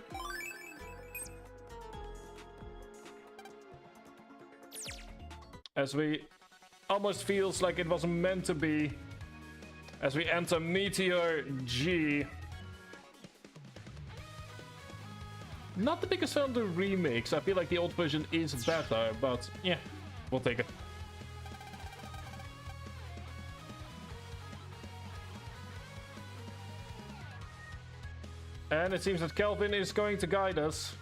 As we almost feels like it was meant to be. As we enter Meteor G. Not the biggest fan of the remakes. I feel like the old version is better, but yeah, we'll take it. And it seems that Kelvin is going to guide us.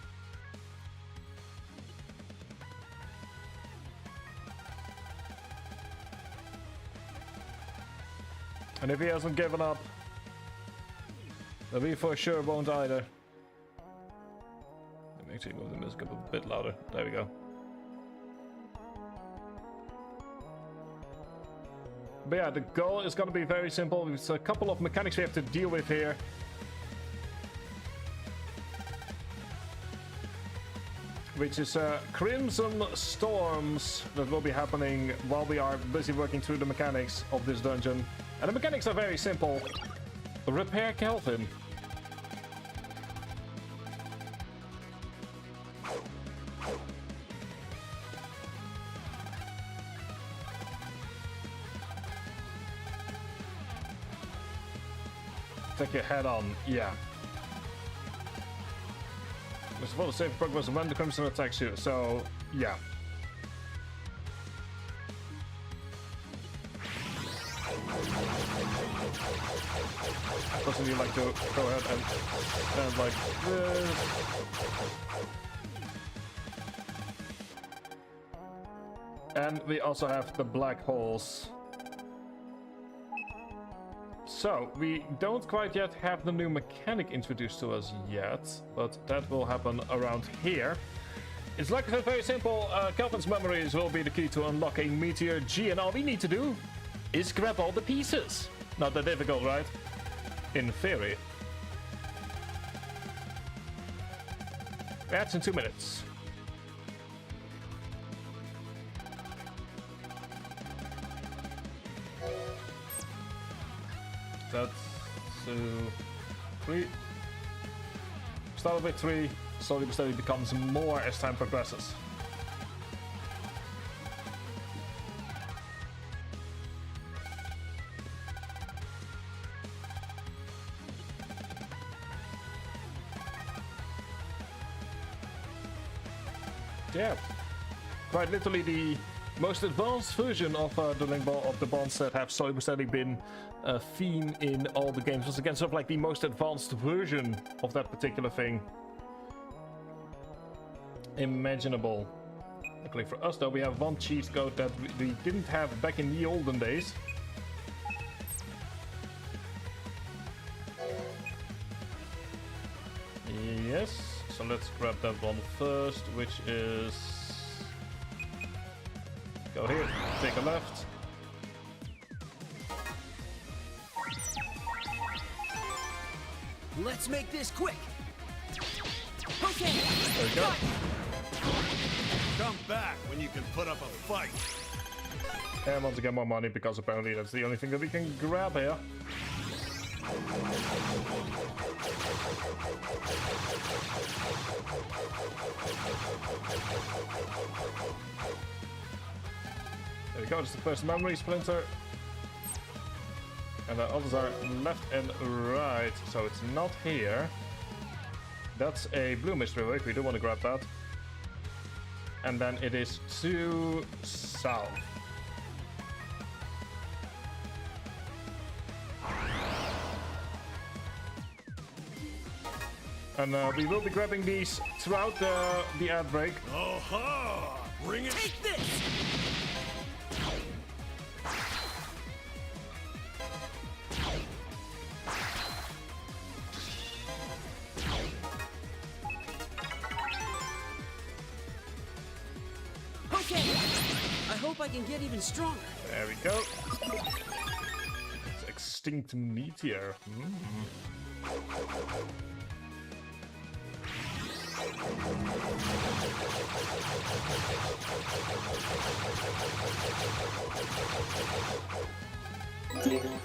And if he hasn't given up, then we for sure won't either. Let me actually move the music up a bit louder. There we go. But yeah, the goal is going to be very simple. There's a couple of mechanics we have to deal with here. Which is Crimson Storms that will be happening while we are busy working through the mechanics of this dungeon. And the mechanics are very simple. Repair Kelvin. Take your head on, yeah. First of all, the save progress when the Crimson attacks you, so yeah. I personally like to go ahead and stand like this. And we also have the black holes. So, we don't quite yet have the new mechanic introduced to us yet, but that will happen around here. It's like I said, very simple. Kelvin's memories will be the key to unlocking Meteor G, and all we need to do is grab all the pieces. Not that difficult, right? In theory. That's in 2 minutes. That's 3. Start with 3, slowly but steadily becomes more as time progresses. Yeah, quite literally the most advanced version of the link ball of the bonds that have slowly but steadily been a theme in all the games. Once again, sort of like the most advanced version of that particular thing imaginable. Luckily for us, though, we have one cheat code that we didn't have back in the olden days. Yes, so let's grab that one first, which is... Go here, take a left. Let's make this quick. Okay. There we go. Come back when you can put up a fight. And once again, more money, because apparently that's the only thing that we can grab here. There we go, it's the first memory splinter. And the others are left and right, so it's not here. That's a blue mystery wave, we do want to grab that. And then it is to south. And we will be grabbing these throughout the ad break. Oh-ha! Bring it! Take this! hope I can get even stronger. There we go. It's extinct meteor.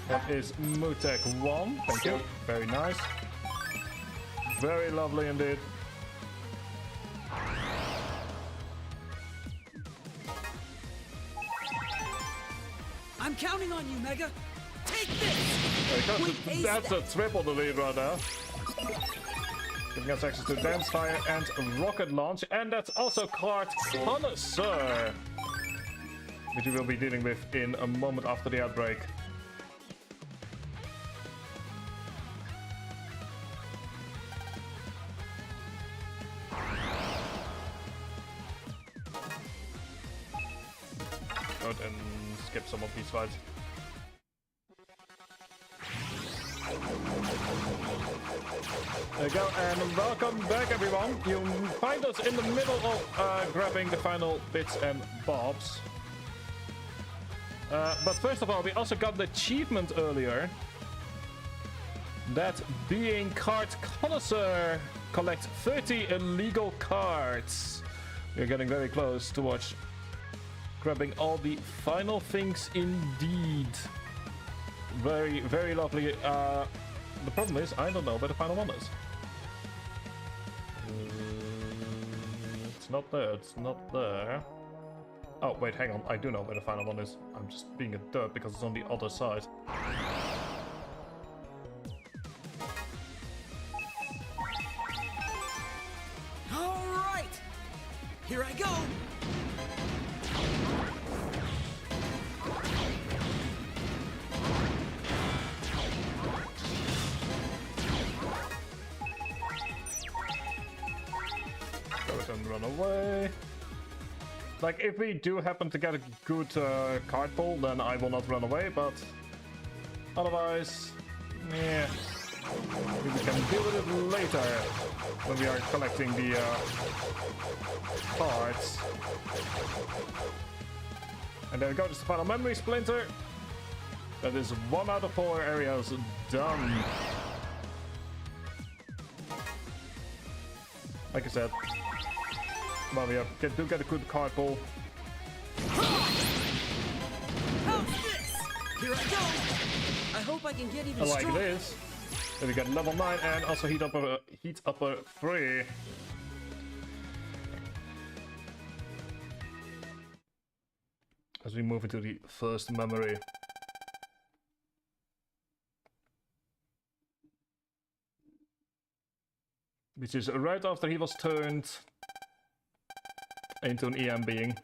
That is Mutek 1. Thank you. Very nice. Very lovely indeed. I'm counting on you, Mega. Take this! There we We go. aced That's a that. triple delete right now. Giving us access to Dance Fire and Rocket Launch. And that's also card Connoisseur, which we will be dealing with in a moment after the outbreak. Go ahead and skip some of these fights. There you go, and welcome back everyone. You find us in the middle of grabbing the final bits and bobs. But first of all, we also got the achievement earlier. That being Card Connoisseur. Collect 30 illegal cards. We're getting very close towards grabbing all the final things indeed. Very, very lovely. The problem is, I don't know where the final one is. It's not there, it's not there. Oh, wait, hang on. I do know where the final one is. I'm just being a derp because it's on the other side. All right! Here I go! And run away. Like, if we do happen to get a good card pull, then I will not run away, but otherwise, yeah, we can deal with it later when we are collecting the cards. And there we go, just the final memory splinter. That is 1 out of 4 areas done. Like I said, well, we do get a good card pull. How's this? Here I go! I hope I can get even Like stronger. this. Then we get level 9 and also heat upper 3. As we move into the first memory. Which is right after he was turned into an EM being.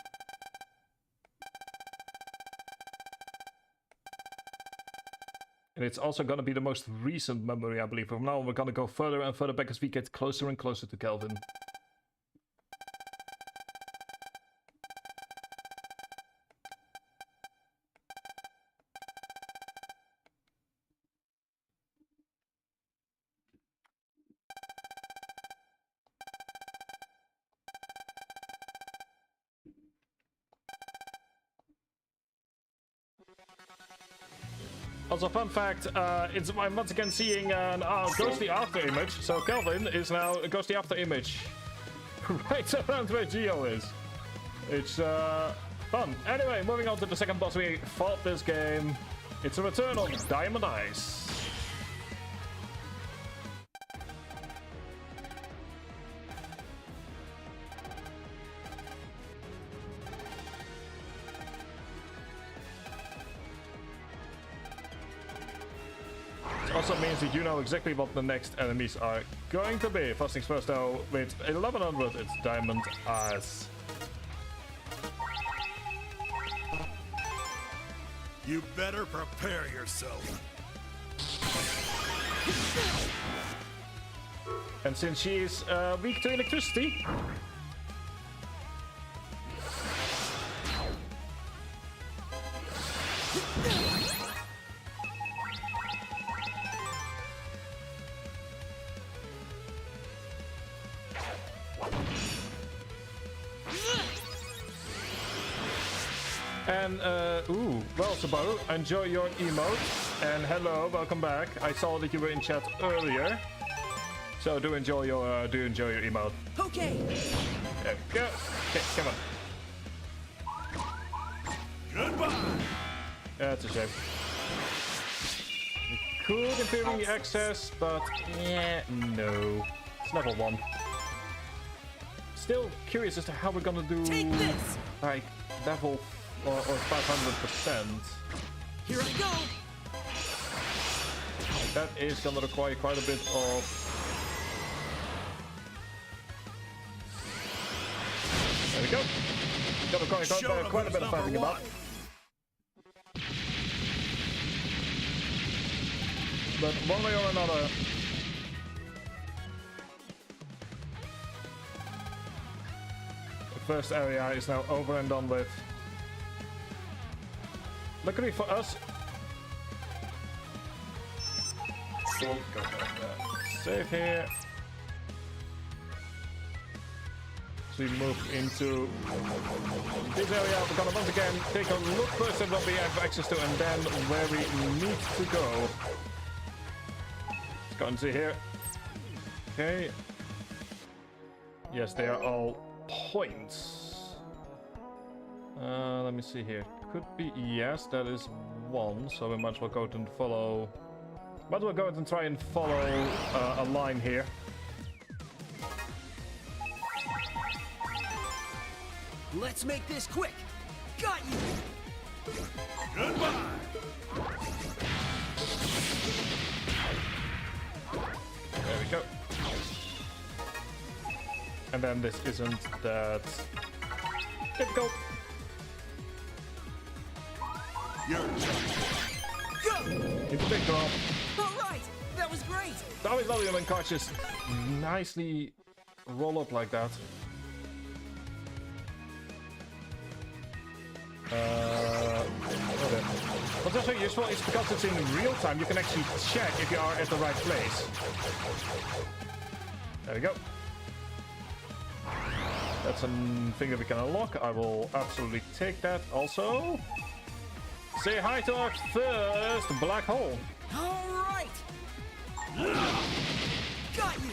And it's also gonna be the most recent memory, I believe. From now on, we're gonna go further and further back as we get closer and closer to Kelvin. Also, fun fact, I'm once again seeing an ghostly after image. So Kelvin is now a ghostly after image. Right around where Geo is. It's fun. Anyway, moving on to the second boss we fought this game. It's a return of Diamond Eyes. Also means that you know exactly what the next enemies are going to be. First things first though, with 1100 it's Diamond Eyes. You better prepare yourself. And since she is weak to electricity, And, well, Subaru, enjoy your emote. And hello, welcome back. I saw that you were in chat earlier. So do enjoy your emote. Okay. There we go. Okay, come on. Goodbye. That's a shame. We could, in theory, access, but yeah, no. It's level 1. Still curious as to how we're gonna do Take this. like level or 500%. Here I go. Like, that is gonna require quite a bit of. There we go. Gonna require quite a bit of fighting about. But one way or another, the first area is now over and done with. Luckily for us, save here. So we move into this area. We're gonna once again take a look first at what we have access to and then where we need to go. Let's go and see here. Okay. Yes, they are all points. Let me see here. Could be, yes, that is 1. So we might as well go and follow. Might as well go and try and follow a line here. Let's make this quick. Got you. Goodbye. There we go. And then this isn't that difficult. Your turn. Go. It's a big drop. All right. That was great. It's always lovely when cards just nicely roll up like that. Okay. What's also useful is because it's in real time, you can actually check if you are at the right place. There we go. That's a thing that we can unlock. I will absolutely take that also. Say hi to our first black hole. All right. Got you.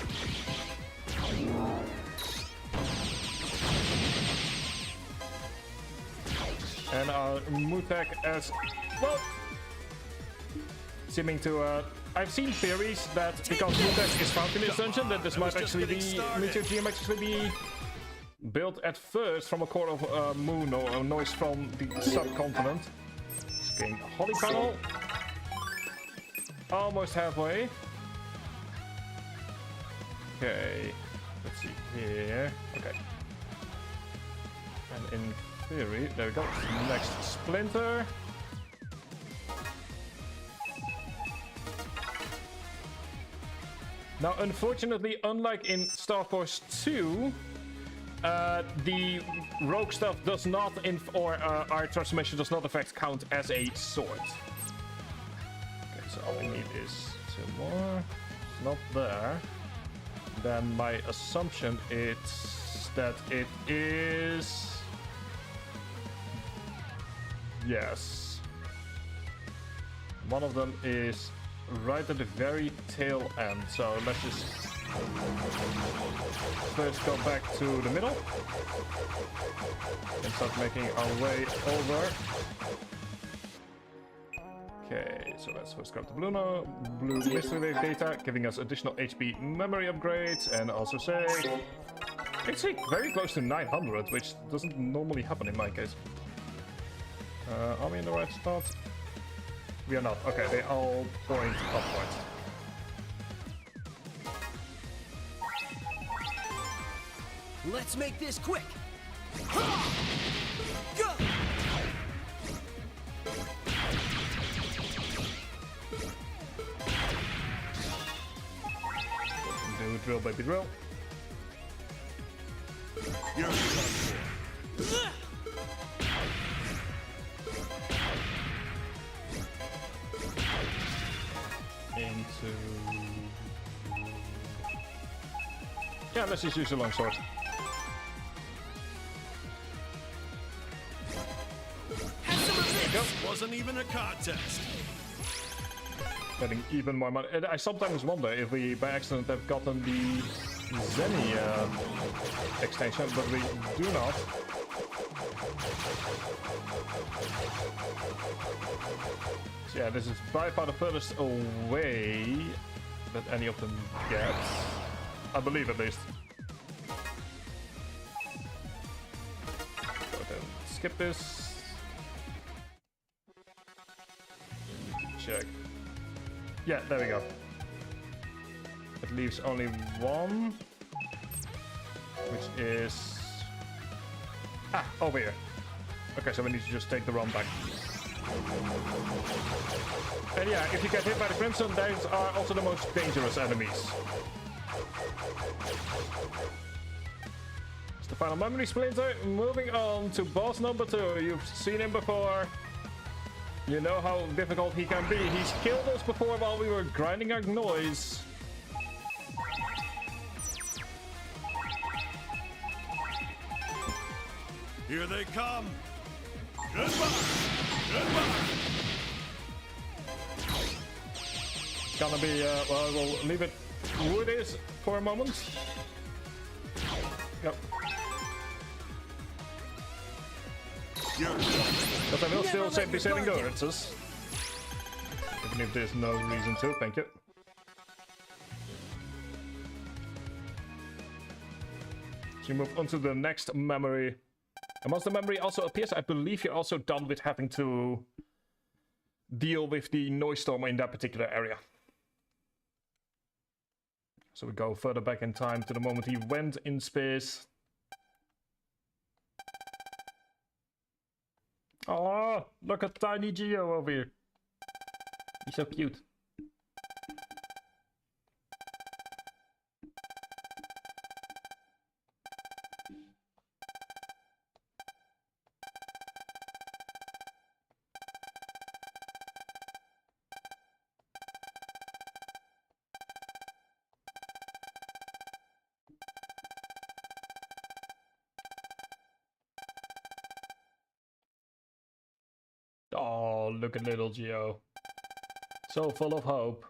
And our Mutek as well. Seeming to, I've seen theories that because Mutek is found in this dungeon, that this might actually be, Meteor Geom actually be built at first from a core of moon or noise from the subcontinent. Okay, Holly panel. Almost halfway. Okay, let's see here. Okay. And in theory, there we go. Next splinter. Now, unfortunately, unlike in Starforce 2, the rogue stuff does not, our transformation does not affect count as a sword. Okay, so all we need is 2 more. It's not there. Then my assumption is that it is. Yes. One of them is right at the very tail end. So let's just first go back to the middle and start making our way over. Okay, so let's first grab the blue mystery wave data, giving us additional HP memory upgrades, and also say it's very close to 900, which doesn't normally happen in my case. Are we in the right spot? We are not. Okay, they all point upwards. Let's make this quick. Go. Do drill, baby, drill. You're done for. Into. Yeah, let's just use a long sword. Have wasn't even a contest. Getting even more money. And I sometimes wonder if we by accident have gotten the Zenny extension, but we do not. So yeah, this is by far the furthest away that any of them gets. I believe at least. So then skip this. Check. Yeah, there we go. It leaves only one, which is over here. Okay, so we need to just take the run back. And yeah, if you get hit by the Crimson, those are also the most dangerous enemies. It's the final memory splinter. Moving on to boss number 2. You've seen him before. You know how difficult he can be. He's killed us before while we were grinding our noise. Here they come. Goodbye. Goodbye. Gonna be, well, we'll leave it who it is for a moment. Yep. But I will still be saving the urges. Even if there's no reason to, thank you. So you move on to the next memory. And once the memory also appears, I believe you're also done with having to deal with the noise storm in that particular area. So we go further back in time to the moment he went in space. Oh, look at tiny Geo over here. He's so cute. Oh, look at little Geo. So full of hope.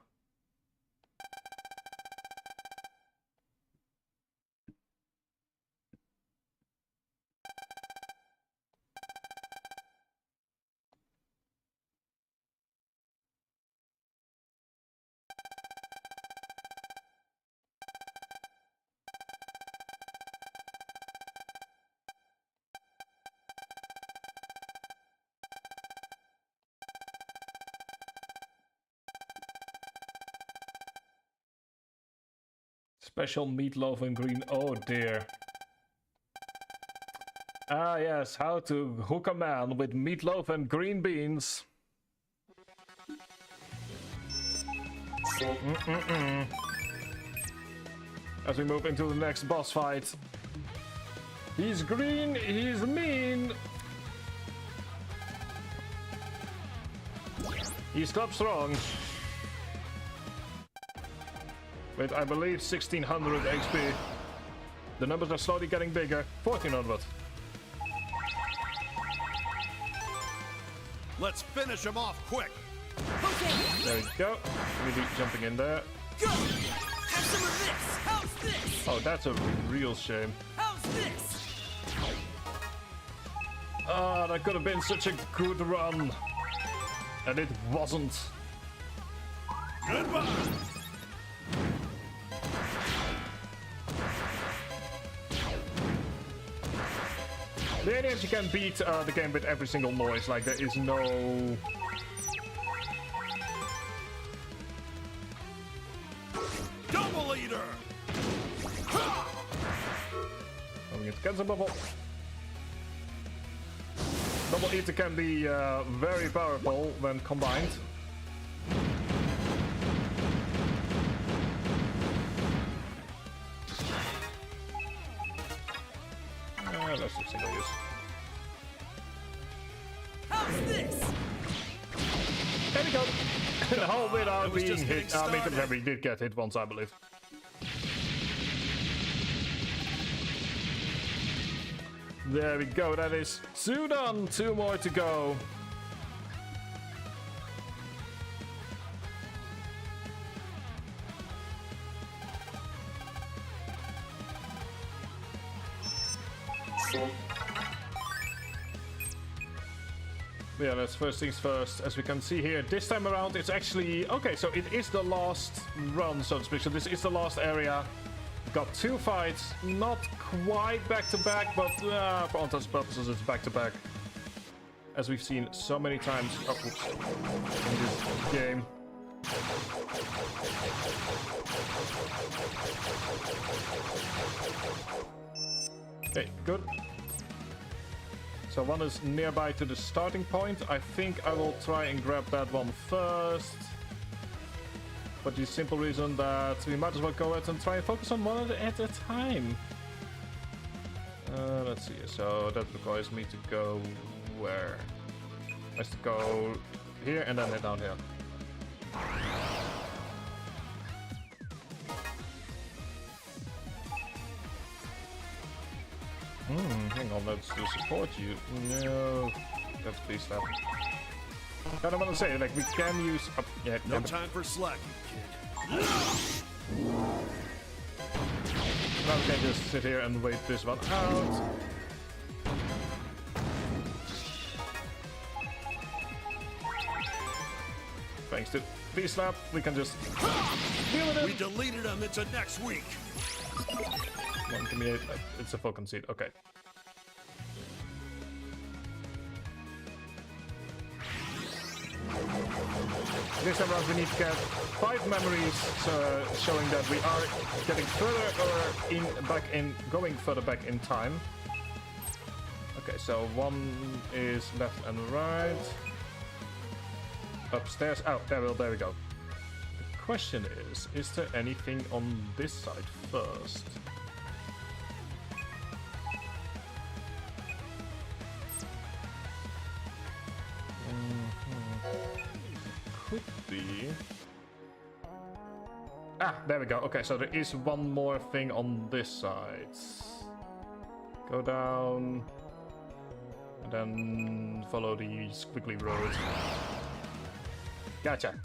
Special meatloaf and green. Oh dear. Ah yes, how to hook a man with meatloaf and green beans. As we move into the next boss fight. He's green, he's mean. He's club strong. With, I believe, 1600 HP. The numbers are slowly getting bigger. 1400. Let's finish him off quick. Okay. There we go. Really jumping in there. Go. Have some of this. How's this? Oh, that's a real shame. How's this? Ah, that could have been such a good run. And it wasn't. Goodbye. The idea is you can beat the game with every single noise, like there is no... Double eater. Going into Cancer Bubble. Double Eater can be very powerful when combined. Let's do single use. How's this? There we go. The whole without was being just hit. getting I mean, started. we did get hit once, I believe. There we go. That is 2 done. 2 more to go. Yeah, that's first things first. As we can see here, this time around, it's actually... Okay, so it is the last run, so to speak. So this is the last area. Got 2 fights. Not quite back-to-back, but for all intents and purposes, it's back-to-back. As we've seen so many times in this game. Okay, good. So one is nearby to the starting point. I think I will try and grab that one first. For the simple reason that we might as well go ahead and try and focus on one at a time. Let's see. So that requires me to go where? I have to go here and then head down here. Hang on, that's to support you. No, that's please stop. I don't want to say, like, we can use... yeah, No time for slacking, kid. Now we can just sit here and wait this one out. Thanks to V-Slap, we can just deal with it. We deleted him into next week. One community, it's a full conceit, okay. This time around we need to get 5 memories showing that we are getting further going further back in time. Okay, so one is left and right. Upstairs, oh, there we go. The question is there anything on this side first? Could be. Ah, there we go. Okay, so there is one more thing on this side. Go down. And then follow the squiggly road. Gotcha.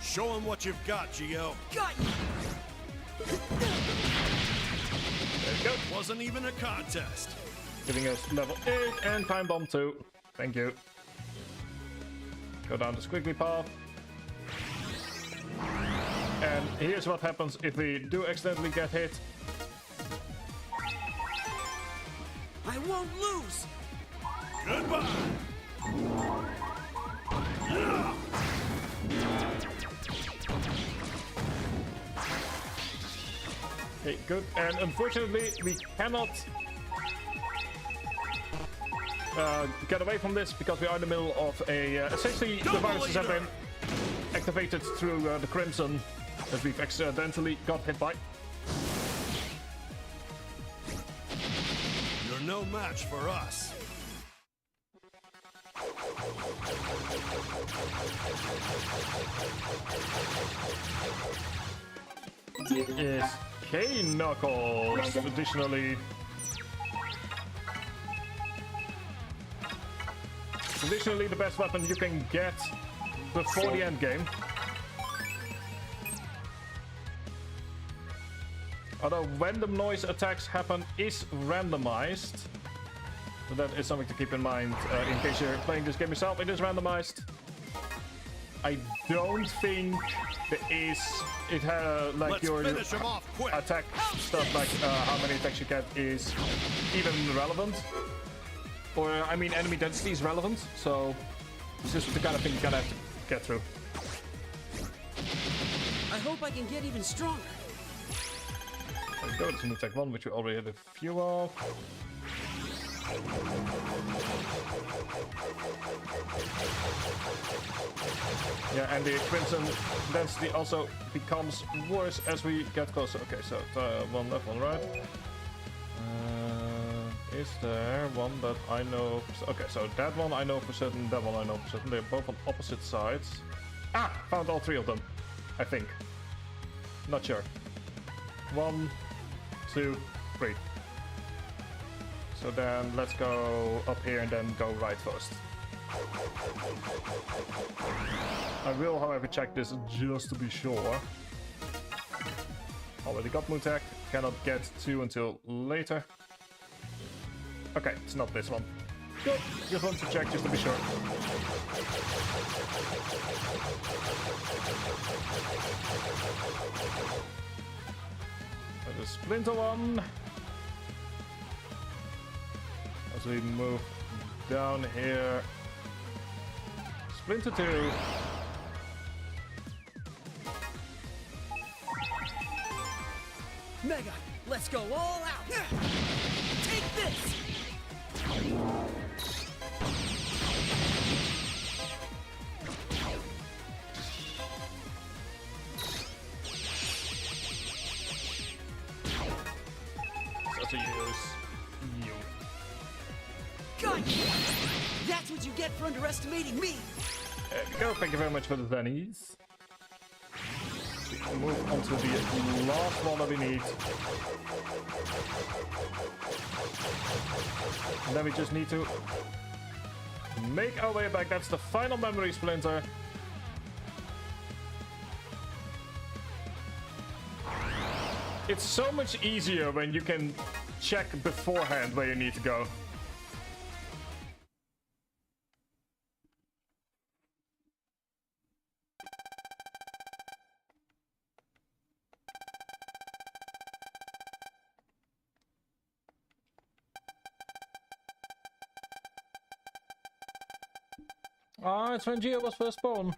Show him what you've got, Geo. Got you! There we go. Wasn't even a contest. Giving us level 8 and time bomb 2. Thank you. Go down the squiggly path. And here's what happens if we do accidentally get hit. I won't lose! Goodbye. Okay, good. And unfortunately, we cannot get away from this because we are in the middle of a... essentially, the viruses have been activated through the Crimson that we've accidentally got hit by. You're no match for us. Is K-Knuckles, traditionally the best weapon you can get before the end game. Although random noise attacks happen is randomized. So that is something to keep in mind in case you're playing this game yourself. It is randomized. I don't think there is... It had like Let's your finish him off quick. attack stuff, like how many attacks you get is even relevant. Or, I mean, enemy density is relevant. So it's just the kind of thing you kind of have to get through. I hope I can get even stronger. There we go, it's an attack 1, which we already had a few of. Yeah, and the Crimson density also becomes worse as we get closer. Okay, so one left, one right. Is there one that I know? Okay, so that one I know for certain, that one I know for certain. They're both on opposite sides. Ah, found all 3 of them, I think. Not sure. 1, 2, 3. So then let's go up here and then go right first. I will, however, check this just to be sure. Already got Moon Tech. Cannot get 2 until later. Okay, it's not this one. Good. Just want to check just to be sure. There's a Splinter one. As we move down here. Splinter 2. Mega, let's go all out. Take this. Such a use. You. Got you. That's what you get for underestimating me. There we go. Thank you very much for the Zennies. Move on to the last one that we need. And then we just need to make our way back. That's the final memory splinter. It's so much easier when you can check beforehand where you need to go. Ah, it's when Geo was first born.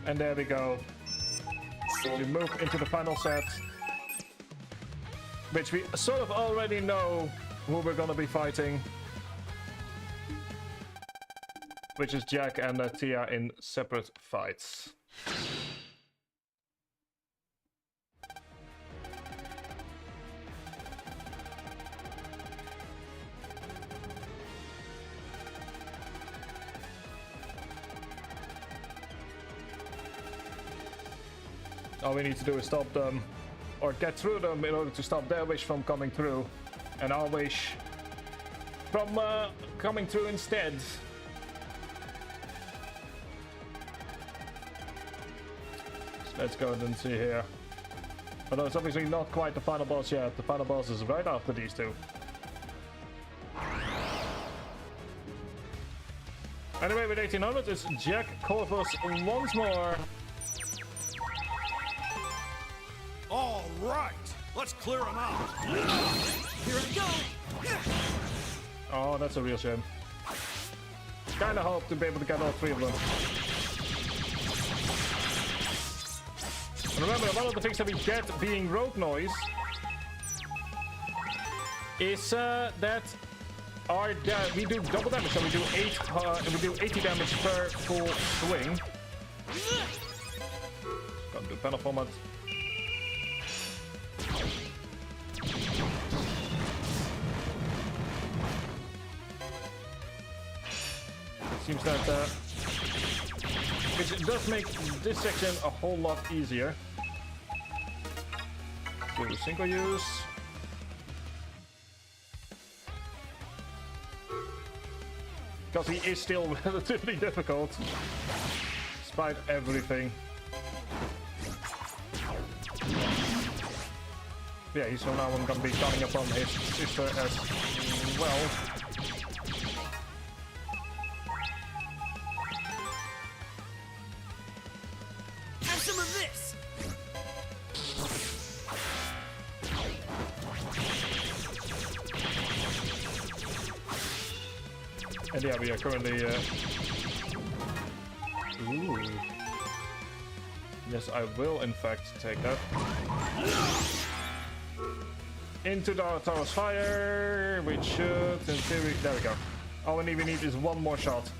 And there we go. We move into the final set, which we sort of already know who we're gonna be fighting, which is Jack and Tia in separate fights. All we need to do is stop them, or get through them in order to stop their wish from coming through, and our wish from coming through instead. So let's go and see here. Although it's obviously not quite the final boss yet. The final boss is right after these two. Anyway, with 1800, it's Jack Corvus once more. All right, let's clear them out. Here I go. Oh, that's a real shame. Kinda hope to be able to get all 3 of them. And remember, one of the things that we get being road noise is that we do double damage, so we do 80 damage per full swing. Gotta do panel format. Seems that which does make this section a whole lot easier. Do single use. Because he is still relatively difficult, despite everything. Yeah, he's from now on gonna be coming upon his sister as well. Have some of this. And yeah, we are currently ooh. Yes, I will in fact take that. Into the Taurus Fire, which should, in theory, there we go. All we need is one more shot.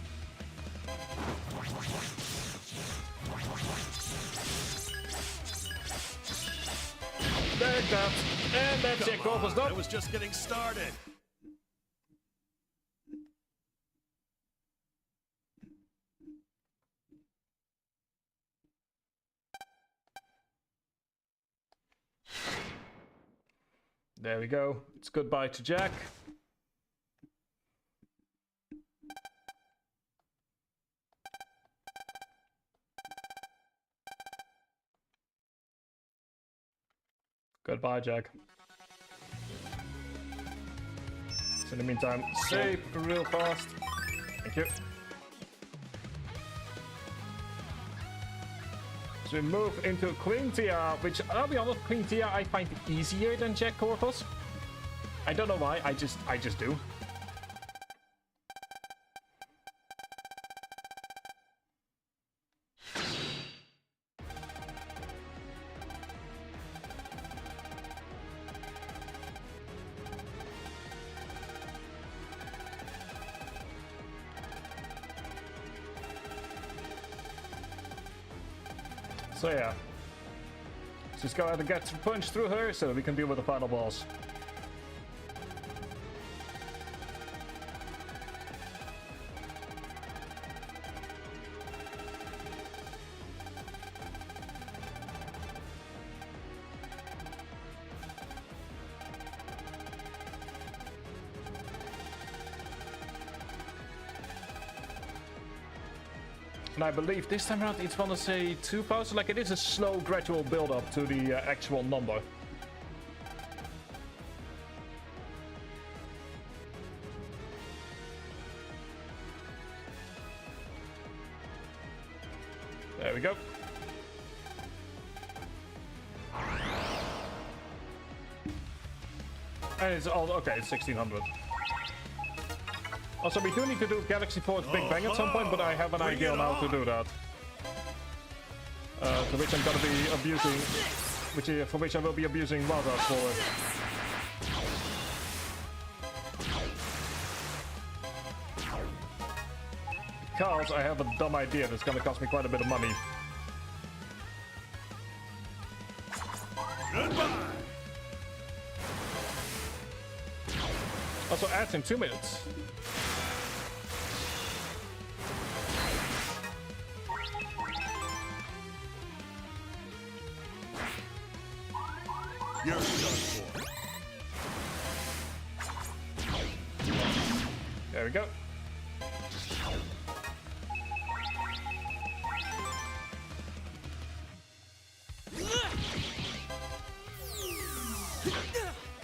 Take that, and that's it, Corvus done. It was just getting started. There we go. It's goodbye to Jack. Goodbye, Jack. So in the meantime, save real fast. Thank you. So we move into Queen Tia, which, I'll be honest, Queen Tia I find easier than Jack Corpus. I don't know why, I just do. So yeah, just go ahead and get punch through her so that we can deal with the final boss. And I believe this time around it's gonna say 2,000, like it is a slow gradual build up to the actual number. There we go. And it's all okay, it's 1600. Also, we do need to do Galaxy Force Big Bang at some point, but I have an idea on how to do that. To which I'm gonna be abusing, for which I will be abusing Waza for. Because I have a dumb idea that's gonna cost me quite a bit of money. Goodbye. Also, adds in 2 minutes. You're done for. There we go.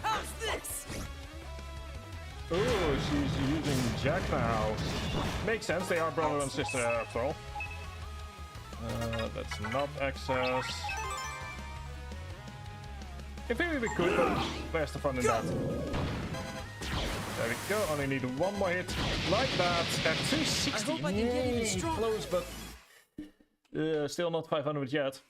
How's this? Ooh, she's using Jack now. Makes sense, they are brother and sister after all. That's not access. In theory we could, but where's the fun in that? There we go, only need one more hit. Like that, at 260. I hope I can get even stronger. Close, but still not 500 yet.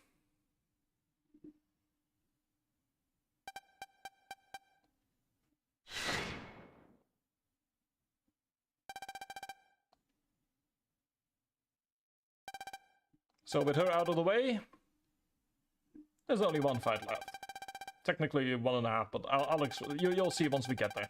So with her out of the way, there's only one fight left. Technically 1.5, but you'll see once we get there.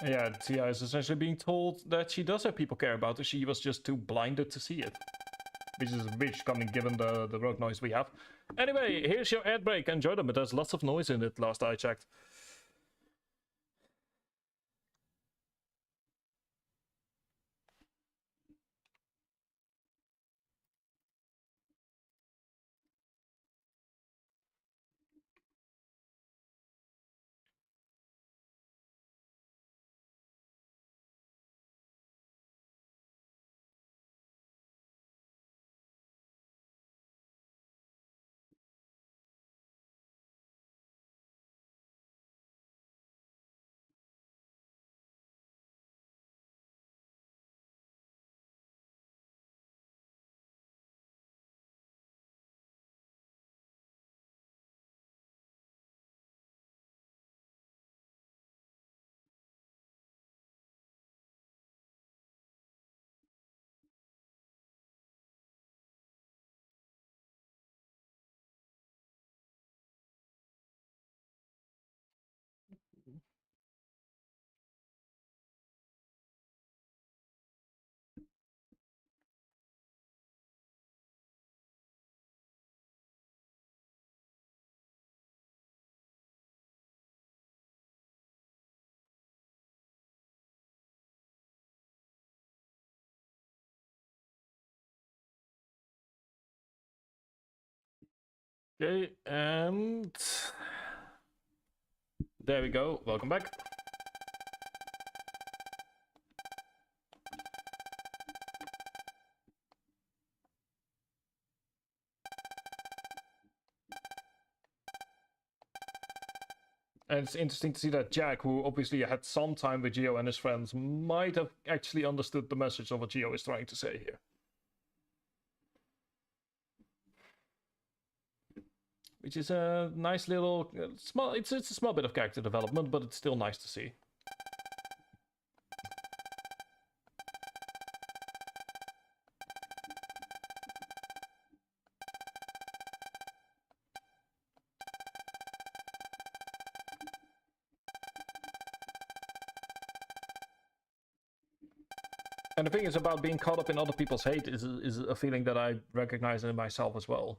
Yeah, Tia is essentially being told that she does have people care about her. She was just too blinded to see it. Which is a bitch coming given the road noise we have. Anyway, here's your ad break. Enjoy them. It has lots of noise in it last I checked. Okay, and there we go. Welcome back. And it's interesting to see that Jack, who obviously had some time with Geo and his friends, might have actually understood the message of what Geo is trying to say here. Which is a nice little small. It's a small bit of character development, but it's still nice to see. And the thing is about being caught up in other people's hate is a feeling that I recognize in myself as well.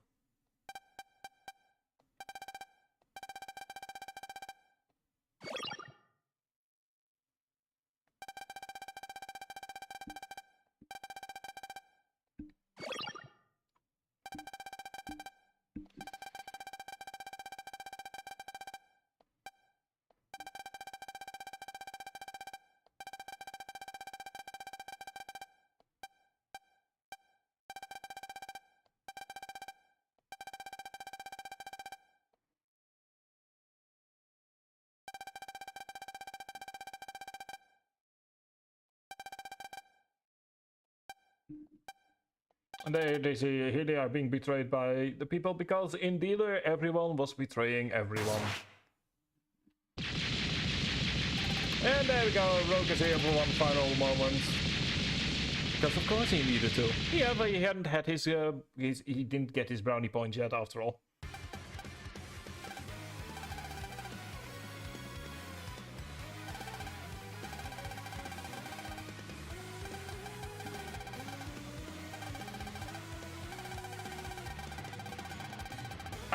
And they say here they are being betrayed by the people because in Dealer everyone was betraying everyone. And there we go, Rogue is here for one final moment. Because of course he needed to. Yeah, but he hadn't had his he didn't get his brownie points yet after all.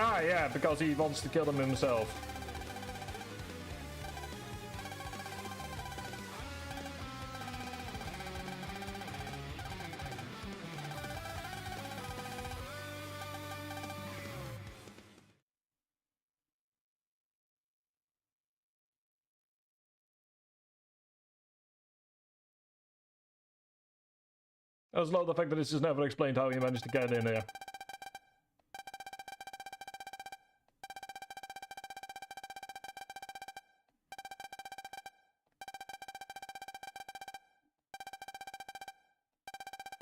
Ah, yeah, because he wants to kill them himself. I just love the fact that it's just never explained how he managed to get in here.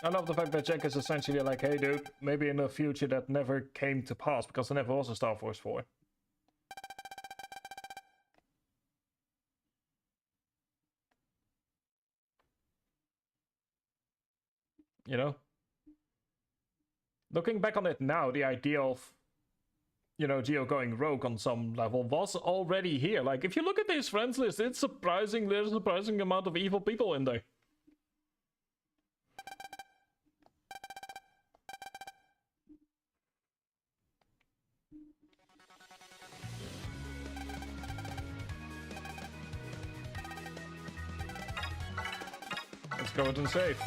I love the fact that Jack is essentially like, hey dude, maybe in the future that never came to pass because there never was a Star Force 4. You know? Looking back on it now, the idea of, you know, Geo going rogue on some level was already here. Like, if you look at his friends list, it's surprising, there's a surprising amount of evil people in there. Let's go ahead and save.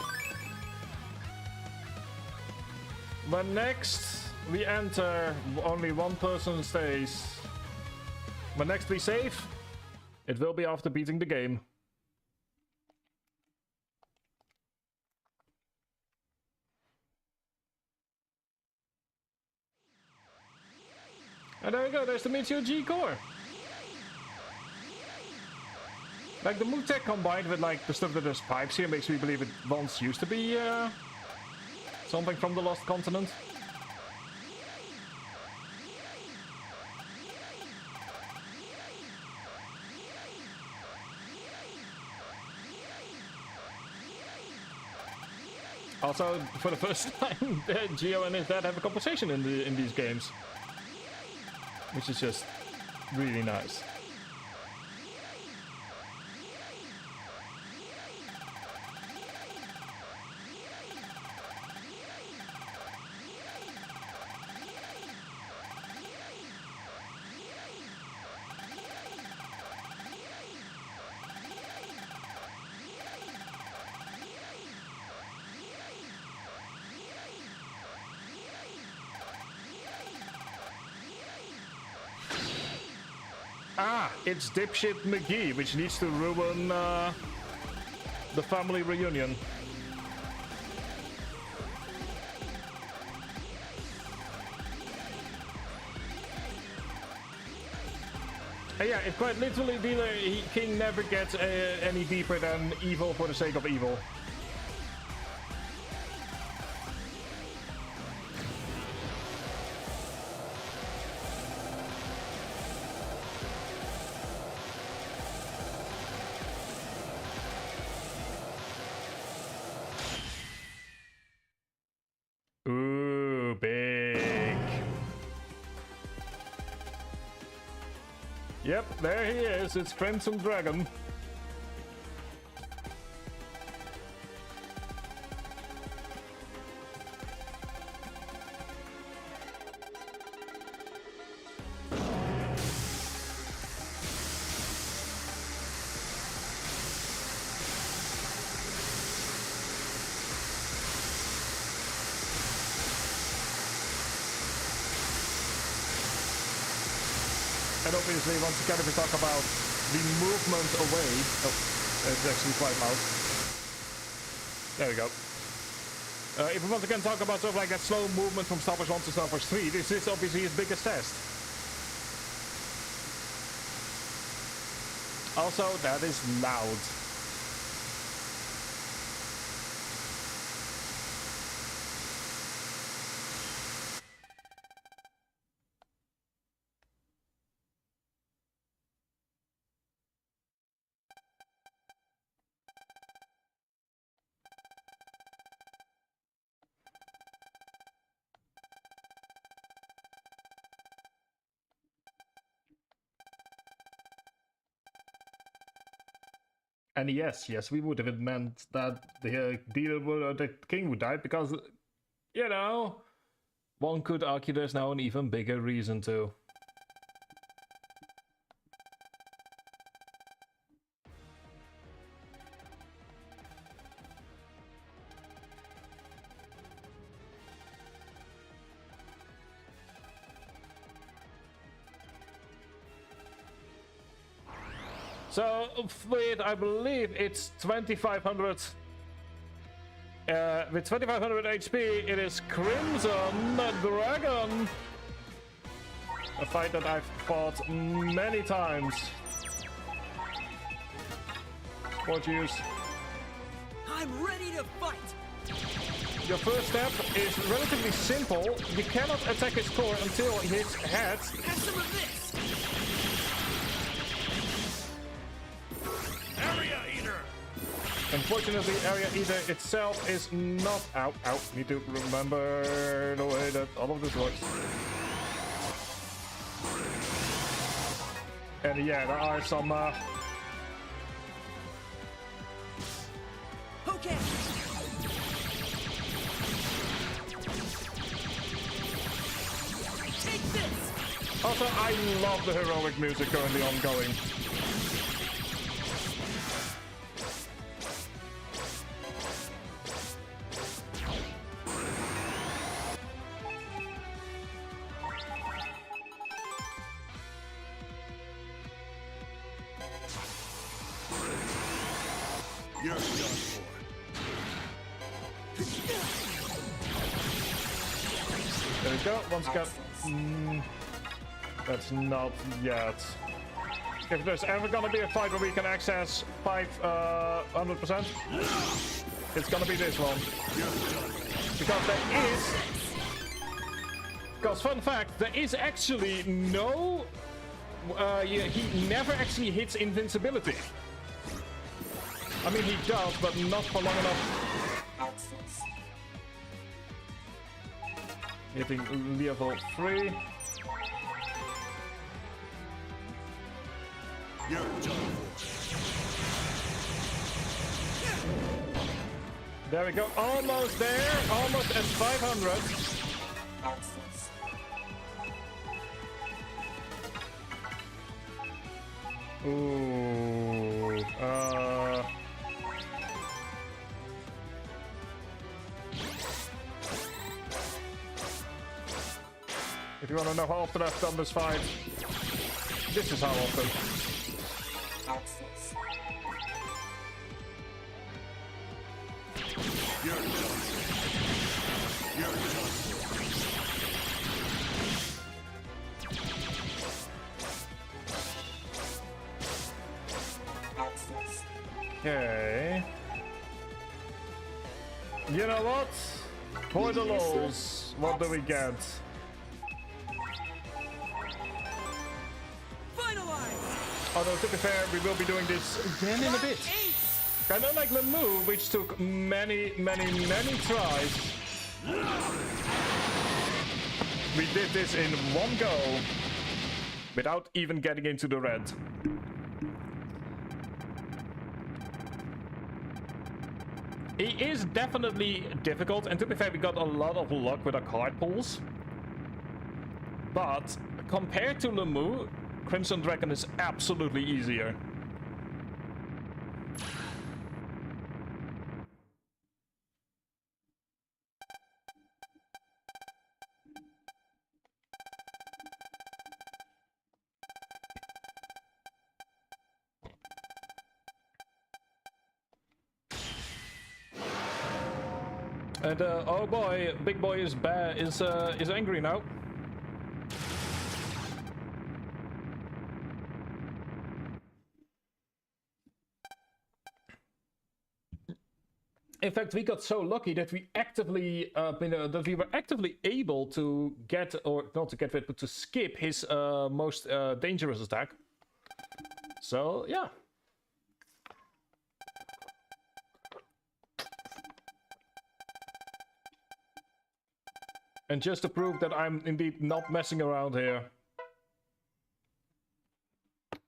But next we enter, only one person stays. When next we save, it will be after beating the game. And there we go, there's the Meteor G core. Like the Moon Tech combined with like the stuff that there's pipes here makes me believe it once used to be something from the Lost Continent. Also, for the first time, Geo and his dad have a conversation in these games, which is just really nice. It's dipshit McGee, which needs to ruin the family reunion. Yeah, it quite literally, King never gets any deeper than evil for the sake of evil. Ooh, big. Yep, there he is. It's Crimson Dragon. And obviously, once again, if we talk about the movement away... Oh, it's actually quite loud. There we go. If we once again talk about sort of like that slow movement from Starforce 1 to Starforce 3, this is obviously his biggest test. Also, that is loud. And yes, we would have meant that the king would die because, you know, one could argue there's now an even bigger reason to. So, with, I believe it's 2500. With 2500 HP, it is Crimson Dragon. A fight that I've fought many times. What use? I'm ready to fight. Your first step is relatively simple. You cannot attack his core until his head. Have some of this. Unfortunately, Area Eater itself is not... Ow, ow. Need to remember the way that all of this works. And yeah, there are some... Okay. Take this. Also, I love the heroic music currently ongoing. You're done for. There we go. Once again. That's not yet. If there's ever gonna be a fight where we can access 500%, it's gonna be this one. Because there is... Because fun fact, there is actually no... he never actually hits invincibility. I mean, he does, but not for long enough. Hitting level 3. You're done. There we go. Almost there. Almost at 500. Ooh. If you want to know how often I've done this fight, this is how often. You're done. You're done. Okay. You know what? For the lols, what do we get? Finalize! Although, to be fair, we will be doing this again in a bit. Kind of like Lemu, which took many tries. We did this in one go, without even getting into the red. He is definitely difficult, and to be fair, we got a lot of luck with our card pulls. But compared to Lemu, Crimson Dragon is absolutely easier. And oh boy, big boy is angry now. In fact, we got so lucky that we actively were actively able to get, or not to get rid, but to skip his most dangerous attack. So yeah. And just to prove that I'm indeed not messing around here.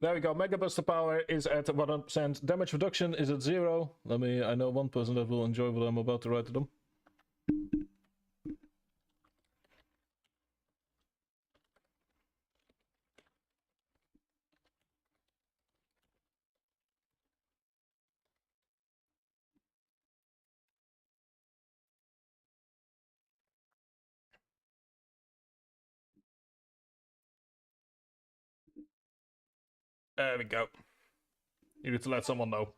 There we go. Mega Buster power is at 100%. Damage reduction is at 0. I know one person that will enjoy what I'm about to write to them. There we go. You need to let someone know.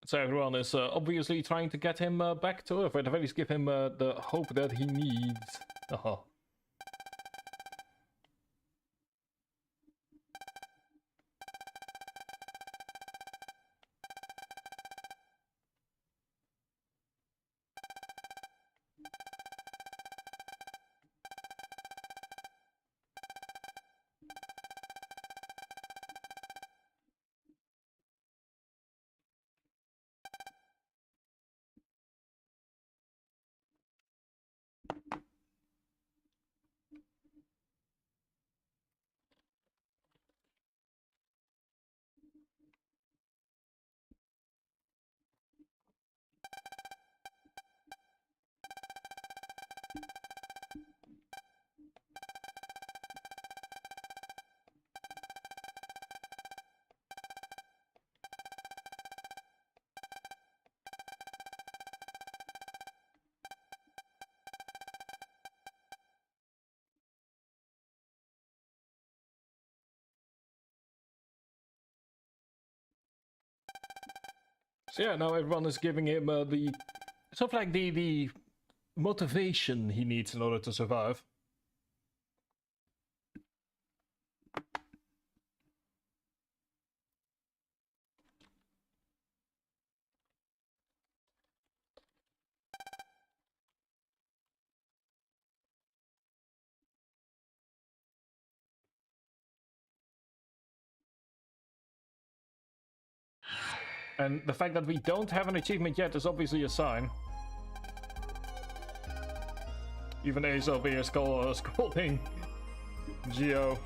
So everyone is obviously trying to get him back to Earth, or at the very least give him the hope that he needs. Uh-huh. So yeah, now everyone is giving him the sort of like the motivation he needs in order to survive. And the fact that we don't have an achievement yet is obviously a sign. Even Ace over here scolding Geo.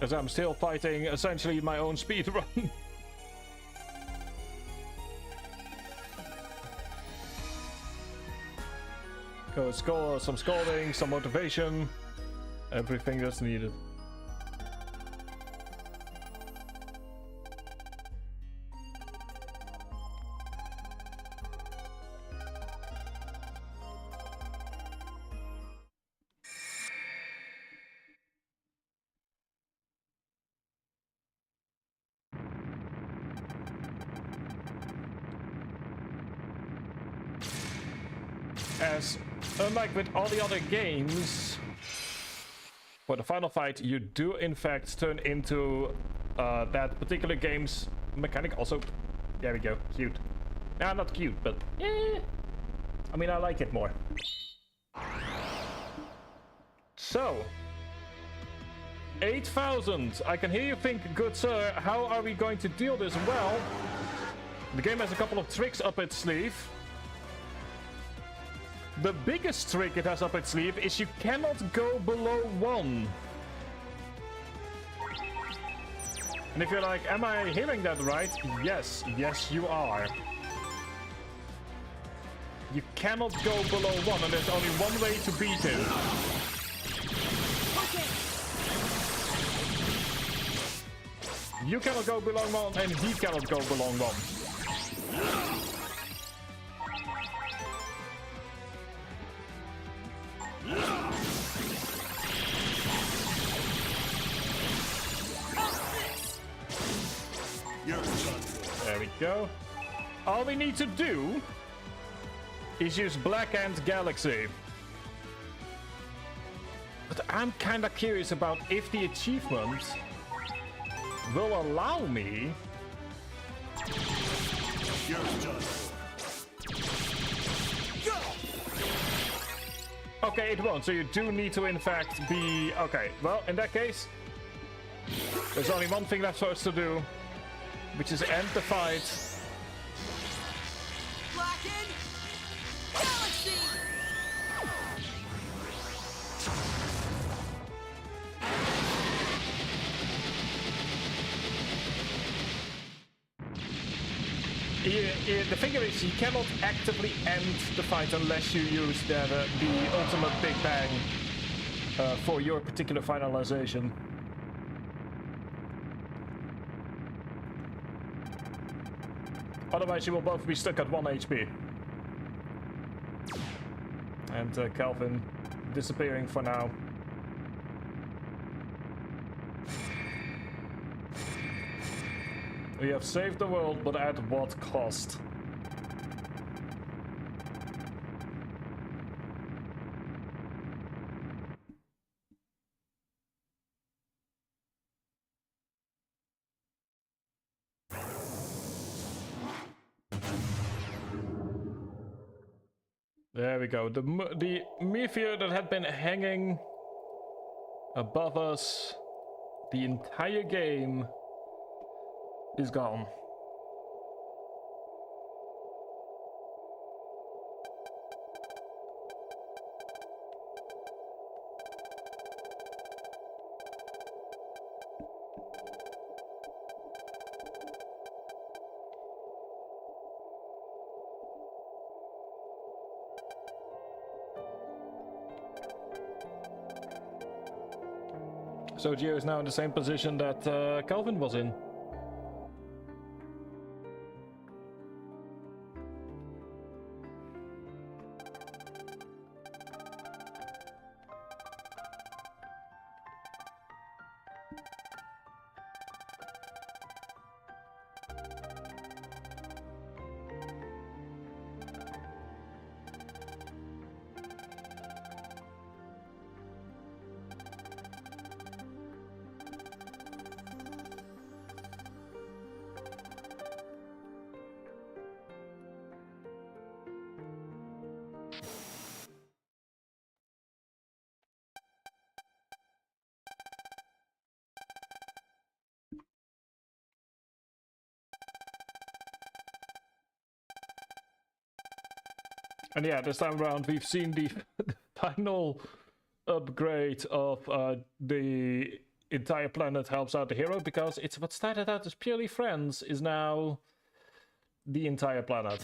As I'm still fighting essentially my own speed run. Go score, some scolding, some motivation. Everything that's needed. As unlike with all the other games, for the final fight, you do in fact turn into that particular game's mechanic. Also, there we go, cute. Nah, not cute, but eh. I mean, I like it more. So, 8,000. I can hear you think, good sir, how are we going to deal this? Well, the game has a couple of tricks up its sleeve. The biggest trick it has up its sleeve is you cannot go below 1. And if you're like, am I hearing that right? Yes, yes you are. You cannot go below 1 and there's only one way to beat him. You cannot go below 1 and he cannot go below 1. There we go. All we need to do is use Black Ant Galaxy. But I'm kinda curious about if the achievement will allow me. Okay, it won't. So you do need to, in fact, be... Okay, well, in that case, there's only one thing left for us to do, which is end the fight. Blackened Galaxy! The thing is, you cannot actively end the fight unless you use the ultimate Big Bang for your particular finalization. Otherwise, you will both be stuck at 1 HP. And Calvin disappearing for now. We have saved the world, but at what cost? There we go. The meteor that had been hanging above us the entire game is gone. So Gio is now in the same position that Calvin was in. And yeah, this time around we've seen the final upgrade of the entire planet helps out the hero, because it's what started out as purely friends is now the entire planet.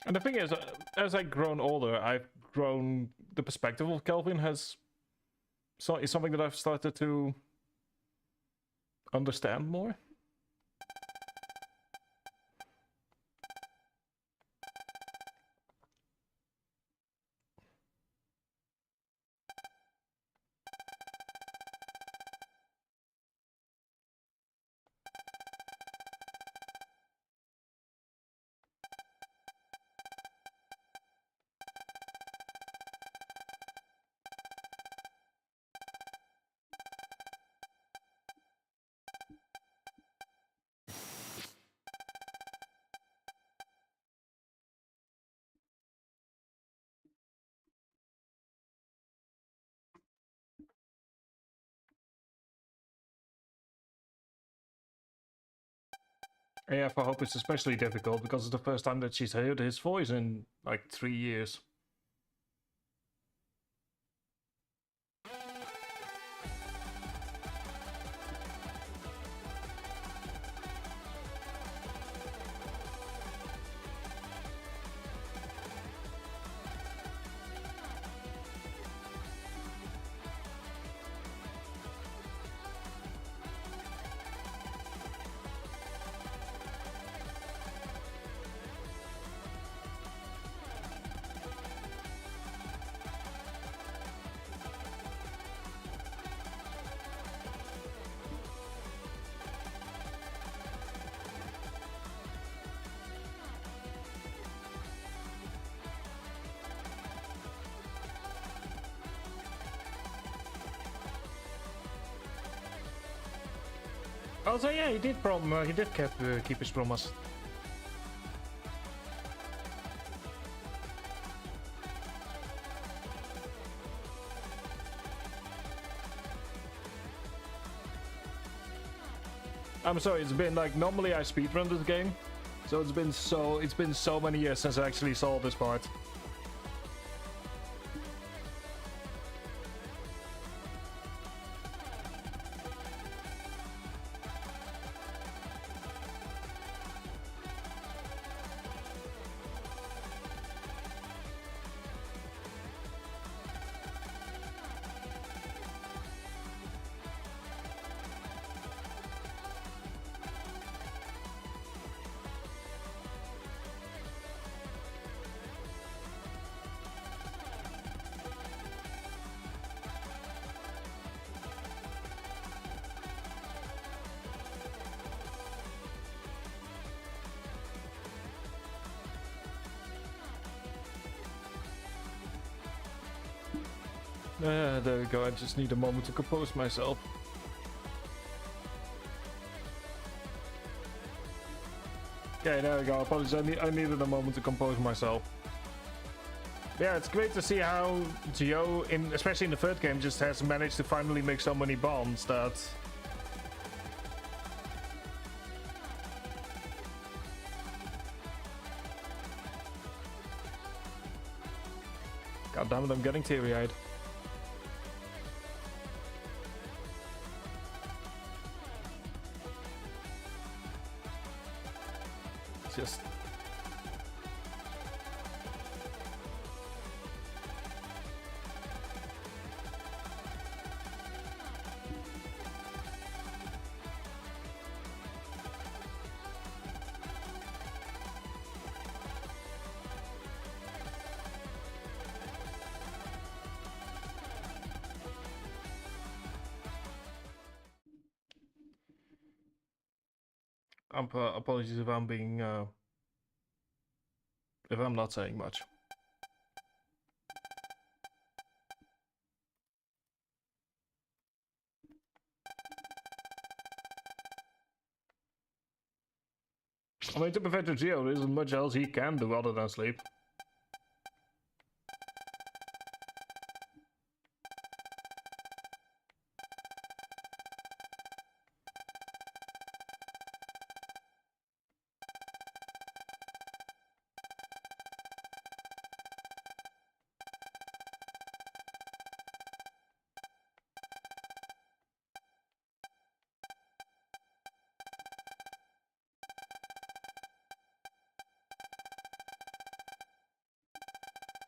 And the thing is, as I've grown older, I've grown, the perspective of Kelvin is something that I've started to understand more. Yeah, for Hope it's especially difficult because it's the first time that she's heard his voice in like 3 years. Also, yeah, he did keep his promise. I'm sorry, it's been like, normally I speedrun this game, so it's been so many years since I actually saw this part. There we go, I just need a moment to compose myself. Okay, there we go, apologies, I needed a moment to compose myself. Yeah, it's great to see how Gio, especially in the third game, just has managed to finally make so many bonds that... God damn it, I'm getting teary-eyed. Just... apologies if I'm being, if I'm not saying much. I mean, to be fair to Geo, there isn't much else he can do other than sleep.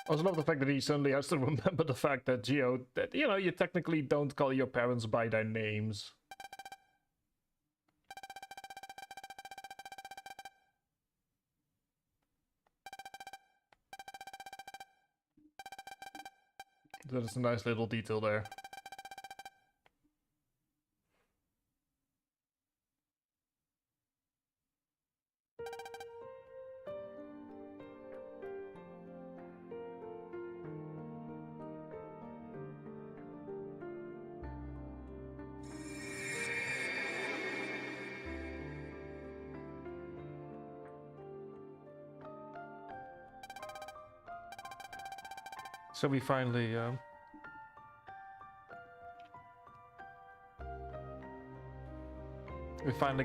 I also love the fact that he suddenly has to remember the fact that Geo, that, you know, you technically don't call your parents by their names. That is a nice little detail there. So we finally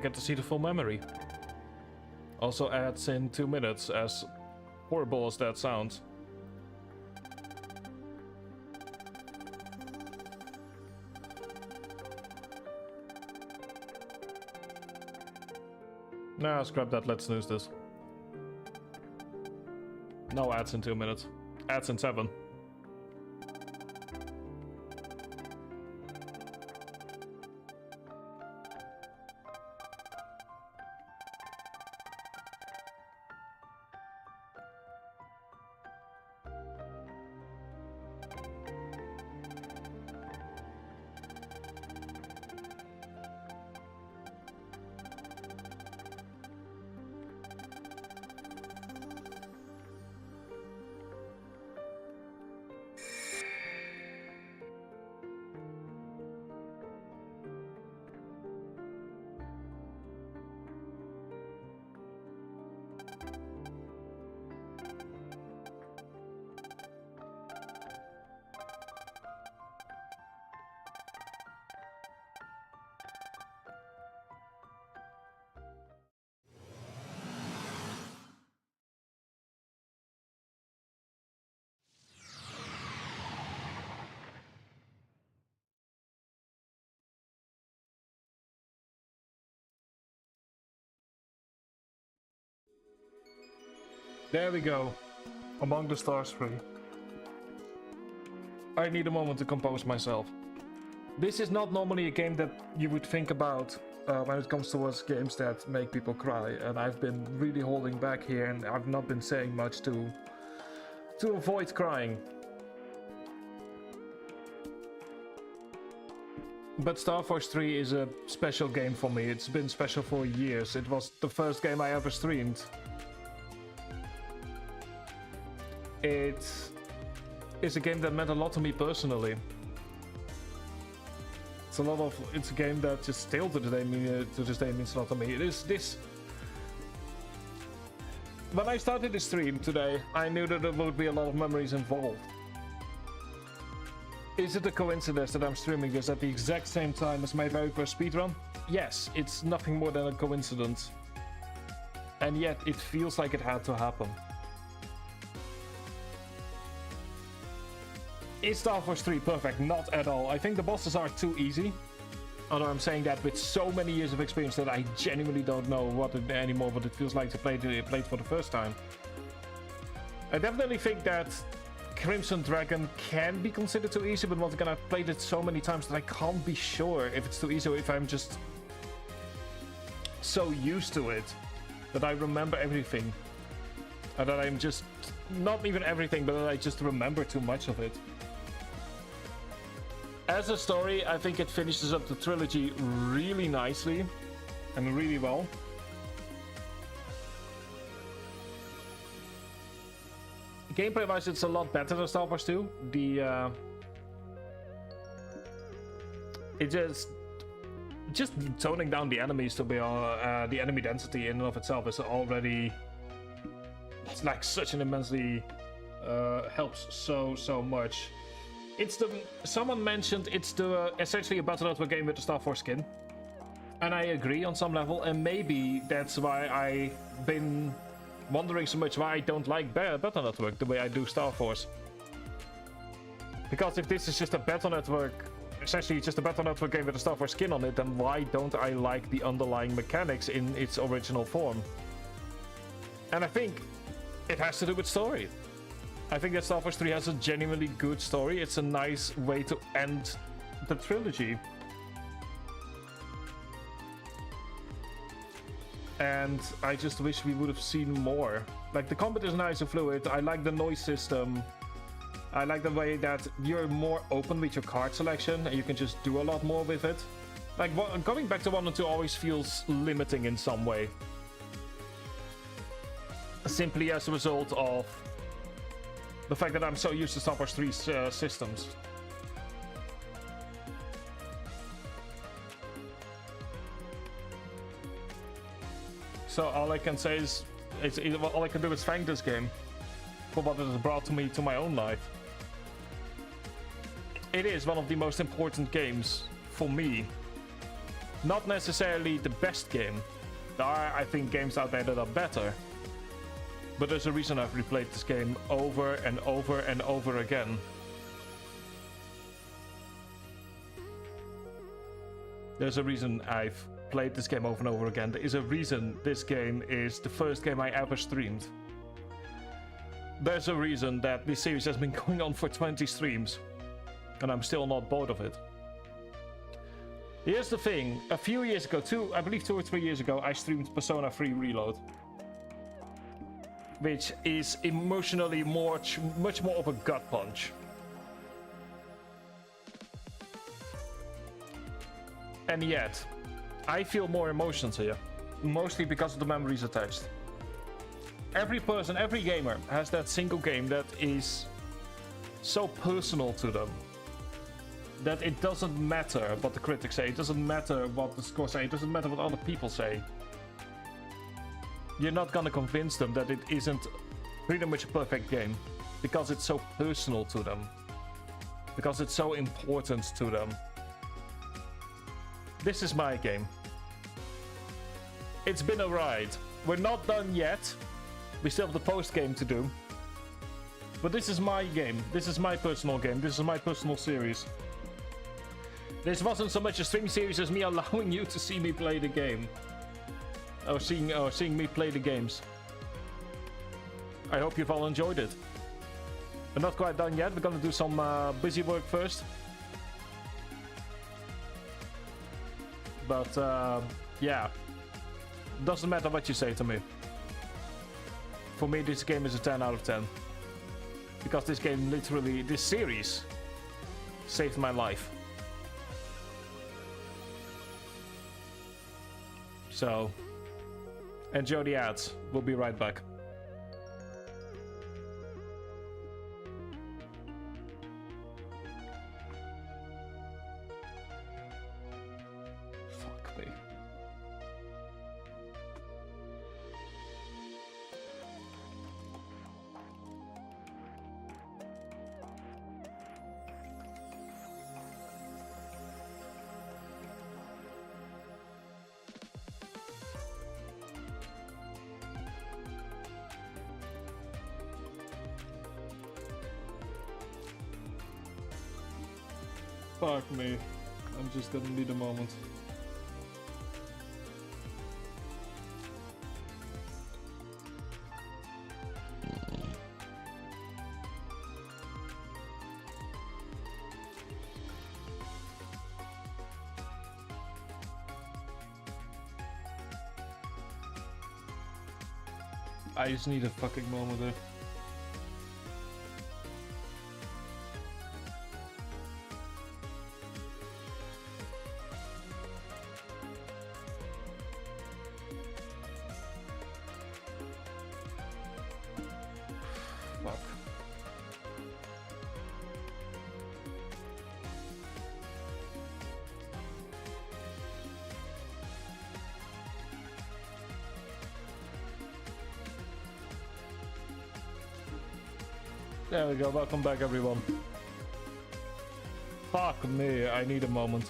get to see the full memory. Also adds in 2 minutes, as horrible as that sounds. Nah, scrap that, let's snooze this. No ads in 2 minutes. Ads in 7. There we go. Among the Stars 3. I need a moment to compose myself. This is not normally a game that you would think about when it comes towards games that make people cry, and I've been really holding back here, and I've not been saying much to avoid crying. But Starforce 3 is a special game for me. It's been special for years. It was the first game I ever streamed. It is a game that meant a lot to me personally. It's a game that just still to this day means a lot to me. It is this. When I started the stream today, I knew that there would be a lot of memories involved. Is it a coincidence that I'm streaming this at the exact same time as my very first speedrun? Yes, it's nothing more than a coincidence. And yet, it feels like it had to happen. Is Starforce 3 perfect? Not at all. I think the bosses are too easy. Although I'm saying that with so many years of experience that I genuinely don't know what it feels like to play it for the first time. I definitely think that Crimson Dragon can be considered too easy, but once again, I've played it so many times that I can't be sure if it's too easy or if I'm just so used to it that I remember everything. And that I'm just, not even everything, but that I just remember too much of it. As a story, I think it finishes up the trilogy really nicely and really well. Gameplay-wise, it's a lot better than Star Wars 2. just toning down the enemies to be the enemy density in and of itself is already, it's like such an immensely helps so much. It's the, someone mentioned it's the essentially a Battle Network game with the Starforce skin, and I agree on some level, and maybe that's why I've been wondering so much why I don't like Battle Network the way I do Starforce. Because if this is just a Battle Network, essentially just a Battle Network game with a Starforce skin on it, then why don't I like the underlying mechanics in its original form? And I think it has to do with story. I think that Starforce 3 has a genuinely good story. It's a nice way to end the trilogy. And I just wish we would have seen more. Like, the combat is nice and fluid. I like the noise system. I like the way that you're more open with your card selection and you can just do a lot more with it. Like, going back to 1 and 2 always feels limiting in some way. Simply as a result of the fact that I'm so used to Starforce 3's systems. So all I can say is, all I can do is thank this game for what it has brought to me, to my own life. It is one of the most important games for me. Not necessarily the best game. There are, I think, games out there that are better. But there's a reason I've replayed this game over and over and over again. There's a reason I've played this game over and over again. There is a reason this game is the first game I ever streamed. There's a reason that this series has been going on for 20 streams. And I'm still not bored of it. Here's the thing. A few years ago, I believe 2 or 3 years ago, I streamed Persona 3 Reload. Which is emotionally much more of a gut punch. And yet, I feel more emotions here. Mostly because of the memories attached. Every person, every gamer has that single game that is so personal to them. That it doesn't matter what the critics say, it doesn't matter what the scores say, it doesn't matter what other people say. You're not gonna convince them that it isn't pretty much a perfect game. Because it's so personal to them. Because it's so important to them. This is my game. It's been a ride. We're not done yet. We still have the post game to do. But this is my game. This is my personal game. This is my personal series. This wasn't so much a stream series as me allowing you to see me play the game. Or seeing me play the games. I hope you've all enjoyed it. We're not quite done yet. We're gonna do some busy work first. But yeah, doesn't matter what you say to me. For me, this game is a 10 out of 10. Because this game literally, this series, saved my life. So, enjoy the ads. We'll be right back. Fuck me. Fuck me. I'm just gonna need a moment. I just need a fucking moment there. There we go. Welcome back, everyone. Fuck me, I need a moment.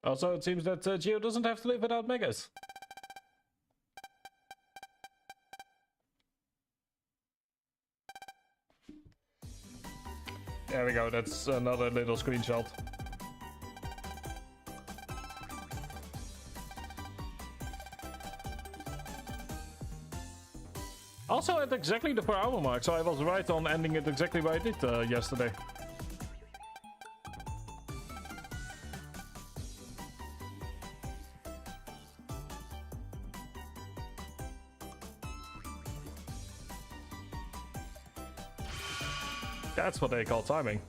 Also, it seems that Geo doesn't have to live without megas. There we go, that's another little screenshot. Also at exactly the per hour mark, so I was right on ending it exactly where I did yesterday. That's what they call timing.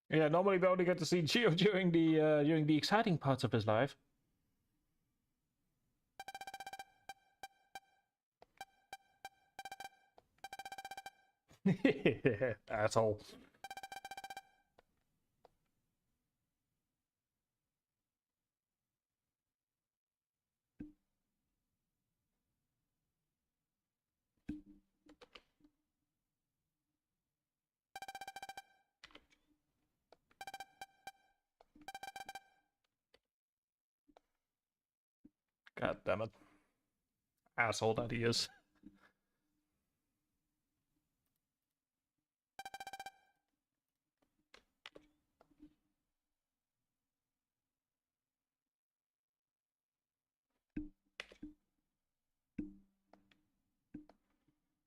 Yeah, normally we only get to see Geo during the exciting parts of his life. Asshole. God damn it. Asshole that he is.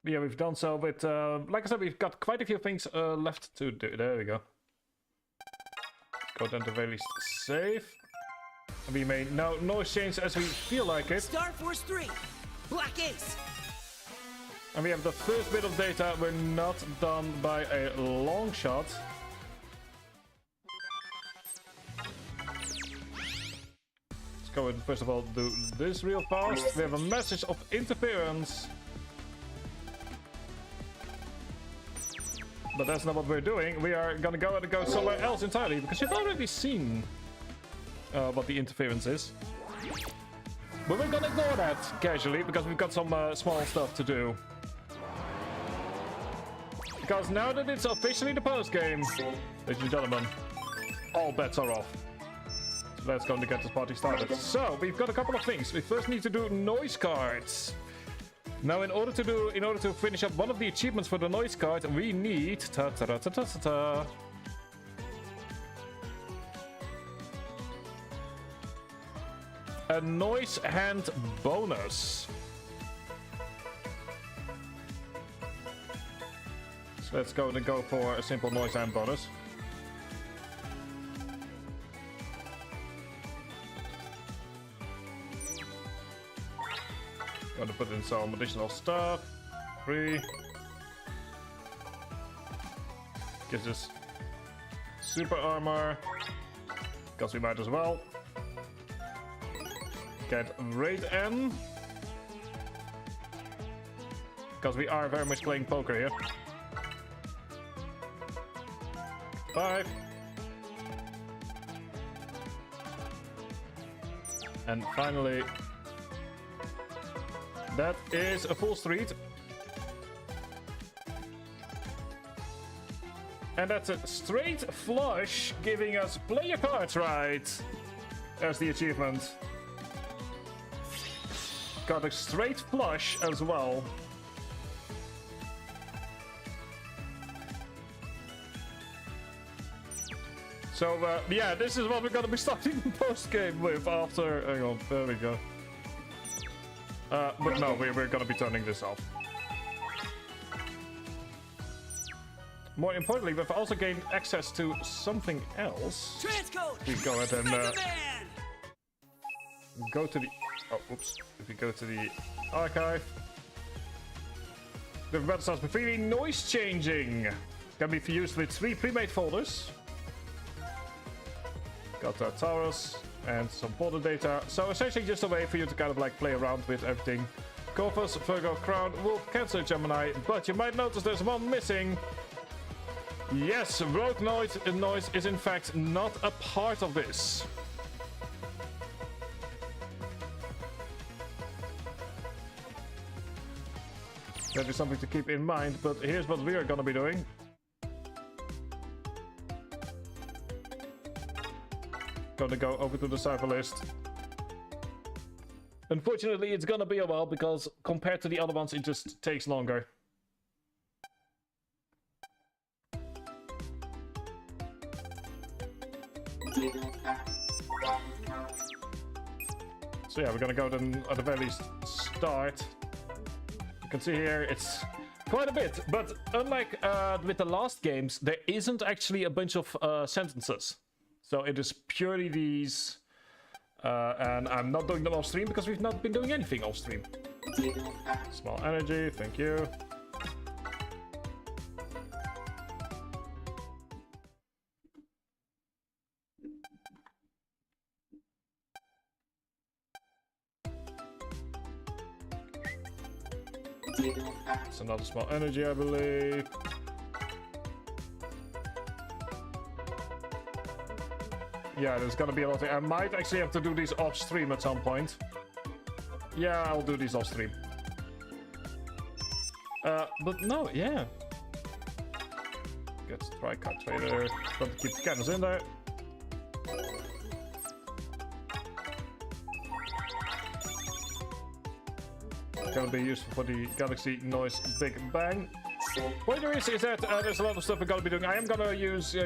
Yeah, we've done so with, like I said, we've got quite a few things left to do. There we go. Go down to very safe. We may no noise change as we feel like it. Starforce 3, Black Ace. And we have the first bit of data. We're not done by a long shot. Let's go and first of all do this real fast. We have a message of interference. But that's not what we're doing. We are gonna go somewhere else entirely because you've already seen what the interference is. But we're gonna ignore that casually because we've got some small stuff to do. Because now that it's officially the post game, ladies and gentlemen, all bets are off. So let's go and get this party started. So we've got a couple of things. We first need to do noise cards. Now, in order to finish up one of the achievements for the noise card, we need a noise hand bonus. So let's go for a simple noise hand bonus. Gonna put in some additional stuff. 3. Gives us super armor, because we might as well. Get Raid N, because we are very much playing poker here. 5. And finally, that is a full street. And that's a straight flush, giving us play your cards right as the achievement. Got a straight flush as well. So, yeah, this is what we're gonna be starting the post-game with after... Hang on, there we go. But no, we're gonna be turning this off. More importantly, we've also gained access to something else. Transcode! We go ahead and Mega Man! go to the... Oh, oops. If we go to the archive... The battle starts with 3D noise changing. Can be used with 3 pre-made folders. Got Taurus and some folder data. So essentially just a way for you to kind of like play around with everything. Corvus, Virgo, Crown, Wolf, Cancer, Gemini. But you might notice there's one missing. Yes, road noise is in fact not a part of this. That is something to keep in mind, but here's what we are gonna be doing. Gonna go over to the cipher list. Unfortunately, it's gonna be a while because compared to the other ones, it just takes longer. So yeah, we're gonna go then at the very least start. You can see here it's quite a bit, but unlike with the last games, there isn't actually a bunch of sentences. So it is purely these, and I'm not doing them off stream because we've not been doing anything off stream. Small energy, thank you. It's another small energy, I believe. Yeah, there's gonna be a lot of... I might actually have to do these off stream at some point. Yeah, I'll do these off stream. But no, yeah. Get Strike-Card Trader. Got to keep the cannons in there. Gonna be useful for the Galaxy Noise Big Bang. What there is that there's a lot of stuff we're gonna be doing. I am gonna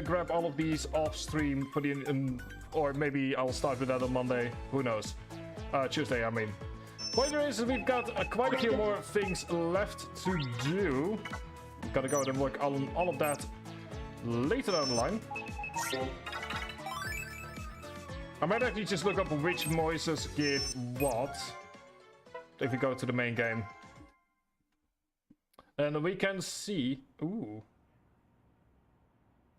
grab all of these off stream for the or maybe I'll start with that on Monday. Who knows? Tuesday, I mean. What there is we've got quite a few more things left to do. Gotta go and work on all of that later down the line. I might actually just look up which noises give what. If we go to the main game. And we can see... Ooh.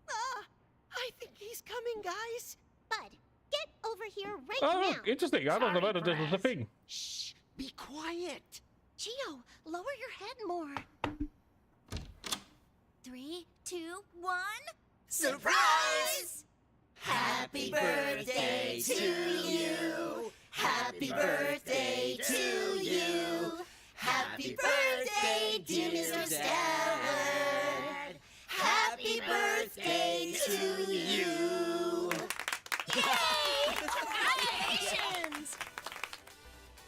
I think he's coming, guys. Bud, get over here right Oh, now. interesting. I don't know whether this was a thing. Shh, be quiet. Geo, lower your head more. 3, 2, 1. Surprise! Happy birthday to you. Happy birthday to you. Happy birthday, dear Mr. Stellar. Happy birthday to you. Yay! Congratulations!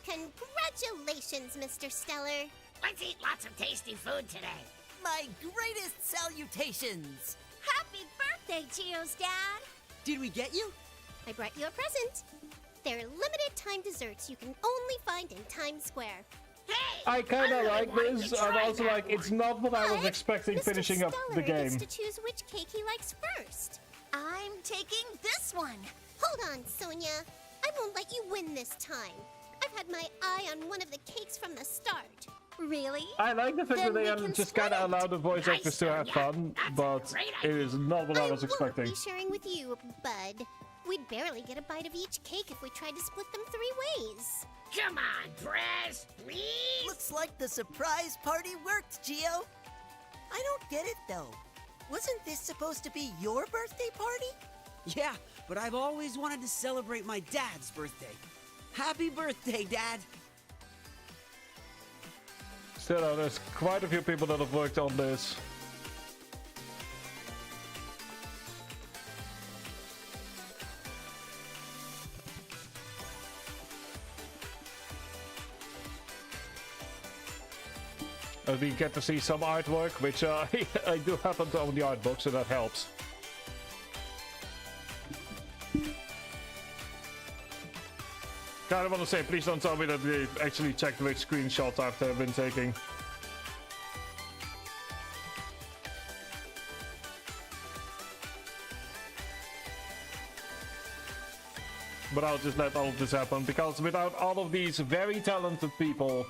Congratulations, Mr. Stellar. Let's eat lots of tasty food today. My greatest salutations! Happy birthday, Geo's dad. Did we get you? I brought you a present. They're limited time desserts you can only find in Times Square. Hey! I kind of like want this. to I'm try also that like, one. it's not what I was But expecting Mr. finishing up the Stellar game. gets to choose which cake he likes first. I'm taking this one. Hold on, Sonia. I won't let you win this time. I've had my eye on one of the cakes from the start. Really? I like the fact Then that they we are can just split kind of it. allow the voice Nice, actors to have Sonia. fun, That's a but great it idea. is not what I was expecting. won't be sharing with you, Bud. We'd barely get a bite of each cake if we tried to split them 3 ways. Come on, Press, please. Looks like the surprise party worked, Geo. I don't get it, though. Wasn't this supposed to be your birthday party? Yeah, but I've always wanted to celebrate my dad's birthday. Happy birthday, Dad! Still, there's quite a few people that have worked on this. We get to see some artwork, which I do happen to own the art book, so that helps. Kind of want to say, please don't tell me that they actually checked which screenshots after I've been taking. But I'll just let all of this happen, because without all of these very talented people,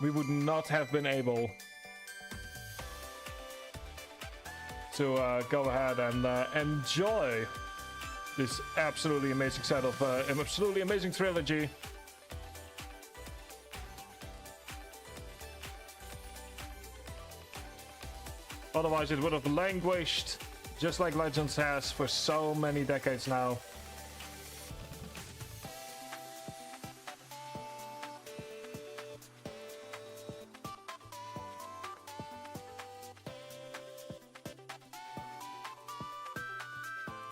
we would not have been able to go ahead and enjoy this absolutely amazing set of absolutely amazing trilogy. Otherwise it would have languished, just like Legends has for so many decades now.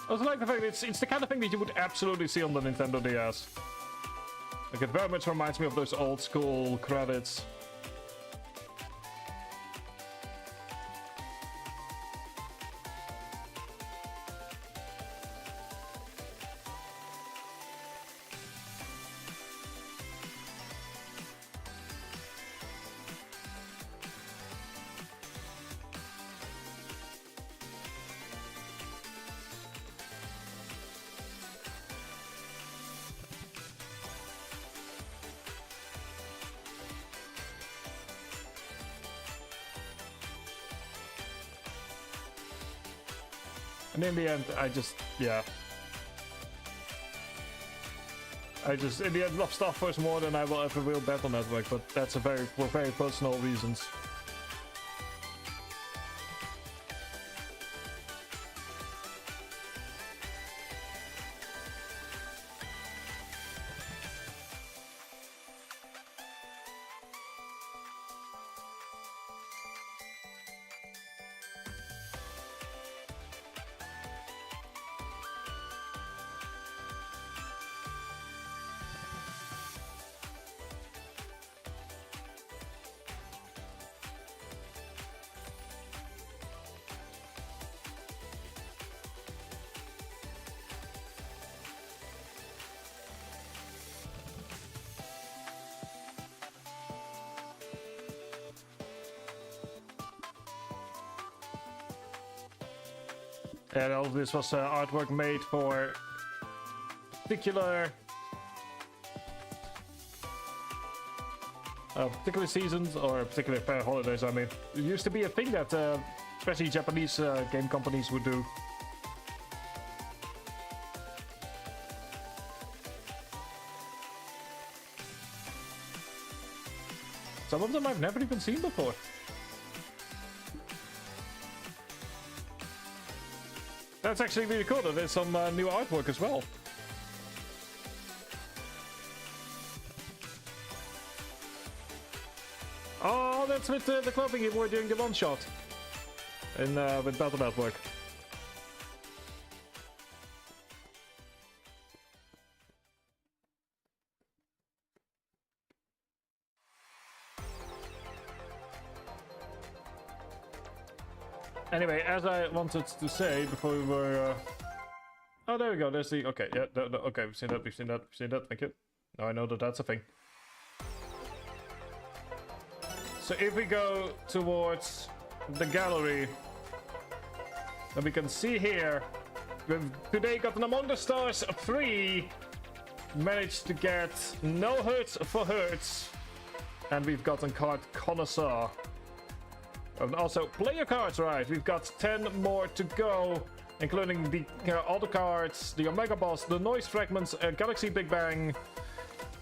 I also like the fact that it's the kind of thing that you would absolutely see on the Nintendo DS. Like, it very much reminds me of those old school credits. And in the end, I just, yeah. I just, in the end, love Starforce more than I will ever will Battle Network, but that's for very personal reasons. And all of this was artwork made for particular seasons or particular holidays. I mean, it used to be a thing that especially Japanese game companies would do. Some of them I've never even seen before. That's actually really cool that there's some new artwork as well. Oh, that's with the clothing you wore during the one shot in with Battle Network. Anyway, as I wanted to say before we were... Oh, there we go. There's the... Okay, yeah, okay, we've seen that, we've seen that, we've seen that. Thank you. Now I know that that's a thing. So if we go towards the gallery, then we can see here, we've today got an Among the Stars 3. Managed to get no hurts for hurts. And we've gotten card connoisseur. And also player cards, right? We've got 10 more to go, including the other cards, the Omega Boss, the Noise Fragments, Galaxy Big Bang.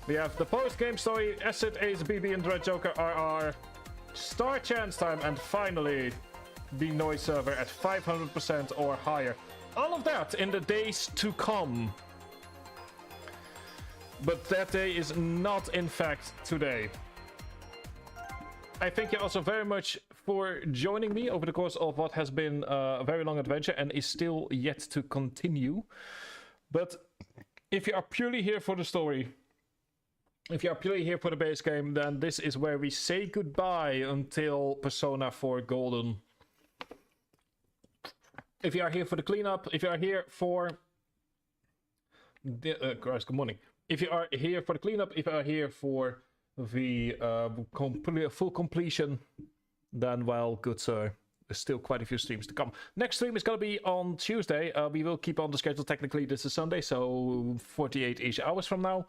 We have the post-game story, Acid, Ace, BB, and Dread Joker RR, Star Chance Time, and finally the Noise Server at 500% or higher. All of that in the days to come. But that day is not, in fact, today. I thank you also very much for joining me over the course of what has been a very long adventure and is still yet to continue. But if you are purely here for the story, if you are purely here for the base game, then this is where we say goodbye until Persona 4 Golden. If you are here for the cleanup, if you are here for the good morning. If you are here for the cleanup, if you are here for the full completion, then well, good sir, there's still quite a few streams to come. Next stream is going to be on Tuesday. We will keep on the schedule. Technically, this is Sunday, so 48-ish hours from now.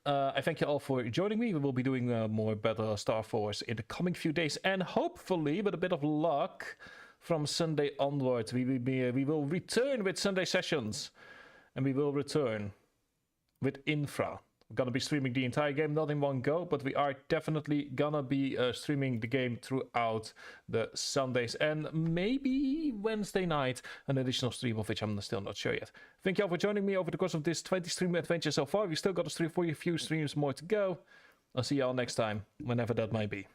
I thank you all for joining me. We will be doing more Battle Star Force in the coming few days, and hopefully, with a bit of luck, from Sunday onwards, we will return with Sunday sessions, and we will return with Infra. We're gonna be streaming the entire game, not in one go, but we are definitely gonna be streaming the game throughout the Sundays, and maybe Wednesday night an additional stream, of which I'm still not sure yet. Thank you all for joining me over the course of this 20 stream adventure so far. We've still got a few streams more to go. I'll see you all next time, whenever that might be.